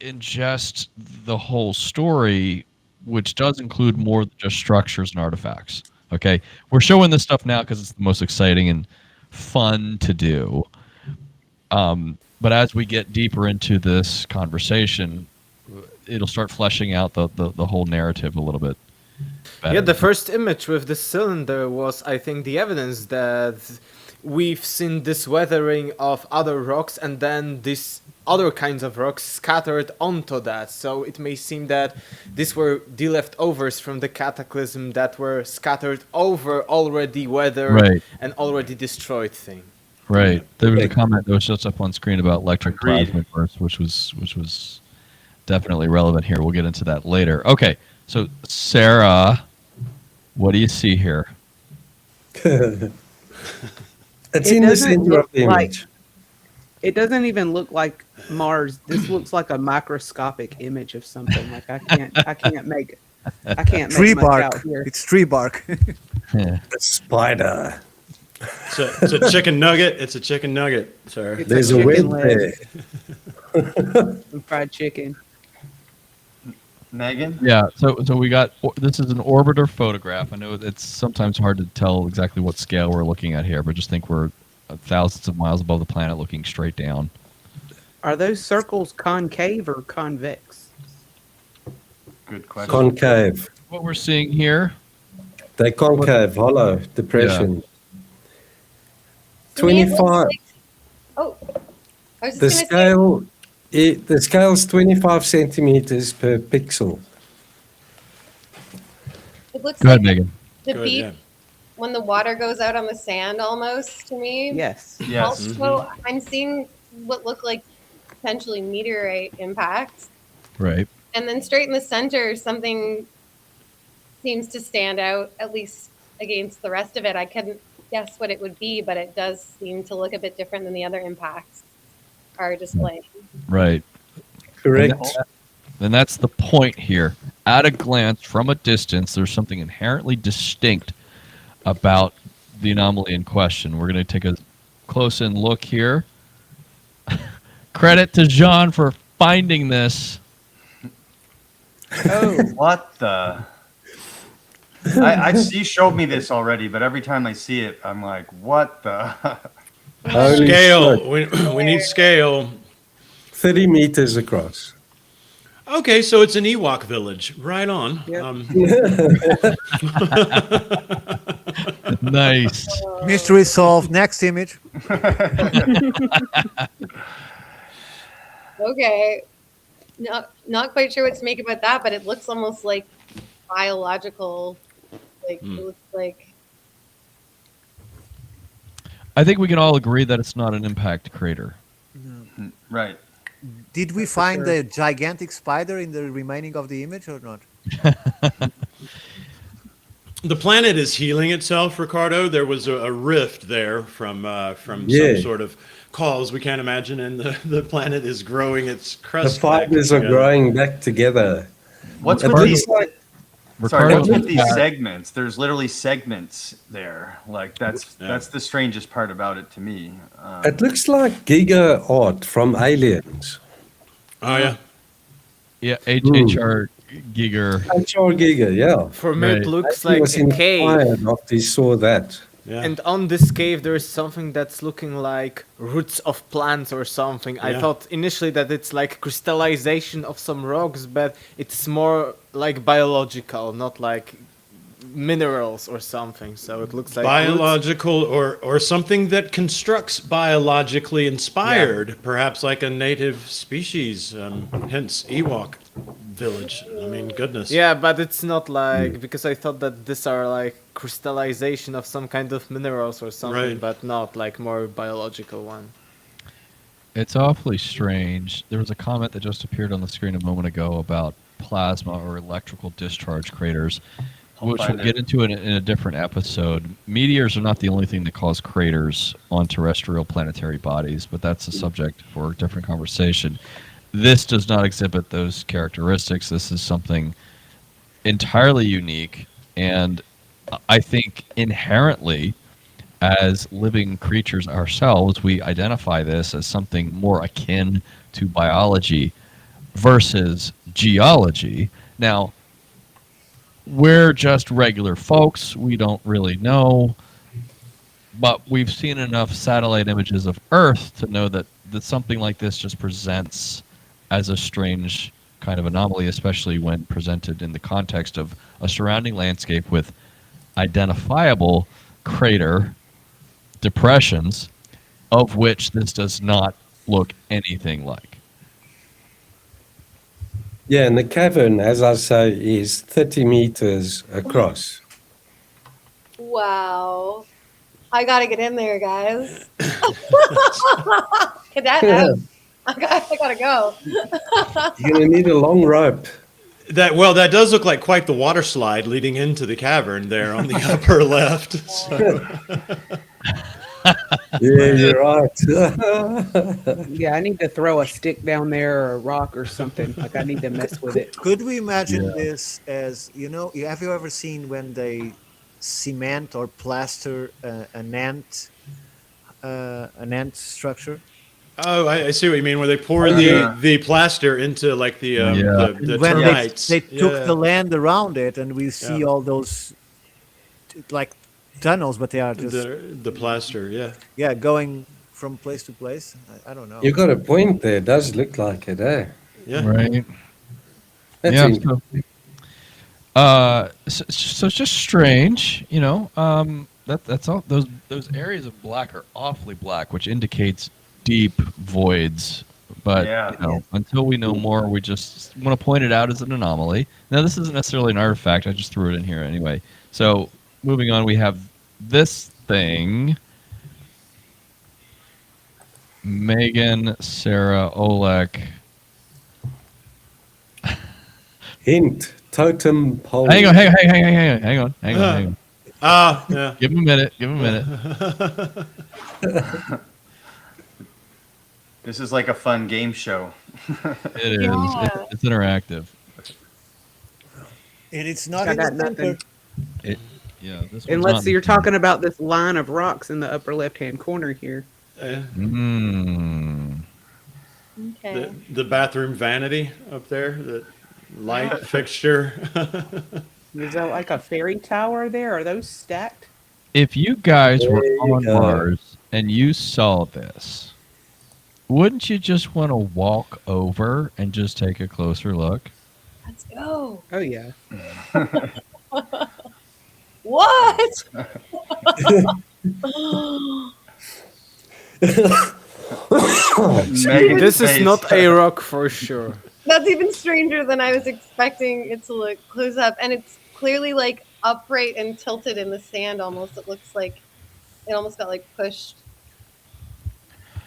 ingest the whole story, which does include more than just structures and artifacts. Okay, we're showing this stuff now because it's the most exciting and fun to do. But as we get deeper into this conversation, it'll start fleshing out the whole narrative a little bit better. Yeah, the first image with the cylinder was, I think, the evidence that we've seen this weathering of other rocks and then these other kinds of rocks scattered onto that. So it may seem that these were the leftovers from the cataclysm that were scattered over already weathered Right. and already destroyed thing. Right. There was a comment that was just up on screen about electric Agreed. plasma bursts, which was definitely relevant here. We'll get into that later. Okay, so Sarah, what do you see here? It's It in the doesn't center of look the like- image. It doesn't even look like Mars. This looks like a microscopic image of something. Like I can't make Tree much bark. out here. It's tree bark. A spider. It's a chicken nugget. It's a chicken nugget, sir. It's There's a chicken web leg. there. Some fried chicken. Megan? Yeah, so we got this is an orbiter photograph. I know it's sometimes hard to tell exactly what scale we're looking at here, but just think we're thousands of miles above the planet looking straight down. Are those circles concave or convex? Good question. Concave. What we're seeing here, They concave, hollow, depression. To me, it looks 25. like- Oh, I was just The gonna say, scale, the scale's 25 centimeters per pixel. it looks go ahead, like Megan. the Good, beach yeah. when the water goes out on the sand almost to me. Yes. Yes. Also, I'm seeing what look like potentially meteorite impacts. Right. And then straight in the center, something seems to stand out, at least against the rest of it. I couldn't guess what it would be, but it does seem to look a bit different than the other impacts are displaying. Right. Correct. And that's the point here. At a glance, from a distance, there's something inherently distinct about the anomaly in question. We're going to take a close-in look here. Credit to Jean for finding this. Oh, What the? You showed me this already, but every time I see it, I'm like, what the? Holy Scale. shit. We need scale. 30 meters across. Okay, so it's an Ewok village. Right on. Yep. Nice. Mystery solved. Next image. Okay. Not quite sure what to make about that, but it looks almost like biological. Like it looks like I think we can all agree that it's not an impact crater. Right. Did we find the gigantic spider in the remaining of the image or not? The planet is healing itself, Ricardo. There was a rift there from Yeah. some sort of cause we can't imagine, and the planet is growing its The crust. back fibers are together. growing back together. What's It with looks these? like Sorry, Ricardo, what's with these uh, segments? There's literally segments there. Like that's Yeah. that's the strangest part about it to me. it looks like Giga art from Aliens. Oh yeah. Yeah, HHR Giger. HR Giga, yeah. For me, Right. it looks He like was a cave. inspired after he saw that. Yeah. And on this cave, there is something that's looking like roots of plants or something. I Yeah. thought initially that it's like crystallization of some rocks, but it's more like biological, not like minerals or something. So it looks like roots. Biological or something that constructs biologically inspired, perhaps like a native species, hence Ewok village. I mean, goodness. Yeah, but it's not like, because I thought that these are like crystallization of some kind of minerals or something, Right. but not like more biological one. It's awfully strange. There was a comment that just appeared on the screen a moment ago about plasma or electrical discharge craters, which we'll get into in a different episode. Meteors are not the only thing that cause craters on terrestrial planetary bodies, but that's a subject for a different conversation. This does not exhibit those characteristics. This is something entirely unique, and I think inherently, as living creatures ourselves, we identify this as something more akin to biology versus geology. Now, we're just regular folks. We don't really know, but we've seen enough satellite images of Earth to know that something like this just presents as a strange kind of anomaly, especially when presented in the context of a surrounding landscape with identifiable crater depressions, of which this does not look anything like. Yeah, and the cavern, as I say, is 30 meters across. Wow. I gotta get in there, guys. I gotta go. You're going to need a long rope. That does look like quite the water slide leading into the cavern there on the upper left. So, Yeah, you're right. Yeah, I need to throw a stick down there or a rock or something. Like I need to mess with it. Could we imagine this as, have you ever seen when they cement or plaster an ant structure? oh, I see what you mean. Where they pour the plaster into like the When termites. they took Yeah. the land around it, and we see all those like tunnels, but they are just the plaster. Yeah. going from place to place. I don't know. You got a point there. It does look like it, eh? Yeah. Right. That's Yeah. in- So it's just strange, that's all. Those areas of black are awfully black, which indicates deep voids. But until we know more, we just want to point it out as an anomaly. Now, this isn't necessarily an artifact. I just threw it in here anyway. So moving on, we have this thing. Megan, Sarah, Oleg. Hint, totem pole. Hang on. Yeah. Give him a minute. This is like a fun game show. It is. Yeah. It's interactive. And it's not I in got the center. nothing. This Unless you're talking about this line of rocks in the upper left-hand corner here. Mm. Okay. The bathroom vanity up there, the light fixture. Is that like a fairy tower there? Are those stacked? If you guys were There you on go. Mars and you saw this, wouldn't you just want to walk over and just take a closer look? Let's go. Oh yeah. What? Megan's This is face. not a rock for sure. That's even stranger than I was expecting it to look close up. And it's clearly like upright and tilted in the sand almost. It looks like it almost got like pushed.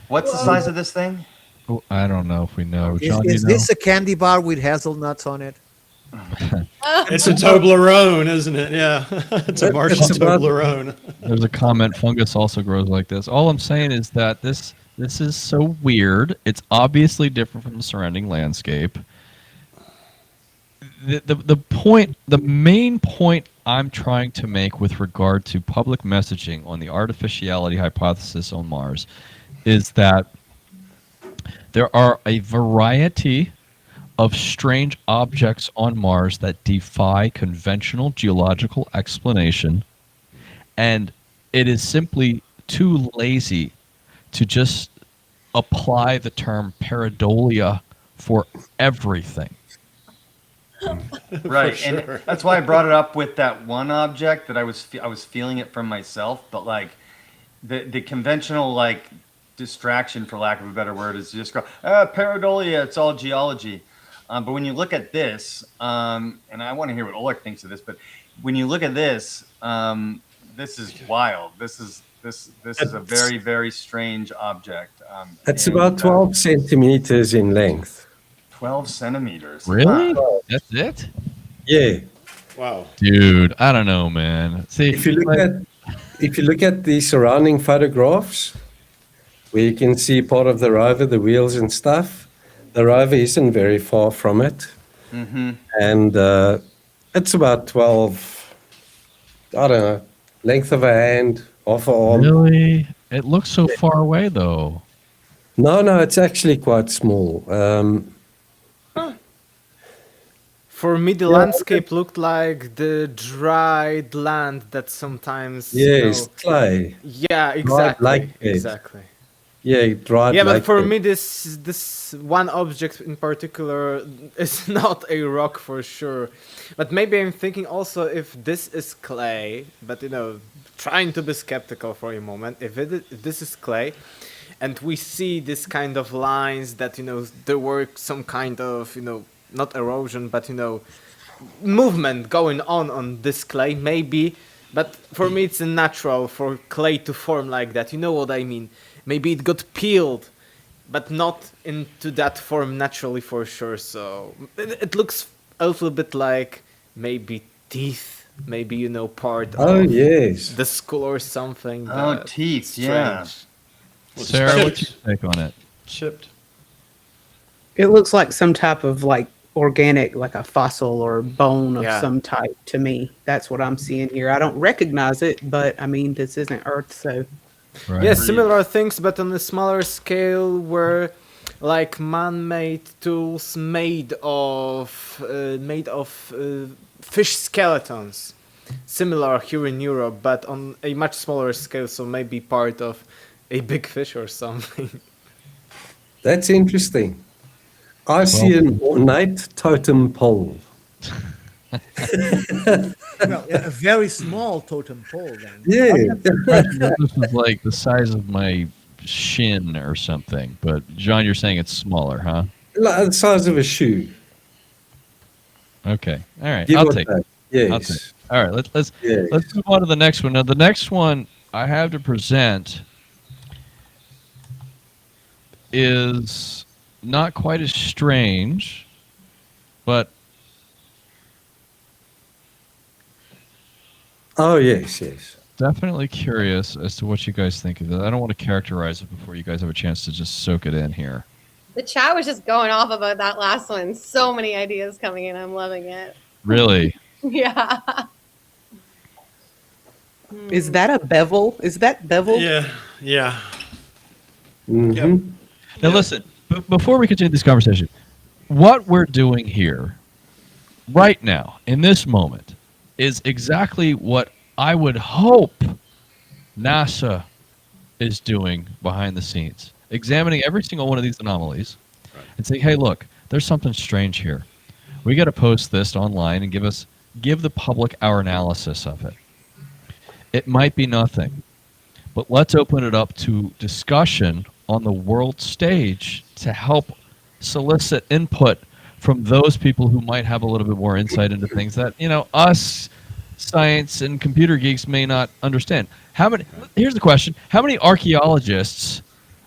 What's the size of this thing? Oh, I don't know if we know. Is, John, is you know? this a candy bar with hazelnuts on it? It's a Toblerone, isn't it? Yeah. It's a Martian It's about- Toblerone. There's a comment. Fungus also grows like this. All I'm saying is that this is so weird. It's obviously different from the surrounding landscape. The main point I'm trying to make with regard to public messaging on the artificiality hypothesis on Mars is that there are a variety of strange objects on Mars that defy conventional geological explanation, and it is simply too lazy to just apply the term pareidolia for everything. Right, sure. and that's why I brought it up with that one object that I was feeling it from myself, but like the conventional like distraction, for lack of a better word, is just go pareidolia. It's all geology, but when you look at this, and I want to hear what Oleg thinks of this, but when you look at this, this is wild. This is a very, very strange object. It's and, about 12 centimeters in length. 12 centimeters. Really? Huh. That's it? Yeah. Wow. Dude, I don't know, man. See, If you look at the surrounding photographs, where you can see part of the rover, the wheels and stuff, the rover isn't very far from it. Mm-hmm. And it's about 12, I don't know, length of a hand, half an arm. really? It looks so far away, though. No, it's actually quite small. For me, the landscape looked like the dried land that sometimes. you Yes, know- clay. Yeah, exactly. like it. exactly. Yeah, dried Yeah, but like for that. me, this one object in particular is not a rock for sure. But maybe I'm thinking also if this is clay, but trying to be skeptical for a moment. If this is clay, and we see this kind of lines that there were some kind of not erosion, but movement going on this clay, maybe. But for me, it's natural for clay to form like that. You know what I mean? Maybe it got peeled, but not into that form naturally for sure. So it looks a little bit like maybe teeth, maybe part Oh, of yes. the skull or something. Oh, but teeth, yeah. strange. Sarah, what's your take on it? Chipped. It looks like some type of like organic, like a fossil or bone of Yeah. some type to me. That's what I'm seeing here. I don't recognize it, but I mean, this isn't Earth, so Right. Yeah, similar things, but on a smaller scale, were like man-made tools made of fish skeletons. Similar here in Europe, but on a much smaller scale, so maybe part of a big fish or something. That's interesting. I see an ornate totem pole. Well, a very small totem pole then. Yeah. This is like the size of my shin or something. But John, you're saying it's smaller, huh? Like the size of a shoe. Okay. All right. Give I'll or take it. take. I'll Yes. take it. All right. Let's Yes. let's move on to the next one. Now, the next one I have to present is not quite as strange, but Oh, yes. definitely curious as to what you guys think of it. I don't want to characterize it before you guys have a chance to just soak it in here. The chat was just going off about that last one. So many ideas coming in. I'm loving it. Really? Yeah. is that a bevel? Is that bevel? Yeah. Mhm. Now, listen, before we continue this conversation, what we're doing here, right now, in this moment, is exactly what I would hope NASA is doing behind the scenes, examining every single one of these anomalies and saying, hey, look, there's something strange here. We got to post this online and give the public our analysis of it. It might be nothing, but let's open it up to discussion on the world stage to help solicit input from those people who might have a little bit more insight into things that, us science and computer geeks may not understand. Here's the question. How many archaeologists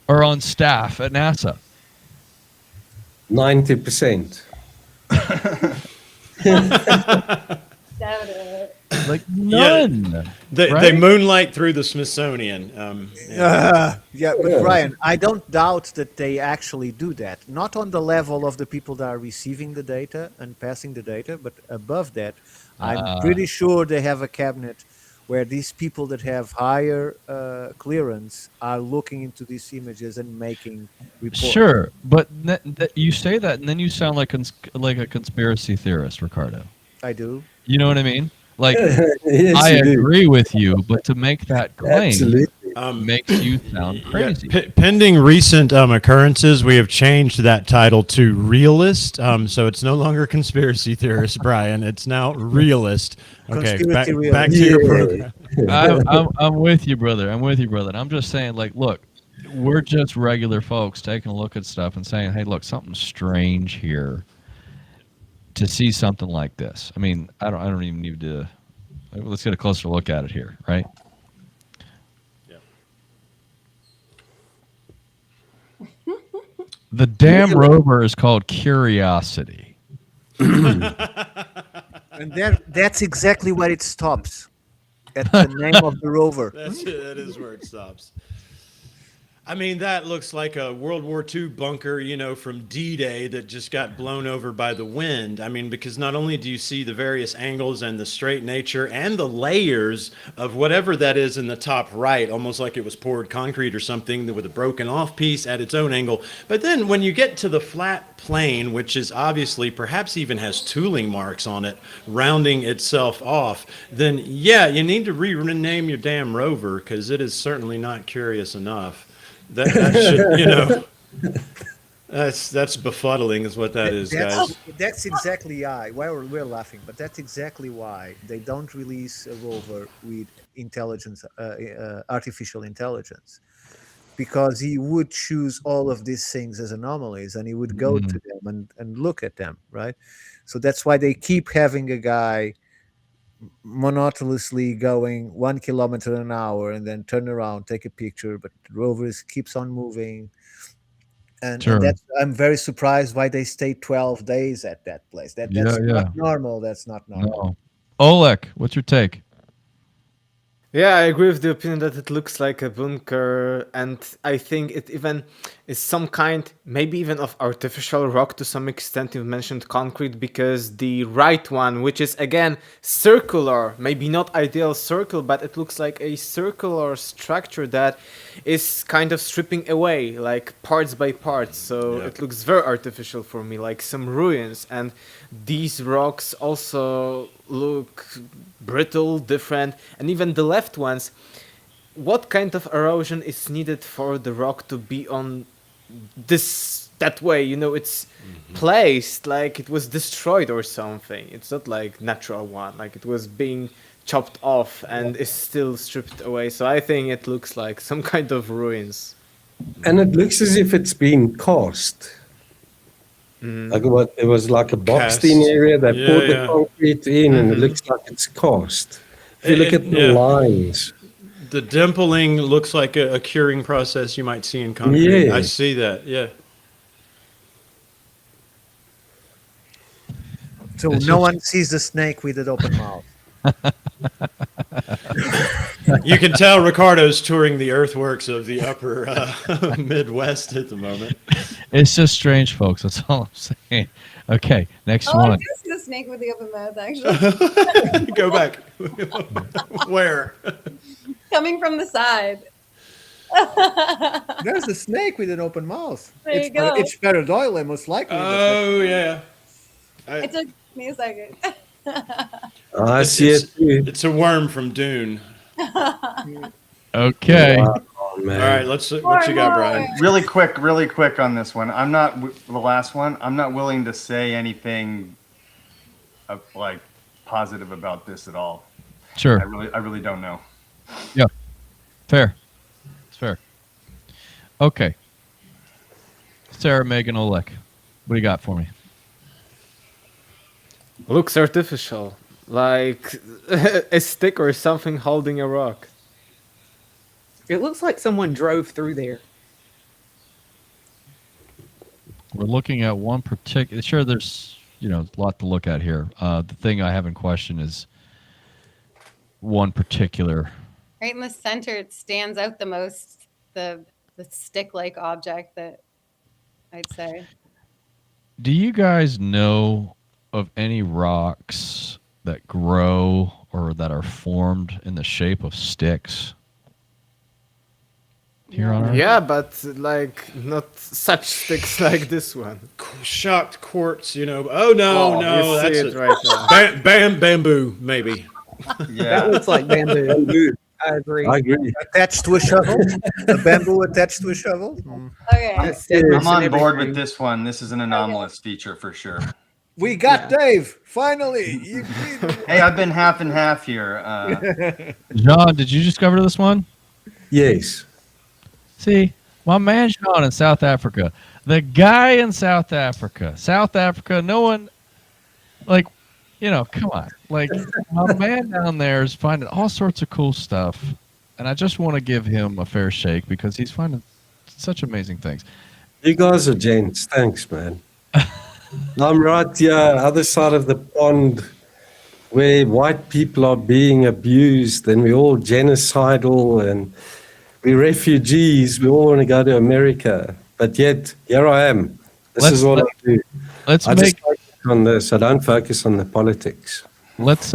are on staff at NASA? 90%. Like none. They Right? moonlight through the Smithsonian. Yeah, but Brian, I don't doubt that they actually do that. Not on the level of the people that are receiving the data and passing the data, but above that, I'm pretty sure they have a cabinet where these people that have higher clearance are looking into these images and making reports. Sure, but you say that and then you sound like a conspiracy theorist, Ricardo. I do. You know what I mean? Like, Yes, I you do. agree with you, but to make that claim, Absolutely. makes you sound crazy. Pending recent occurrences, we have changed that title to realist. So it's no longer conspiracy theorist, Brian. It's now realist. Okay, Conspiracy realist. back to your program. I'm with you, brother. I'm with you, brother. And I'm just saying, like, look, we're just regular folks taking a look at stuff and saying, hey, look, something's strange here. To see something like this, I mean, I don't even need to. Let's get a closer look at it here, right? The damn rover is called Curiosity. And that's exactly where it stops, at the name of the rover. That is where it stops. I mean, that looks like a World War II bunker, you know, from D-Day that just got blown over by the wind. I mean, because not only do you see the various angles and the straight nature and the layers of whatever that is in the top right, almost like it was poured concrete or something with a broken off piece at its own angle. But then when you get to the flat plane, which is obviously perhaps even has tooling marks on it, rounding itself off, then yeah, you need to rename your damn rover because it is certainly not curious enough. That should, you know, that's befuddling is what that is, guys. That's exactly why we're laughing, but that's exactly why they don't release a rover with intelligence, artificial intelligence, because he would choose all of these things as anomalies and he would go to them and look at them, right? So that's why they keep having a guy monotonously going 1 kilometer an hour and then turn around, take a picture, but the rover keeps on moving. And that's, I'm very surprised why they stay 12 days at that place. That's not normal. That's not normal. No. Oleg, what's your take? Yeah, I agree with the opinion that it looks like a bunker, and I think it even is some kind, maybe even of artificial rock to some extent. You mentioned concrete, because the right one, which is again circular, maybe not ideal circle, but it looks like a circular structure that is kind of stripping away, like parts by parts. So it looks very artificial for me, like some ruins. And these rocks also look brittle, different, and even the left ones. What kind of erosion is needed for the rock to be on that way? You know, it's placed like it was destroyed or something. It's not like natural one, like it was being chopped off and is still stripped away. So I think it looks like some kind of ruins. And it looks as if it's been cast. Like what, it was like a boxed in area. They poured the concrete in, and it looks like it's cast. If you look at the lines, the dimpling looks like a curing process you might see in concrete. Yeah. I see that. Yeah. So no one sees the snake with an open mouth. You can tell Ricardo's touring the earthworks of the upper Midwest at the moment. It's just strange, folks. That's all I'm saying. Okay, next one. I do see the snake with the open mouth, actually. Go back. Where? Coming from the side. There's a snake with an open mouth. There you go. It's Pareidolia, most likely. Oh, yeah. It took me a second. I see it too. It's a worm from Dune. Okay. Oh, man. All right, what you got, Brian? Really quick on this one. I'm not the last one. I'm not willing to say anything like positive about this at all. Sure. I really don't know. Yeah. Fair. It's fair. Okay. Sarah, Megan, Oleg, what do you got for me? Looks artificial, like a stick or something holding a rock. It looks like someone drove through there. We're looking at one particular. Sure, there's a lot to look at here. The thing I have in question is one particular. Right in the center, it stands out the most, the stick-like object that I'd say. Do you guys know of any rocks that grow or that are formed in the shape of sticks here on Earth? Yeah, but like not such sticks like this one. Shocked quartz, Oh, no, you that's see it right now. Bamboo, maybe. Yeah. That looks like bamboo. I agree. I agree. Attached to a shovel, a bamboo attached to a shovel. Mm. Okay. That's segments I'm and on board with everything. this one. This is an anomalous feature for sure. We got Yeah. Dave finally. Hey, I've been half and half here. John, did you discover this one? Yes. See, my man John in South Africa, the guy in South Africa, no one, like, come on. Like, my man down there is finding all sorts of cool stuff. And I just want to give him a fair shake because he's finding such amazing things. You guys are gents. Thanks, man. I'm right here, other side of the pond, where white people are being abused and we're all genocidal and we're refugees. We all want to go to America. But yet, here I am. This is what I do. Let's I make just focus on this. I don't focus on the politics. let's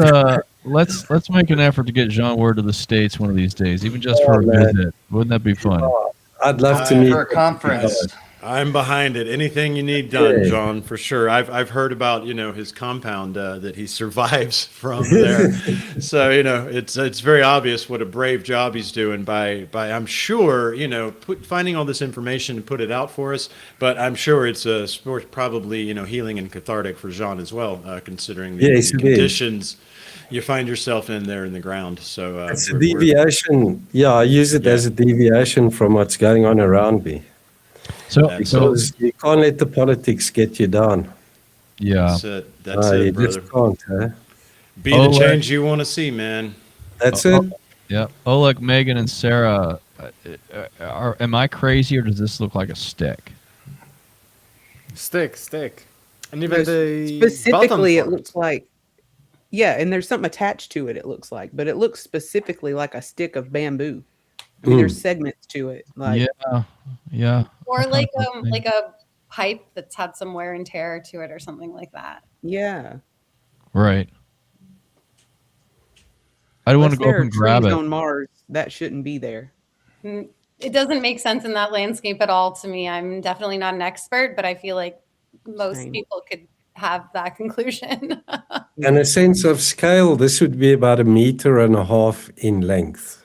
make an effort to get Jean Word to the States one of these days, even just for a man. visit. Wouldn't that be fun? I'd love to meet For a conference. I'm behind it. Anything you need done, Yeah. John, for sure. I've heard about his compound that he survives from there. So it's very obvious what a brave job he's doing by I'm sure finding all this information and put it out for us. But I'm sure it's probably healing and cathartic for Jean as well, considering the Yes, it is. conditions you find yourself in there in the ground. So It's a deviation. Yeah, I use it as a deviation from what's going on around me. So Because you can't let the politics get you down. yeah. That's it. That's You it, brother. just can't, huh? Be the Oleg. change you want to see, man. That's it. Yeah, Oleg, Megan, and Sarah, am I crazy or does this look like a stick? Stick. And even the Specifically, it bottom looks like, yeah, and there's something attached to it. It looks like, but it looks specifically like a stick of bamboo. I mean, there's segments to it. Like, Yeah. Or That like kind of thing. like a pipe that's had some wear and tear to it or something like that. yeah. Right. I want to Unless go up there are and grab trees it. on Mars, that shouldn't be there. It doesn't make sense in that landscape at all to me. I'm definitely not an expert, but I feel like most Same. people could have that conclusion. And a sense of scale, this would be about 1.5 meters in length.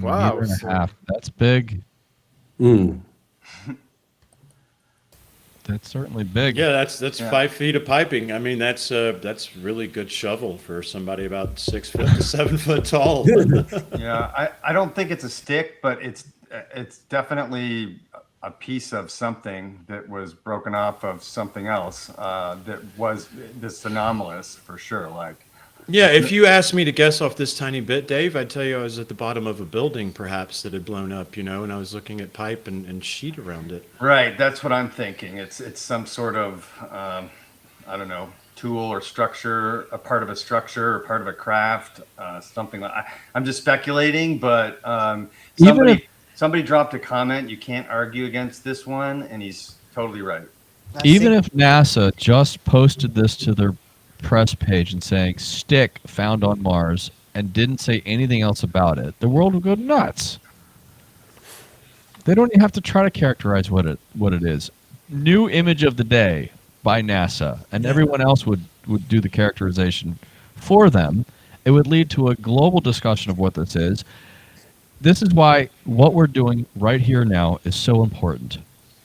Wow, Meter and a so- half. That's big. Mm. That's certainly big. Yeah, that's 5 feet of piping. I mean, that's really good shovel for somebody about 6 foot to 7 foot tall. Yeah, I don't think it's a stick, but it's definitely a piece of something that was broken off of something else that was this anomalous for sure. Like, Yeah, if you asked me to guess off this tiny bit, Dave, I'd tell you I was at the bottom of a building perhaps that had blown up, and I was looking at pipe and sheet around it. right, that's what I'm thinking. It's some sort of I don't know, tool or structure, a part of a structure or part of a craft, something like. I'm just speculating, but somebody dropped a comment. You can't argue against this one, and he's totally right. Even if NASA just posted this to their press page and saying stick found on Mars and didn't say anything else about it, the world would go nuts. They don't even have to try to characterize what it is. New image of the day by NASA, and everyone else would do the characterization for them. It would lead to a global discussion of what this is. This is why what we're doing right here now is so important,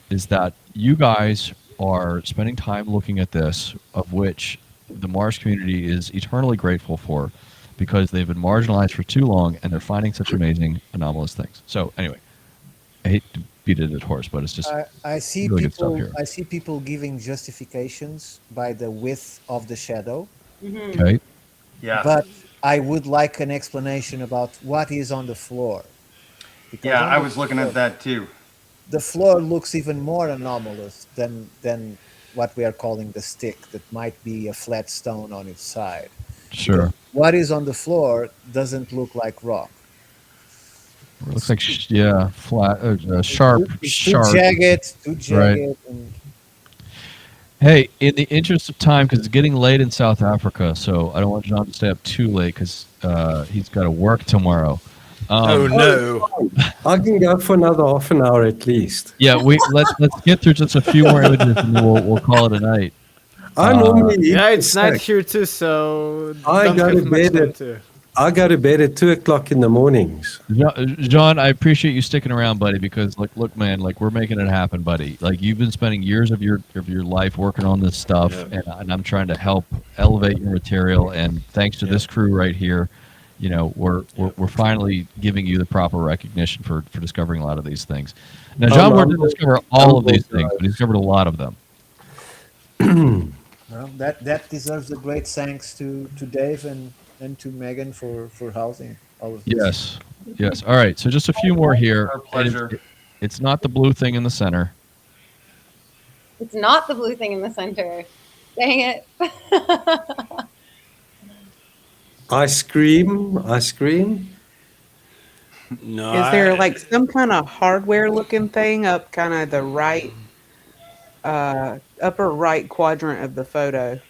is that you guys are spending time looking at this, of which the Mars community is eternally grateful for, because they've been marginalized for too long and they're finding such amazing anomalous things. So anyway, I hate to beat a dead horse, but it's just I see really good stuff people. here. I see people giving justifications by the width of the shadow, Okay. Yeah. but I would like an explanation about what is on the floor. Because Yeah, on I the was looking at floor- that too. The floor looks even more anomalous than what we are calling the stick. That might be a flat stone on its side. Sure. What is on the floor doesn't look like rock. It looks like flat, sharp, It's sharp. too jagged, Right. and Hey, in the interest of time, because it's getting late in South Africa, so I don't want John to stay up too late because he's got to work tomorrow. Oh no! I can go for another half an hour at least. Yeah, let's get through just a few more images and then we'll call it a night. I normally eat Yeah, the it's night snack. here too, so I don't go have to much bed time at to. I go to bed at 2 o'clock in the mornings. John, I appreciate you sticking around, buddy, because like, look, man, like we're making it happen, buddy. Like you've been spending years of your life working on this stuff, and I'm trying to help elevate your material. And thanks to this crew right here, you know, we're finally giving you the proper recognition for discovering a lot of these things. Now, John Ward didn't discover all of these things, but he discovered a lot of them. Well, that deserves a great thanks to Dave and to Megan for housing all of this. Yes. All right. So just a few more here. Our pleasure. It's not the blue thing in the center. It's not the blue thing in the center. Dang it. Ice cream. No, Is there like some kind of hardware looking thing up kind of the right, upper right quadrant of the photo?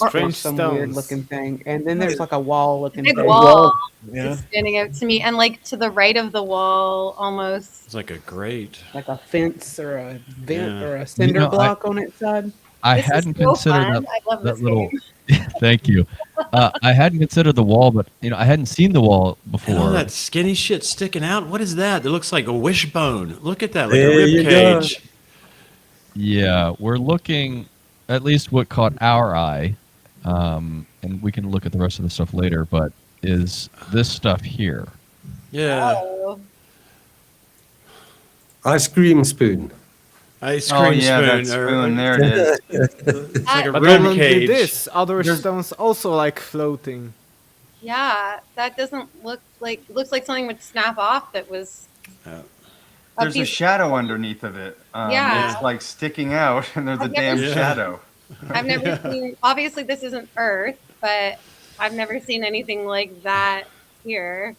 Or Strange some stones. weird looking thing. And then there's like a wall looking Big thing. wall Yeah. is standing out to me. And like to the right of the wall, almost. it's like a grate. Like a fence or a vent Yeah. or a cinder know, block on its side. I This is hadn't so considered fun. that, I love that this little. game. Thank you. I hadn't considered the wall, but you know, I hadn't seen the wall before. And all that skinny shit sticking out. What is that? It looks like a wishbone. Look at that, like There a you rib go. cage. Yeah, we're looking at least what caught our eye, and we can look at the rest of the stuff later. But is this stuff here? Yeah, Oh. Ice cream spoon. ice Oh cream yeah, spoon. that spoon. There it is. It's like a But rib not only cage. this, other There's- stones also like floating. Yeah, that doesn't looks like something would snap off that was Yeah. a There's a piece- shadow underneath of it. Yeah. It's like sticking out, and there's a I've damn never- Yeah. shadow. I've never seen obviously this isn't Earth, but I've never seen anything like that here.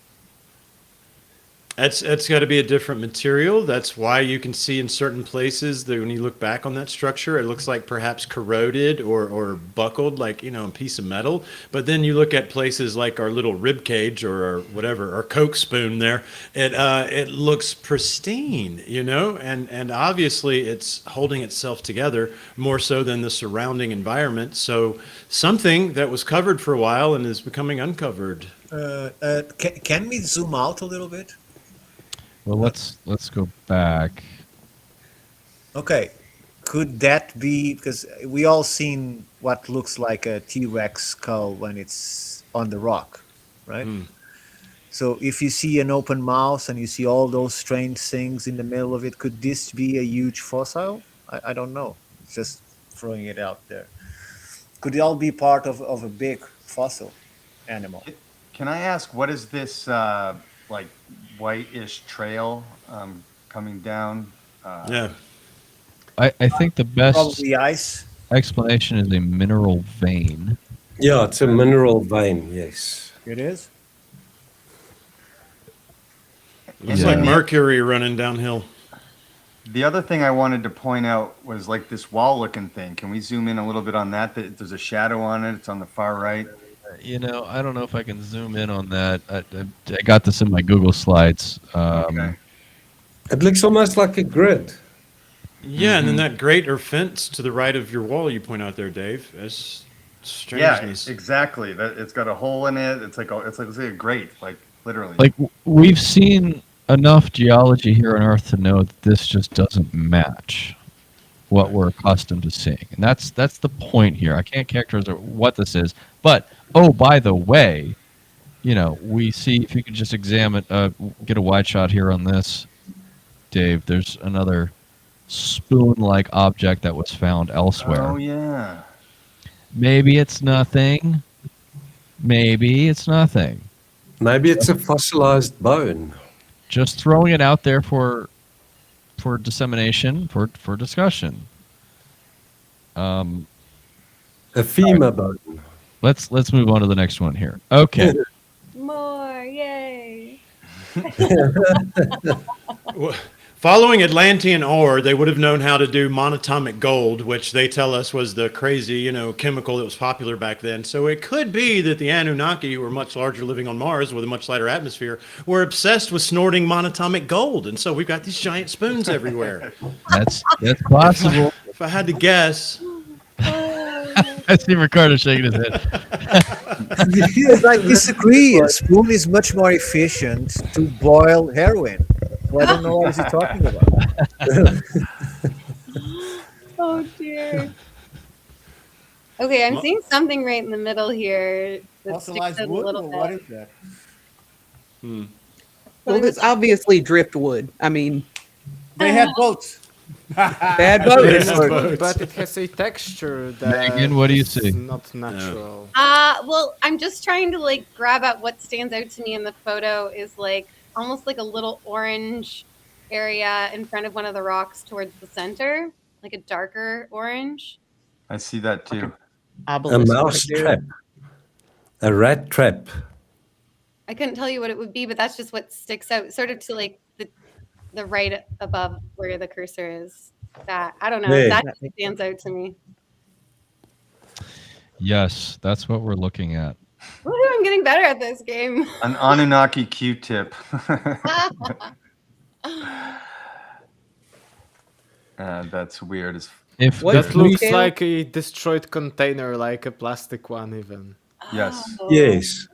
It's got to be a different material. That's why you can see in certain places that when you look back on that structure, it looks like perhaps corroded or buckled, like, you know, a piece of metal. But then you look at places like our little rib cage or our whatever, our Coke spoon there, it looks pristine, you know, and obviously it's holding itself together more so than the surrounding environment. So something that was covered for a while and is becoming uncovered. Can we zoom out a little bit? Well, let's go back. Okay, could that be because we all seen what looks like a T-Rex skull when it's on the rock, right? So if you see an open mouth and you see all those strange things in the middle of it, could this be a huge fossil? I don't know. Just throwing it out there. Could it all be part of a big fossil animal? Can I ask what is this like whitish trail coming down? Yeah. I think the best Probably ice. explanation is a mineral vein. Yeah, it's a mineral vein. Yes. It is. Looks Yeah. like mercury running downhill. The other thing I wanted to point out was like this wall-looking thing. Can we zoom in a little bit on that? There's a shadow on it. It's on the far right. You know, I don't know if I can zoom in on that. I got this in my Google Slides. Okay. It looks almost like a grid. Yeah, and then that grate or fence to the right of your wall you point out there, Dave. That's Yeah, strangeness. exactly. That it's got a hole in it. It's like a grate, like literally. Like we've seen enough geology here on Earth to know that this just doesn't match what we're accustomed to seeing, and that's the point here. I can't characterize what this is, but oh, by the way, you know, we see if you could just examine, get a wide shot here on this, Dave. There's another spoon-like object that was found elsewhere. Oh yeah. Maybe it's nothing. Maybe it's nothing. Maybe it's a fossilized bone. Just throwing it out there for dissemination, for discussion. A femur bone. Let's move on to the next one here. Okay. More, yay. Well, following Atlantean ore, they would have known how to do monatomic gold, which they tell us was the crazy, you know, chemical that was popular back then. So it could be that the Anunnaki, who were much larger living on Mars with a much lighter atmosphere, were obsessed with snorting monatomic gold. And so we've got these giant spoons everywhere. That's possible. If I had to guess, I see Ricardo shaking his head. Yes, I disagree. A spoon is much more efficient to boil heroin. So I don't know what is he talking about. Oh dear. Okay, I'm seeing something right in the middle here that sticks out a little bit. is that? Well, it's obviously driftwood. I mean, They had boats. bad Yes, boat. but it has a texture that Megan, what do you is see? not natural. Well, I'm just trying to like grab at what stands out to me in the photo is like almost like a little orange area in front of one of the rocks towards the center, like a darker orange. I see that too. A Obelisk mouse right there. trap. A rat trap. I couldn't tell you what it would be, but that's just what sticks out, sort of to like the right above where the cursor is. That I don't know. Yeah. That just stands out to me. Yes, that's what we're looking at. Woohoo, I'm getting better at this game. An Anunnaki Q-tip. That's weird. If What? if That we- looks Detail? like a destroyed container, like a plastic one even. Yes. Oh. Yes.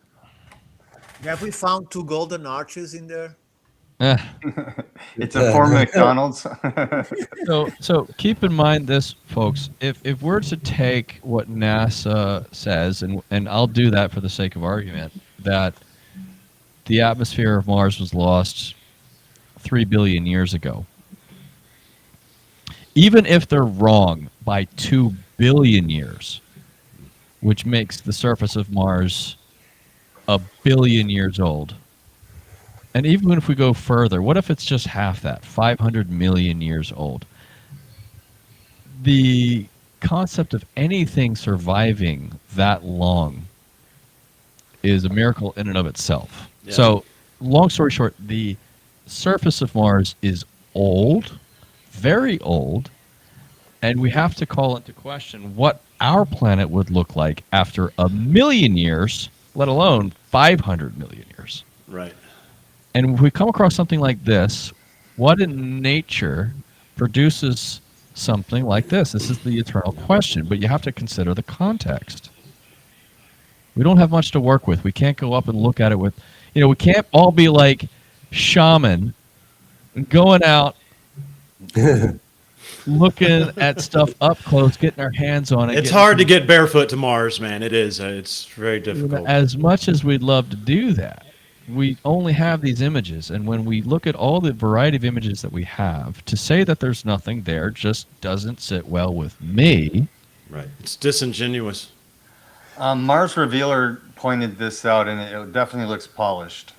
Have we found two golden arches in there? eh, It's a form of McDonald's. so keep in mind this, folks. If we're to take what NASA says, and I'll do that for the sake of argument, that the atmosphere of Mars was lost 3 billion years ago. Even if they're wrong by 2 billion years, which makes the surface of Mars 1 billion years old. And even if we go further, what if it's just half that, 500 million years old? The concept of anything surviving that long is a miracle in and of itself. Yeah. So, long story short, the surface of Mars is old, very old, and we have to call into question what our planet would look like after 1 million years, let alone 500 million years. Right. And if we come across something like this, what in nature produces something like this? This is the eternal question, but you have to consider the context. We don't have much to work with. We can't go up and look at it with, we can't all be like shaman going out looking at stuff up close, getting our hands on it. It's hard to get barefoot to Mars, man. It is. It's very difficult. As much as we'd love to do that, we only have these images. And when we look at all the variety of images that we have, to say that there's nothing there just doesn't sit well with me. Right. It's disingenuous. Mars Revealer pointed this out, and it definitely looks polished.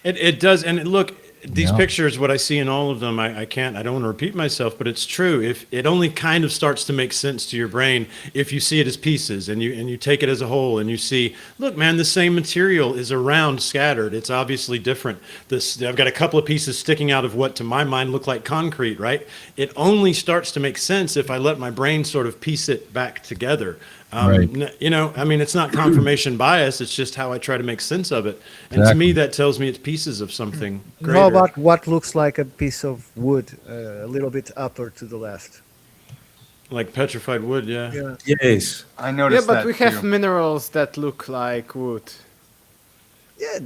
It does, and look, these Yeah. pictures, what I see in all of them, I don't want to repeat myself, but it's true. If it only kind of starts to make sense to your brain if you see it as pieces and you take it as a whole and you see, look, man, the same material is around scattered. It's obviously different. I've got a couple of pieces sticking out of what to my mind look like concrete, right? It only starts to make sense if I let my brain sort of piece it back together. Right. It's not confirmation bias. It's just how I try to make sense of it. And to Exactly. me, that tells me it's pieces of something greater. How about what looks like a piece of wood a little bit upper to the left? Like petrified wood, yeah. Yes. I Yeah, noticed but that we have too. minerals that look like wood. Yeah,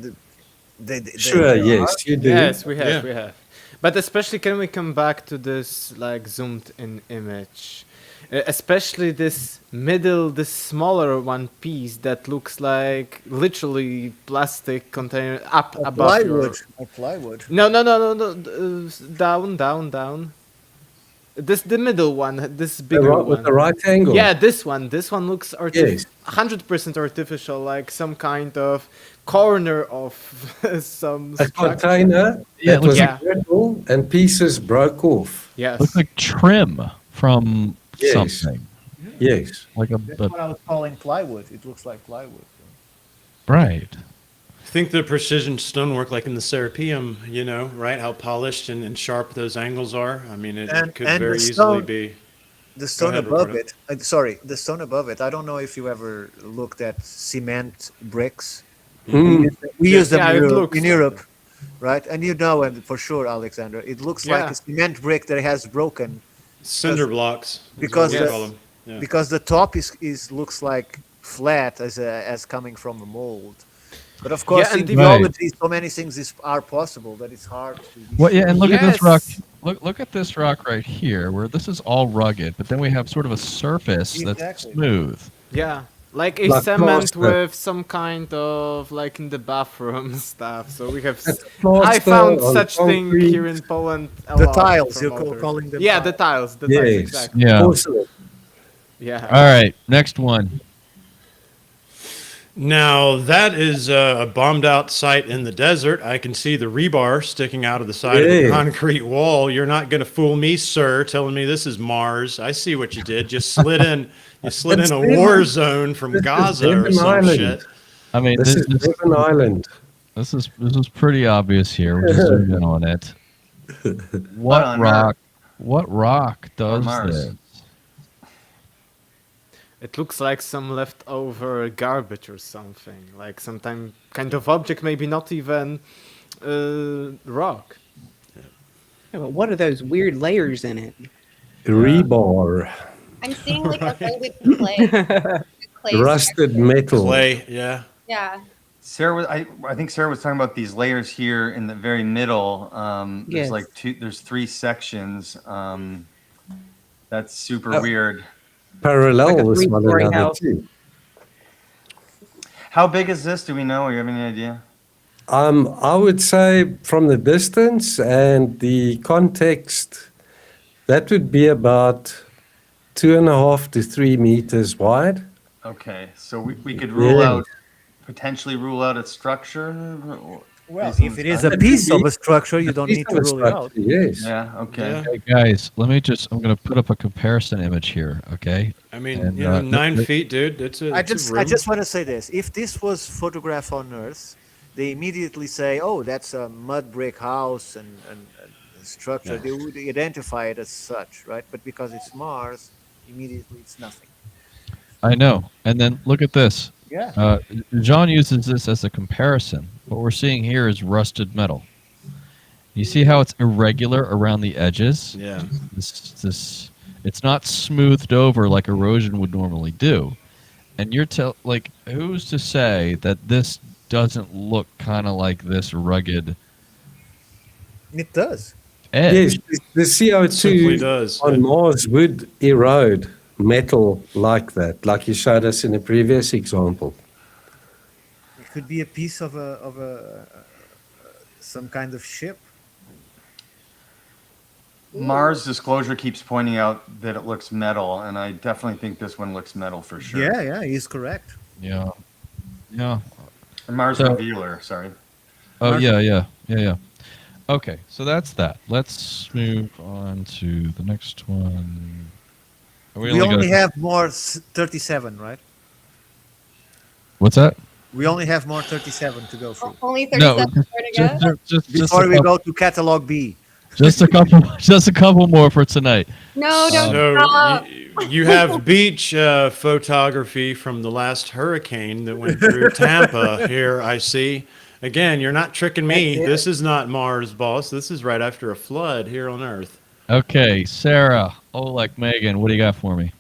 Sure, yes, you do. Yes, we have, Yeah. we have. But especially, can we come back to this like zoomed in image? Especially this smaller one piece that looks like literally plastic container up above your... Plywood. No. Down. The middle one, this bigger one. With the right angle. Yeah, this one looks Yes. 100% artificial, like some kind of corner of some A structure. container Yeah, that was yeah. brittle and pieces broke off. Yes. Looks like trim from Yes. something. Yes. Like That's what I was calling plywood. It looks like plywood. right. Think the precision stonework like in the Serapeum, right? How polished and sharp those angles are. I mean, it And- could and very the easily stone- be. The stone ahead, above Roberto. it. The stone above it. I don't know if you ever looked at cement bricks. Mm. We use them Yeah, it in Europe, looks in like Europe, right? And and for sure, Alexander, it looks like Yeah. a cement brick that has broken Cinder blocks. is what because we the- call 'em. Yeah. because the top is looks like flat as coming from a mold. But of course, and in the- geology, so many things are possible that it's hard to. Be Well, yeah, sure. and look at this rock. Yes. Look at this rock right here, where this is all rugged, but then we have sort of a surface that's Exactly. smooth. Yeah, like a Like cement plaster. with some kind of like in the bathroom stuff. So we have. That's I plaster found on such thing concrete. here in Poland. A The lot tiles, from you're others. calling them Yeah, the tiles. tiles. The tiles, Yes. exactly. Yeah. Porcelain. Yeah. All right, next one. Now that is a bombed out site in the desert. I can see the rebar sticking out of the side of the Yeah. concrete wall. You're not going to fool me, sir, telling me this is Mars. I see what you did. You slid in. You slid in a war zone from this is Gaza or Devon some Island. shit. I mean, This is Devon Island. this is pretty obvious here. We'll just zoom in on it. What on rock? What rock does Mars? this? It looks like some leftover garbage or something, like some kind of object, maybe not even rock. Yeah, but what are those weird layers in it? Rebar. I'm seeing like a loaded clay. clay Rusted structure. metal. Clay, yeah. Yeah. Sarah was, I think Sarah was talking about these layers here in the very middle. Yes. There's 3 sections. That's super weird. Parallel Like a with one three-story another house. too. How big is this? Do we know? Or you have any idea? I would say from the distance and the context, that would be about 2.5 to 3 meters wide. Okay, so we could rule Yeah. out, potentially rule out a structure. Well, based on if it the is size? a piece of a structure, you don't Piece need of to a rule it out. structure, Yes. Yeah. Okay. Yeah. Hey guys, I'm gonna put up a comparison image here, okay? I mean, And, 9 feet, dude. It's a. I it's a just room. want to say this: if this was photographed on Earth, they immediately say, "Oh, that's a mud brick house and structure." Yeah. They would identify it as such, right? But because it's Mars, immediately it's nothing. I know. And then look at this. Yeah. John uses this as a comparison. What we're seeing here is rusted metal. You see how it's irregular around the edges? Yeah. This it's not smoothed over like erosion would normally do. And you're like, who's to say that this doesn't look kind of like this rugged It does. edge? Yes, the Simply CO2 does. on Mars would erode metal like that, like you showed us in the previous example. It could be a piece of a some kind of ship. Mars disclosure keeps pointing out that it looks metal, and I definitely think this one looks metal for sure. Yeah, he's correct. Yeah. Yeah. And Mars So- revealer, sorry. Oh Mark- yeah. Okay, so that's that. Let's move on to the next one. We got- only have more 37, right? What's that? We only have more 37 to go through Only No, 37 more to go. just before a we couple, go to catalog B. just a couple more for tonight. No, don't So stop. you have beach photography from the last hurricane that went through Tampa here, I see. Again, you're not tricking me. This is not Mars, boss. This is right after a flood here on Earth. Okay, Sarah, like Megan, what do you got for me?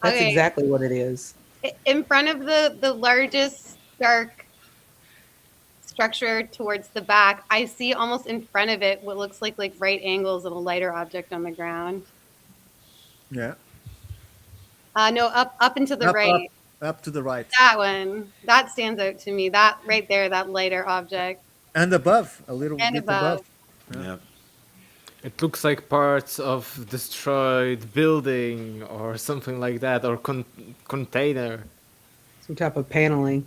That's Okay. exactly what it is. In front of the largest dark structure towards the back, I see almost in front of it what looks like right angles of a lighter object on the ground. Yeah. No, up and to the Up, right. Up to the right. That one. That stands out to me. That right there, that lighter object. And above, a little And bit above. Yeah. It looks like parts of destroyed building or something like that, or container. Some type of paneling.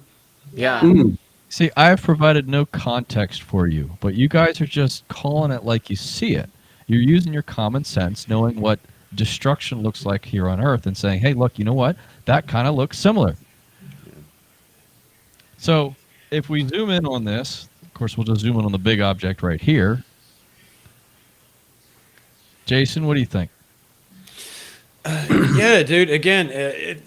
Yeah. Mm. See, I have provided no context for you, but you guys are just calling it like you see it. You're using your common sense, knowing what destruction looks like here on Earth, and saying, hey, look, you know what? That kind of looks similar. So if we zoom in on this, of course, we'll just zoom in on the big object right here. Jason, what do you think? Yeah, dude. Again,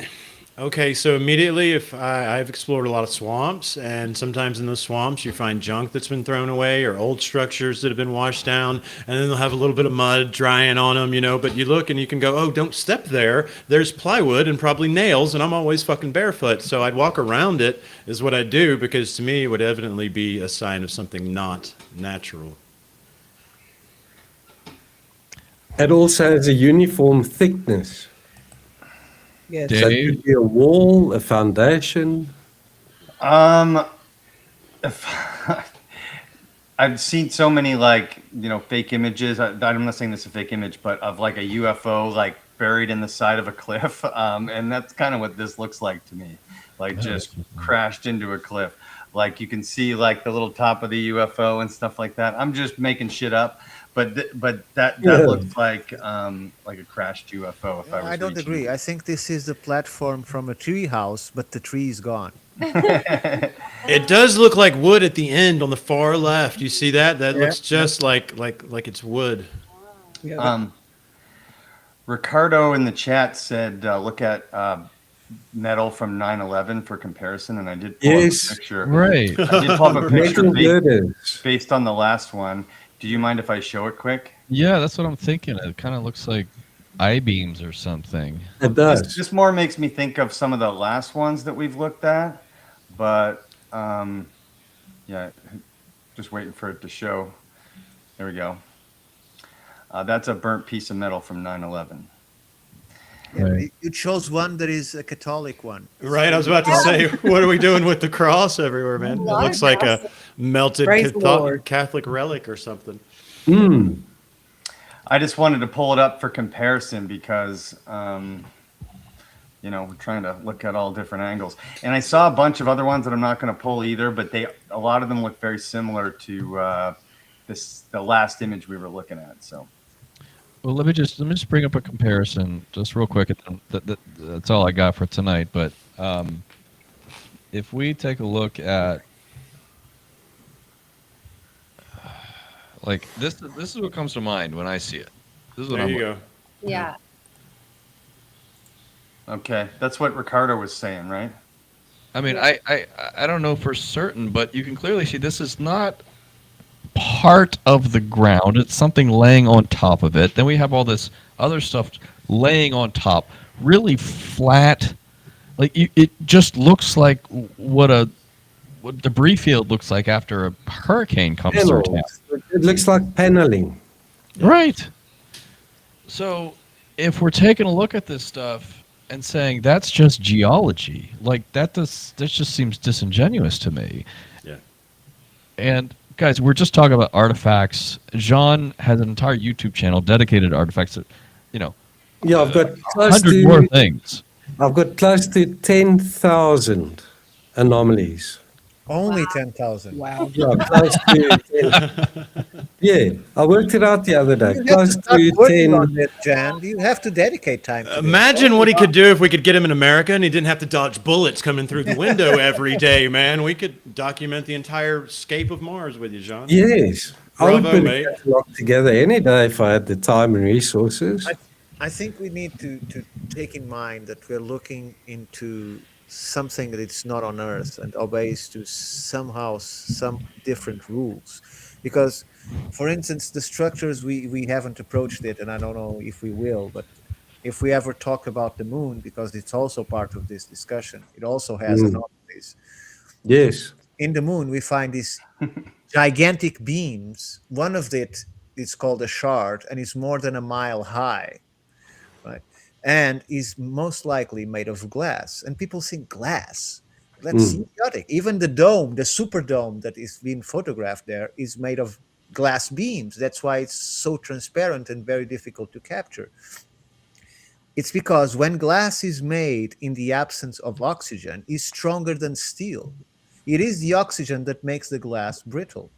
Okay, so immediately, if I've explored a lot of swamps, and sometimes in those swamps you find junk that's been thrown away or old structures that have been washed down, and then they'll have a little bit of mud drying on them, you know. But you look and you can go, oh, don't step there. There's plywood and probably nails, and I'm always fucking barefoot. So I'd walk around it, is what I do, because to me it would evidently be a sign of something not natural. It also has a uniform thickness. Yes. So it Dave? could be a wall, a foundation. If I've seen so many fake images. I'm not saying this is a fake image, but of like a UFO like buried in the side of a cliff, and that's kind of what this looks like to me, like just crashed into a cliff. Like you can see like the little top of the UFO and stuff like that. I'm just making shit up, but that Yeah. looks like a crashed UFO. If I was I don't reaching agree. I think this is the platform from a tree house, but the tree is gone. It does look like wood at the end on the far left. You see that? That looks just like it's wood. Yeah. Ricardo in the chat said, look at metal from 9/11 for comparison, and I did pull Yes. up a picture. Right. I did pull up a picture Metal girders. based on the last one. Do you mind if I show it quick? Yeah, that's what I'm thinking. It kind of looks like I-beams or something. It does. This more makes me think of some of the last ones that we've looked at, but yeah, just waiting for it to show. There we go. That's a burnt piece of metal from 9/11. Yeah, Right. you chose one that is a Catholic one. Right, I was about to say, what are we doing with the cross everywhere, man? It Lord, looks like a melted Praise the Lord. Catholic relic or something. Hmm. I just wanted to pull it up for comparison because, we're trying to look at all different angles. And I saw a bunch of other ones that I'm not going to pull either, but a lot of them look very similar to the last image we were looking at. So Well, let me just bring up a comparison just real quick. That's all I got for tonight. But if we take a look at like this is what comes to mind when I see it. This is what There I'm you go. Yeah. okay, that's what Ricardo was saying, right? I mean, I don't know for certain, but you can clearly see this is not part of the ground. It's something laying on top of it. Then we have all this other stuff laying on top, really flat. Like it just looks like what debris field looks like after a hurricane comes through town. Panels. It looks like paneling. Right. So if we're taking a look at this stuff and saying that's just geology, like that just seems disingenuous to me. Yeah. And guys, we're just talking about artifacts. Jean has an entire YouTube channel dedicated to artifacts that, Yeah, I've got close 100 more to things. 10,000 anomalies. Only 10,000. Wow. Yeah, close to 10. Yeah, I worked it out the other day. You have Close to start to working 10. on it, Jan. You have to dedicate time to this. Imagine what he could do if we could get him in America and he didn't have to dodge bullets coming through the window every day, man. We could document the entire scape of Mars with you, John. Yes, I would Bravo, put mate. a catalog together any day if I had the time and resources. I think we need to take in mind that we're looking into something that it's not on Earth and obeys to somehow some different rules. Because, for instance, the structures, we haven't approached it, and I don't know if we will, but if we ever talk about the moon, because it's also part of this discussion, it also has anomalies. Yes, In the moon, we find these gigantic beams. One of it is called a shard and is more than a mile high, right? And is most likely made of glass. And people think glass. That's idiotic. Even the dome, the super dome that is being photographed there, is made of glass beams. That's why it's so transparent and very difficult to capture. It's because when glass is made in the absence of oxygen, it's stronger than steel. It is the oxygen that makes the glass brittle.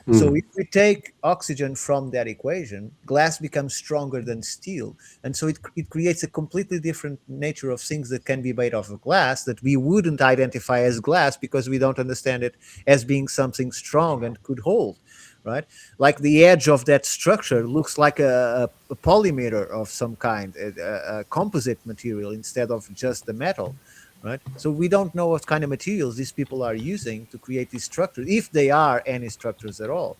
So if we take oxygen from that equation, glass becomes stronger than steel. And so it creates a completely different nature of things that can be made of glass that we wouldn't identify as glass because we don't understand it as being something strong and could hold, right? Like the edge of that structure looks like a polymer of some kind, a composite material instead of just the metal, right? So we don't know what kind of materials these people are using to create these structures, if they are any structures at all.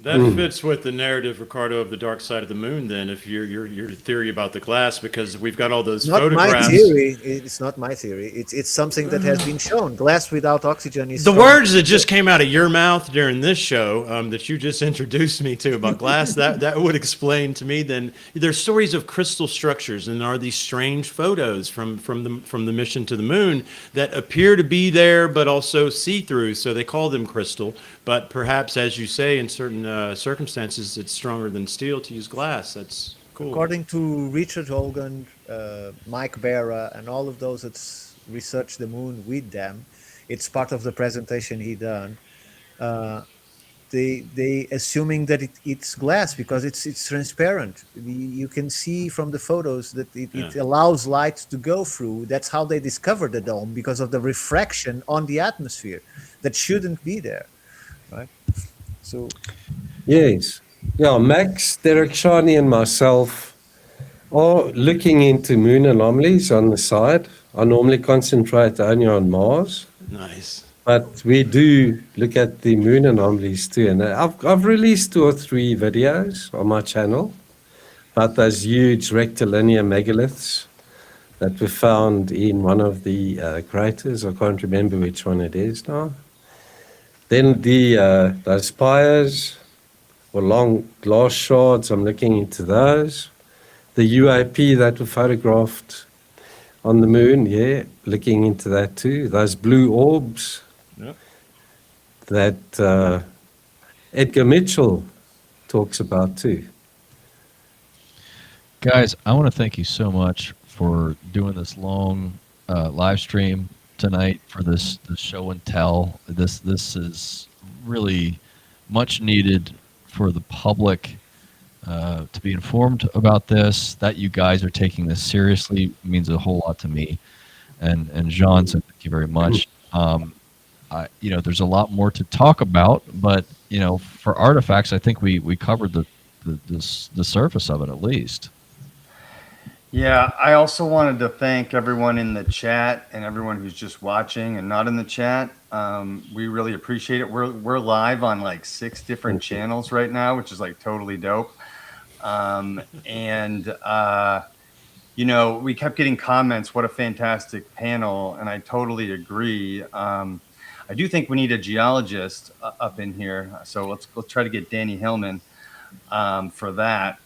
That fits with the narrative, Ricardo, of the dark side of the moon. Then, if your theory about the glass, because we've got all those Not my photographs. theory. It's not my theory. It's something that has been shown. Glass without oxygen is The strong. words that just came out of your mouth during this show that you just introduced me to about glass, that would explain to me. Then there's stories of crystal structures, and there are these strange photos from the mission to the moon that appear to be there, but also see through. So they call them crystal. But perhaps, as you say, in certain circumstances, it's stronger than steel to use glass. That's cool. According to Richard Hogan, Mike Barra, and all of those that's researched the moon with them, it's part of the presentation he done. They assuming that it's glass because it's transparent. You can see from the photos that it allows light to go through. That's how they discovered the dome, because of the refraction on the atmosphere that shouldn't be there, right? So Yes. Yeah, Max, Derek Shani, and myself are looking into moon anomalies on the side. I normally concentrate only on Mars, Nice. but we do look at the moon anomalies too. And I've released 2 or 3 videos on my channel about those huge rectilinear megaliths that were found in one of the craters. I can't remember which one it is now. Then those spires or long glass shards, I'm looking into those. The UAP that were photographed on the moon, looking into that too. Those blue orbs Yep. that Edgar Mitchell talks about too. Guys, I want to thank you so much for doing this long live stream tonight for this show and tell. This is really much needed for the public to be informed about this. That you guys are taking this seriously means a whole lot to me. And Jean, so thank you very much. There's a lot more to talk about, but for artifacts, I think we covered the surface of it at least. Yeah, I also wanted to thank everyone in the chat and everyone who's just watching and not in the chat. We really appreciate it. We're live on like 6 different channels right now, which is like totally dope. We kept getting comments, what a fantastic panel, and I totally agree. I do think we need a geologist up in here, so let's try to get Danny Hillman for that.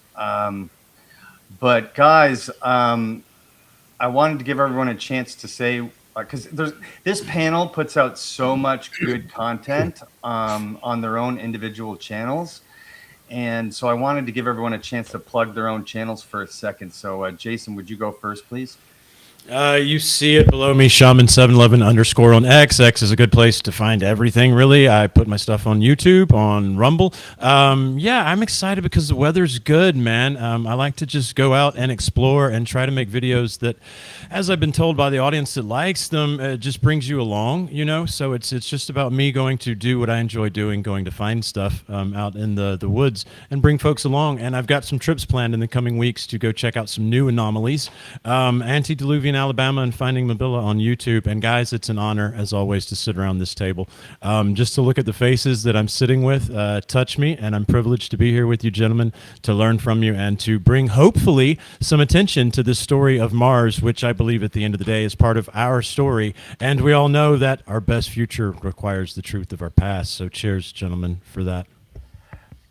But guys, I wanted to give everyone a chance to say, because this panel puts out so much good content on their own individual channels. And so I wanted to give everyone a chance to plug their own channels for a second. So Jason, would you go first, please? You see it below me, Shaman711_ on X. X is a good place to find everything, really. I put my stuff on YouTube, on Rumble. I'm excited because the weather's good, man. I like to just go out and explore and try to make videos that, as I've been told by the audience that likes them, it just brings you along, So it's just about me going to do what I enjoy doing, going to find stuff out in the woods and bring folks along. And I've got some trips planned in the coming weeks to go check out some new anomalies. Antediluvian Alabama and Finding Mabilla on YouTube. And guys, it's an honor, as always, to sit around this table. Just to look at the faces that I'm sitting with touch me, and I'm privileged to be here with you, gentlemen, to learn from you and to bring, hopefully, some attention to this story of Mars, which I believe at the end of the day is part of our story. And we all know that our best future requires the truth of our past. So cheers, gentlemen, for that.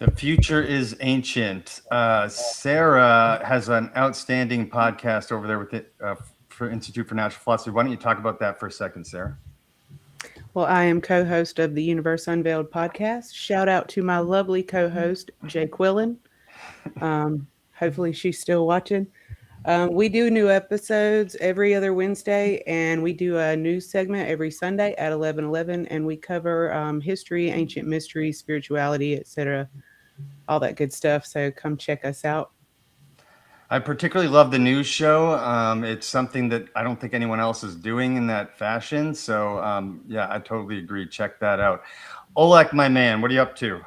The future is ancient. Sarah has an outstanding podcast over there with it for Institute for Natural Philosophy. Why don't you talk about that for a second, Sarah? Well, I am co-host of the Universe Unveiled podcast. Shout out to my lovely co-host, Jay Quillen. Hopefully she's still watching. We do new episodes every other Wednesday, and we do a news segment every Sunday at 11:11, and we cover history, ancient mysteries, spirituality, etc., all that good stuff. So come check us out. I particularly love the news show. It's something that I don't think anyone else is doing in that fashion. So I totally agree. Check that out. Oleg, my man, what are you up to?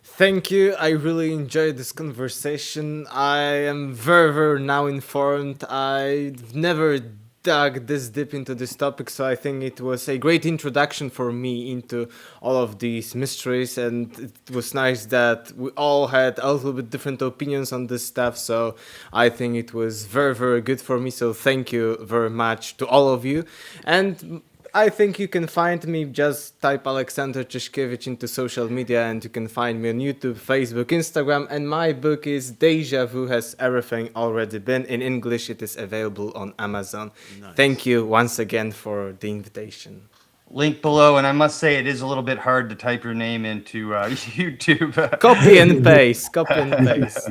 Thank you. I really enjoyed this conversation. I am very, very now informed. I've never dug this deep into this topic, so I think it was a great introduction for me into all of these mysteries, and it was nice that we all had a little bit different opinions on this stuff, so I think it was very, very good for me, so thank you very much to all of you. And I think you can find me, just type Alexander Tyszkiewicz into social media and you can find me on YouTube, Facebook, Instagram, and my book is Deja Vu Has Everything Already Been. In English, it is available on Amazon. Nice. Thank you once again for the invitation. Link below, and I must say it is a little bit hard to type your name into YouTube. Copy and paste, copy and paste.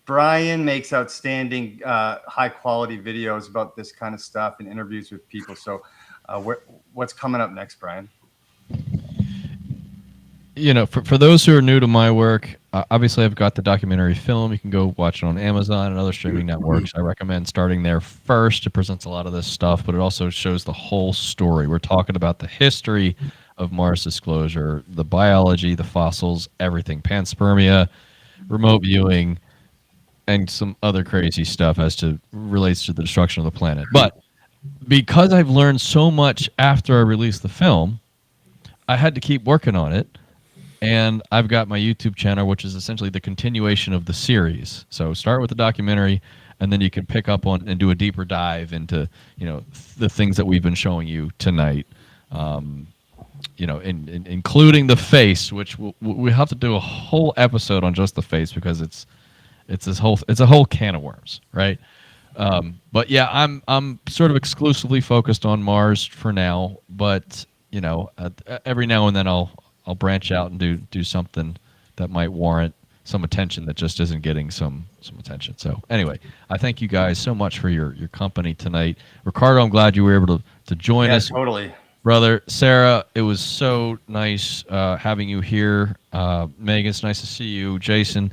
Brian makes outstanding, high-quality videos about this kind of stuff and interviews with people. So, what's coming up next, Brian? You know, for those who are new to my work, obviously I've got the documentary film. You can go watch it on Amazon and other streaming networks. I recommend starting there first. It presents a lot of this stuff, but it also shows the whole story. We're talking about the history of Mars disclosure, the biology, the fossils, everything, panspermia, remote viewing, and some other crazy stuff as to relates to the destruction of the planet. But because I've learned so much after I released the film, I had to keep working on it. And I've got my YouTube channel, which is essentially the continuation of the series. So start with the documentary, and then you can pick up on and do a deeper dive into, you know, the things that we've been showing you tonight. You know, including the face, which we have to do a whole episode on just the face because it's a whole can of worms, right? But yeah, I'm sort of exclusively focused on Mars for now. But you know, every now and then I'll branch out and do something that might warrant some attention that just isn't getting some attention. So anyway, I thank you guys so much for your company tonight. Ricardo, I'm glad you were able to join us. Totally. Brother, Sarah, it was so nice having you here. Megan, it's nice to see you. Jason,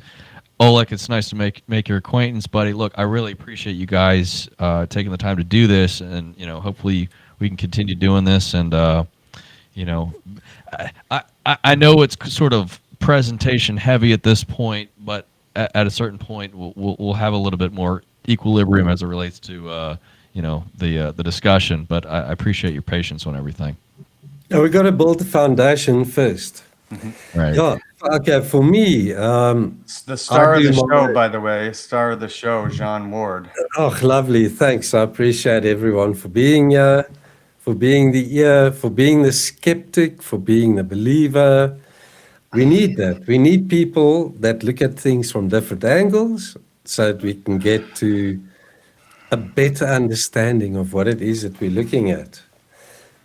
Oleg, it's nice to make your acquaintance, buddy. Look, I really appreciate you guys taking the time to do this, and you know, hopefully we can continue doing this. And you know, I know it's sort of presentation heavy at this point, but at a certain point, we'll have a little bit more equilibrium as it relates to you know, the discussion. But I appreciate your patience on everything. Now we got to build the foundation first. Right. Yeah. Okay. For me, The star of the do show, my- by the way, star of the show, Jean Ward. oh, lovely. Thanks. I appreciate everyone for being here, for being the ear, for being the skeptic, for being the believer. We need that. We need people that look at things from different angles so that we can get to a better understanding of what it is that we're looking at.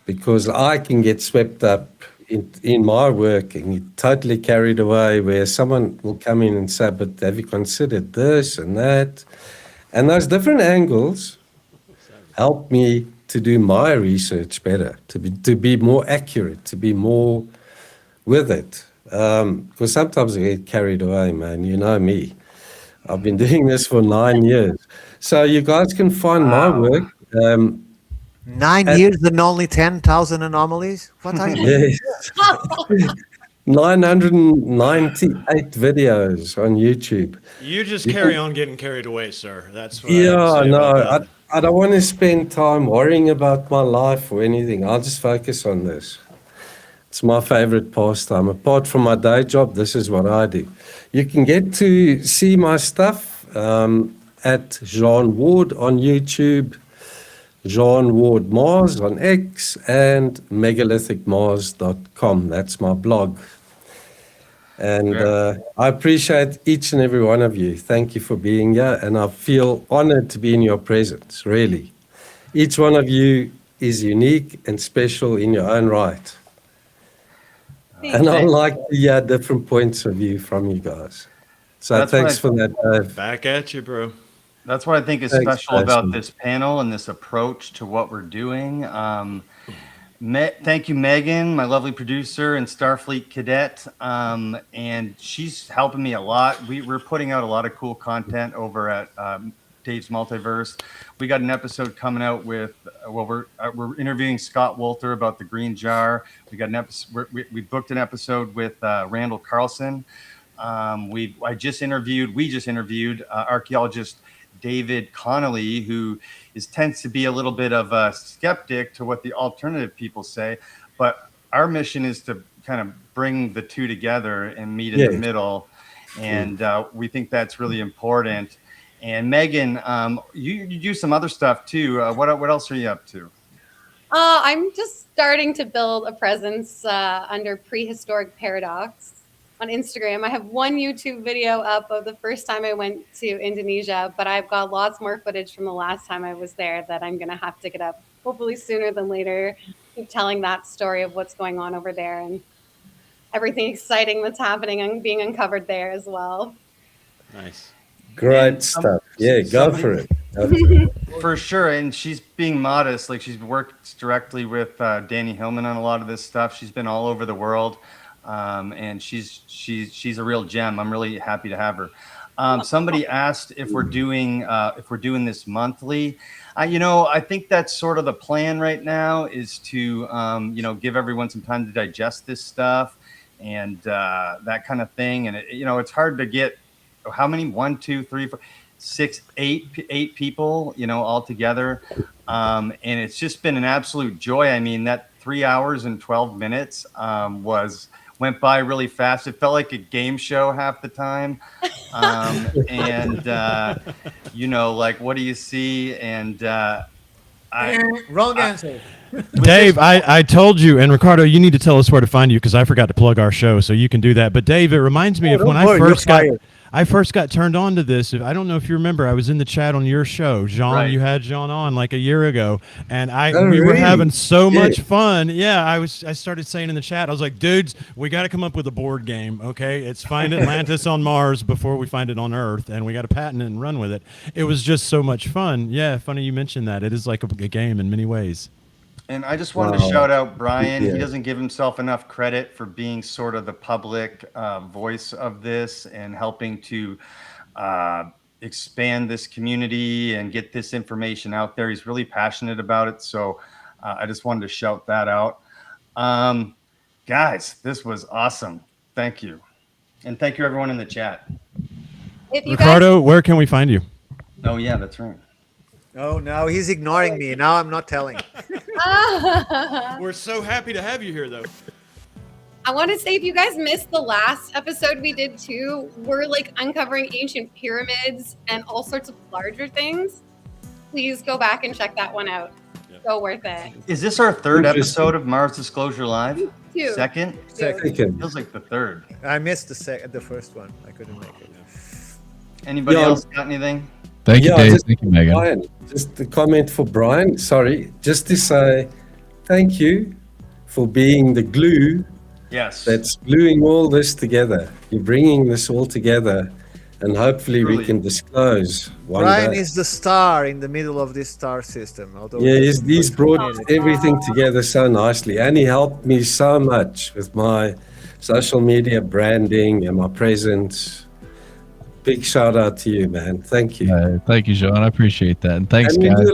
Because I can get swept up in my work and get totally carried away, where someone will come in and say, but have you considered this and that? And those different angles help me to do my research better, to be more accurate, to be more with it. Because sometimes I get carried away, man. You know me. I've been doing this for 9 years. So you guys can find my work. 9 years and only 10,000 anomalies? What are you? Yes. 998 videos on YouTube. You just carry on getting carried away, sir. That's what Yeah, I no, about I don't want to spend time worrying about my life or anything. I'll just focus on this. It's my favorite pastime. Apart from my day job, this is what I do. You can get to see my stuff at Jean Ward on YouTube, Jean Ward Mars on X, and megalithic.mars.com. That's my blog. And I appreciate each and every one of you. Thank you for being here, and I feel honored to be in your presence, really. Each one of you is unique and special in your own right. And I like to hear different points of view from you guys. So That's what thanks for that, Dave. Back at you, bro. That's what I think is Thanks, special about Jason. this panel and this approach to what we're doing. Thank you, Megan, my lovely producer and Starfleet cadet. And she's helping me a lot. We're putting out a lot of cool content over at Dave's Multiverse. We got an episode coming out with, we're interviewing Scott Wolter about the Green Jar. We got an episode, we booked an episode with Randall Carlson. We just interviewed archaeologist David Connolly, who tends to be a little bit of a skeptic to what the alternative people say. But our mission is to kind of bring the two together and meet in the middle. And we think that's really important. And Megan, you do some other stuff too. What else are you up to? I'm just starting to build a presence under Prehistoric Paradox on Instagram. I have one YouTube video up of the first time I went to Indonesia, but I've got lots more footage from the last time I was there that I'm going to have to get up hopefully sooner than later. Keep telling that story of what's going on over there and everything exciting that's happening and being uncovered there as well. Nice. Great stuff. Yeah, go for it. For sure. And she's being modest. Like, she's worked directly with Danny Hillman on a lot of this stuff. She's been all over the world. And she's a real gem. I'm really happy to have her. Somebody asked if we're doing this monthly. I think that's sort of the plan right now, is to give everyone some time to digest this stuff and that kind of thing. And it's hard to get how many 1, 2, 3, 4, 6, 8 people all together. And it's just been an absolute joy. I mean, that 3 hours and 12 minutes went by really fast. It felt like a game show half the time. Like, what do you see? And Wrong answer. Dave, I told you, and Ricardo, you need to tell us where to find you, because I forgot to plug our show, so you can do that. But Dave, it reminds me of when I first got turned on to this. I don't know if you remember, I was in the chat on your show, Jean. Right. You had Jean on like a year ago, and we were having so much fun. Yeah, I started saying in the chat, I was like, dudes, we got to come up with a board game. Okay, it's find Atlantis on Mars before we find it on Earth, and we got to patent it and run with it. It was just so much fun. Yeah, funny you mentioned that. It is like a game in many ways. And I just wanted to shout out Brian. Yeah. He doesn't give himself enough credit for being sort of the public voice of this and helping to expand this community and get this information out there. He's really passionate about it. So I just wanted to shout that out. Guys, this was awesome. Thank you. And thank you, everyone in the chat. If you Ricardo, where can we find you? Oh, yeah, that's right. Oh, now he's ignoring me. Now I'm not telling. We're so happy to have you here, though. I want to say, if you guys missed the last episode we did too, we're like uncovering ancient pyramids and all sorts of larger things. Please go back and check that one out. Yep. So worth it. Is this our third Interesting. episode of Mars Disclosure Live? Two. Second? Second. Feels like the third. I missed the first one. I couldn't make it. Anybody Yeah. else got anything? Thank you, Dave. just Thank you, Megan. Brian, just a comment for Brian. Sorry, just to say thank you for being the glue Yes. that's gluing all this together. You're bringing this all together, and hopefully we Truly. can disclose one Brian day. is the star in the middle of this star system. Although Yeah, he's brought everything together so nicely, and he helped me so much with my social media branding and my presence. Big shout out to you, man. Thank you. Thank you, Jean. I appreciate that. And thanks, And we guys. do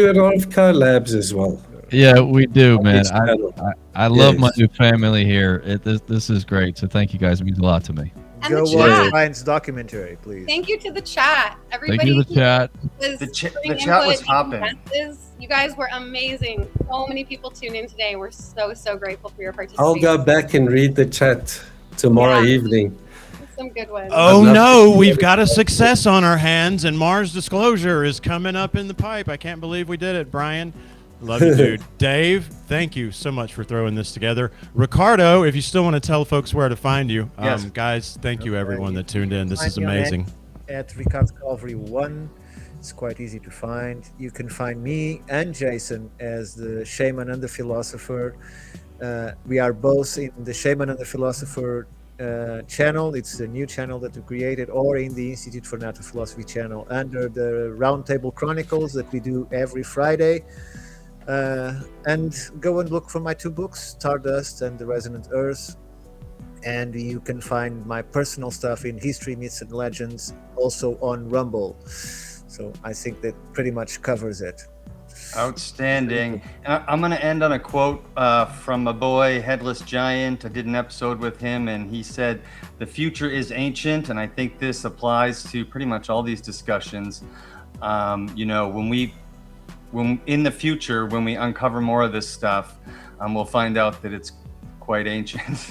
a lot of collabs as well. Yeah, we do, man. Each channel. I love my Yes. new family here. This is great. So thank you, guys. It means a lot to me. And Go the watch chat. Brian's documentary, please. Thank you to the chat. Everybody Thank you, the chat. was The chat putting was input, hopping. making guesses. You guys were amazing. So many people tuned in today. We're so grateful for your participation. I'll go back and read the chat tomorrow Yeah. evening. Some good ones. Oh I'd love no, to- we've got a success on our hands, and Mars Disclosure is coming up in the pipe. I can't believe we did it, Brian. Love you, dude. Dave, thank you so much for throwing this together. Ricardo, if you still want to tell folks where to find you, Yes. Guys, thank you everyone that tuned in. This Find is me on amazing. At Ricardo Calvary 1. It's quite easy to find. You can find me and Jason as the Shaman and the Philosopher. We are both in the Shaman and the Philosopher channel. It's a new channel that we created, or in the Institute for Natural Philosophy channel under the Roundtable Chronicles that we do every Friday. And go and look for my two books, Stardust and The Resonant Earth. And you can find my personal stuff in History, Myths and Legends, also on Rumble. So I think that pretty much covers it. Outstanding. And I'm going to end on a quote from my boy, Headless Giant. I did an episode with him, and he said, "The future is ancient." And I think this applies to pretty much all these discussions. You know, when in the future, when we uncover more of this stuff, we'll find out that it's quite ancient.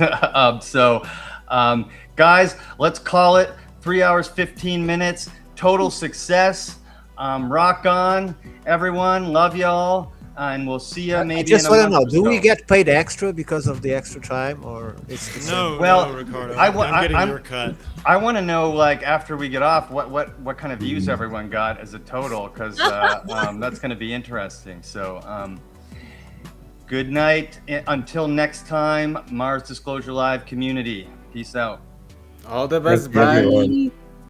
Guys, let's call it 3 hours, 15 minutes. Total success. Rock on, everyone. Love y'all. And we'll see you maybe I just in a want to month know, or do we so. get paid extra because of the extra time, or it's the same? No, Well, no, Ricardo. I'm I'm getting your cut. I want to know, like, after we get off, what kind of views everyone got as a total, because that's going to be interesting. So, good night. Until next time, Mars Disclosure Live community. Peace out. All the best. Thank you, Bye. everyone.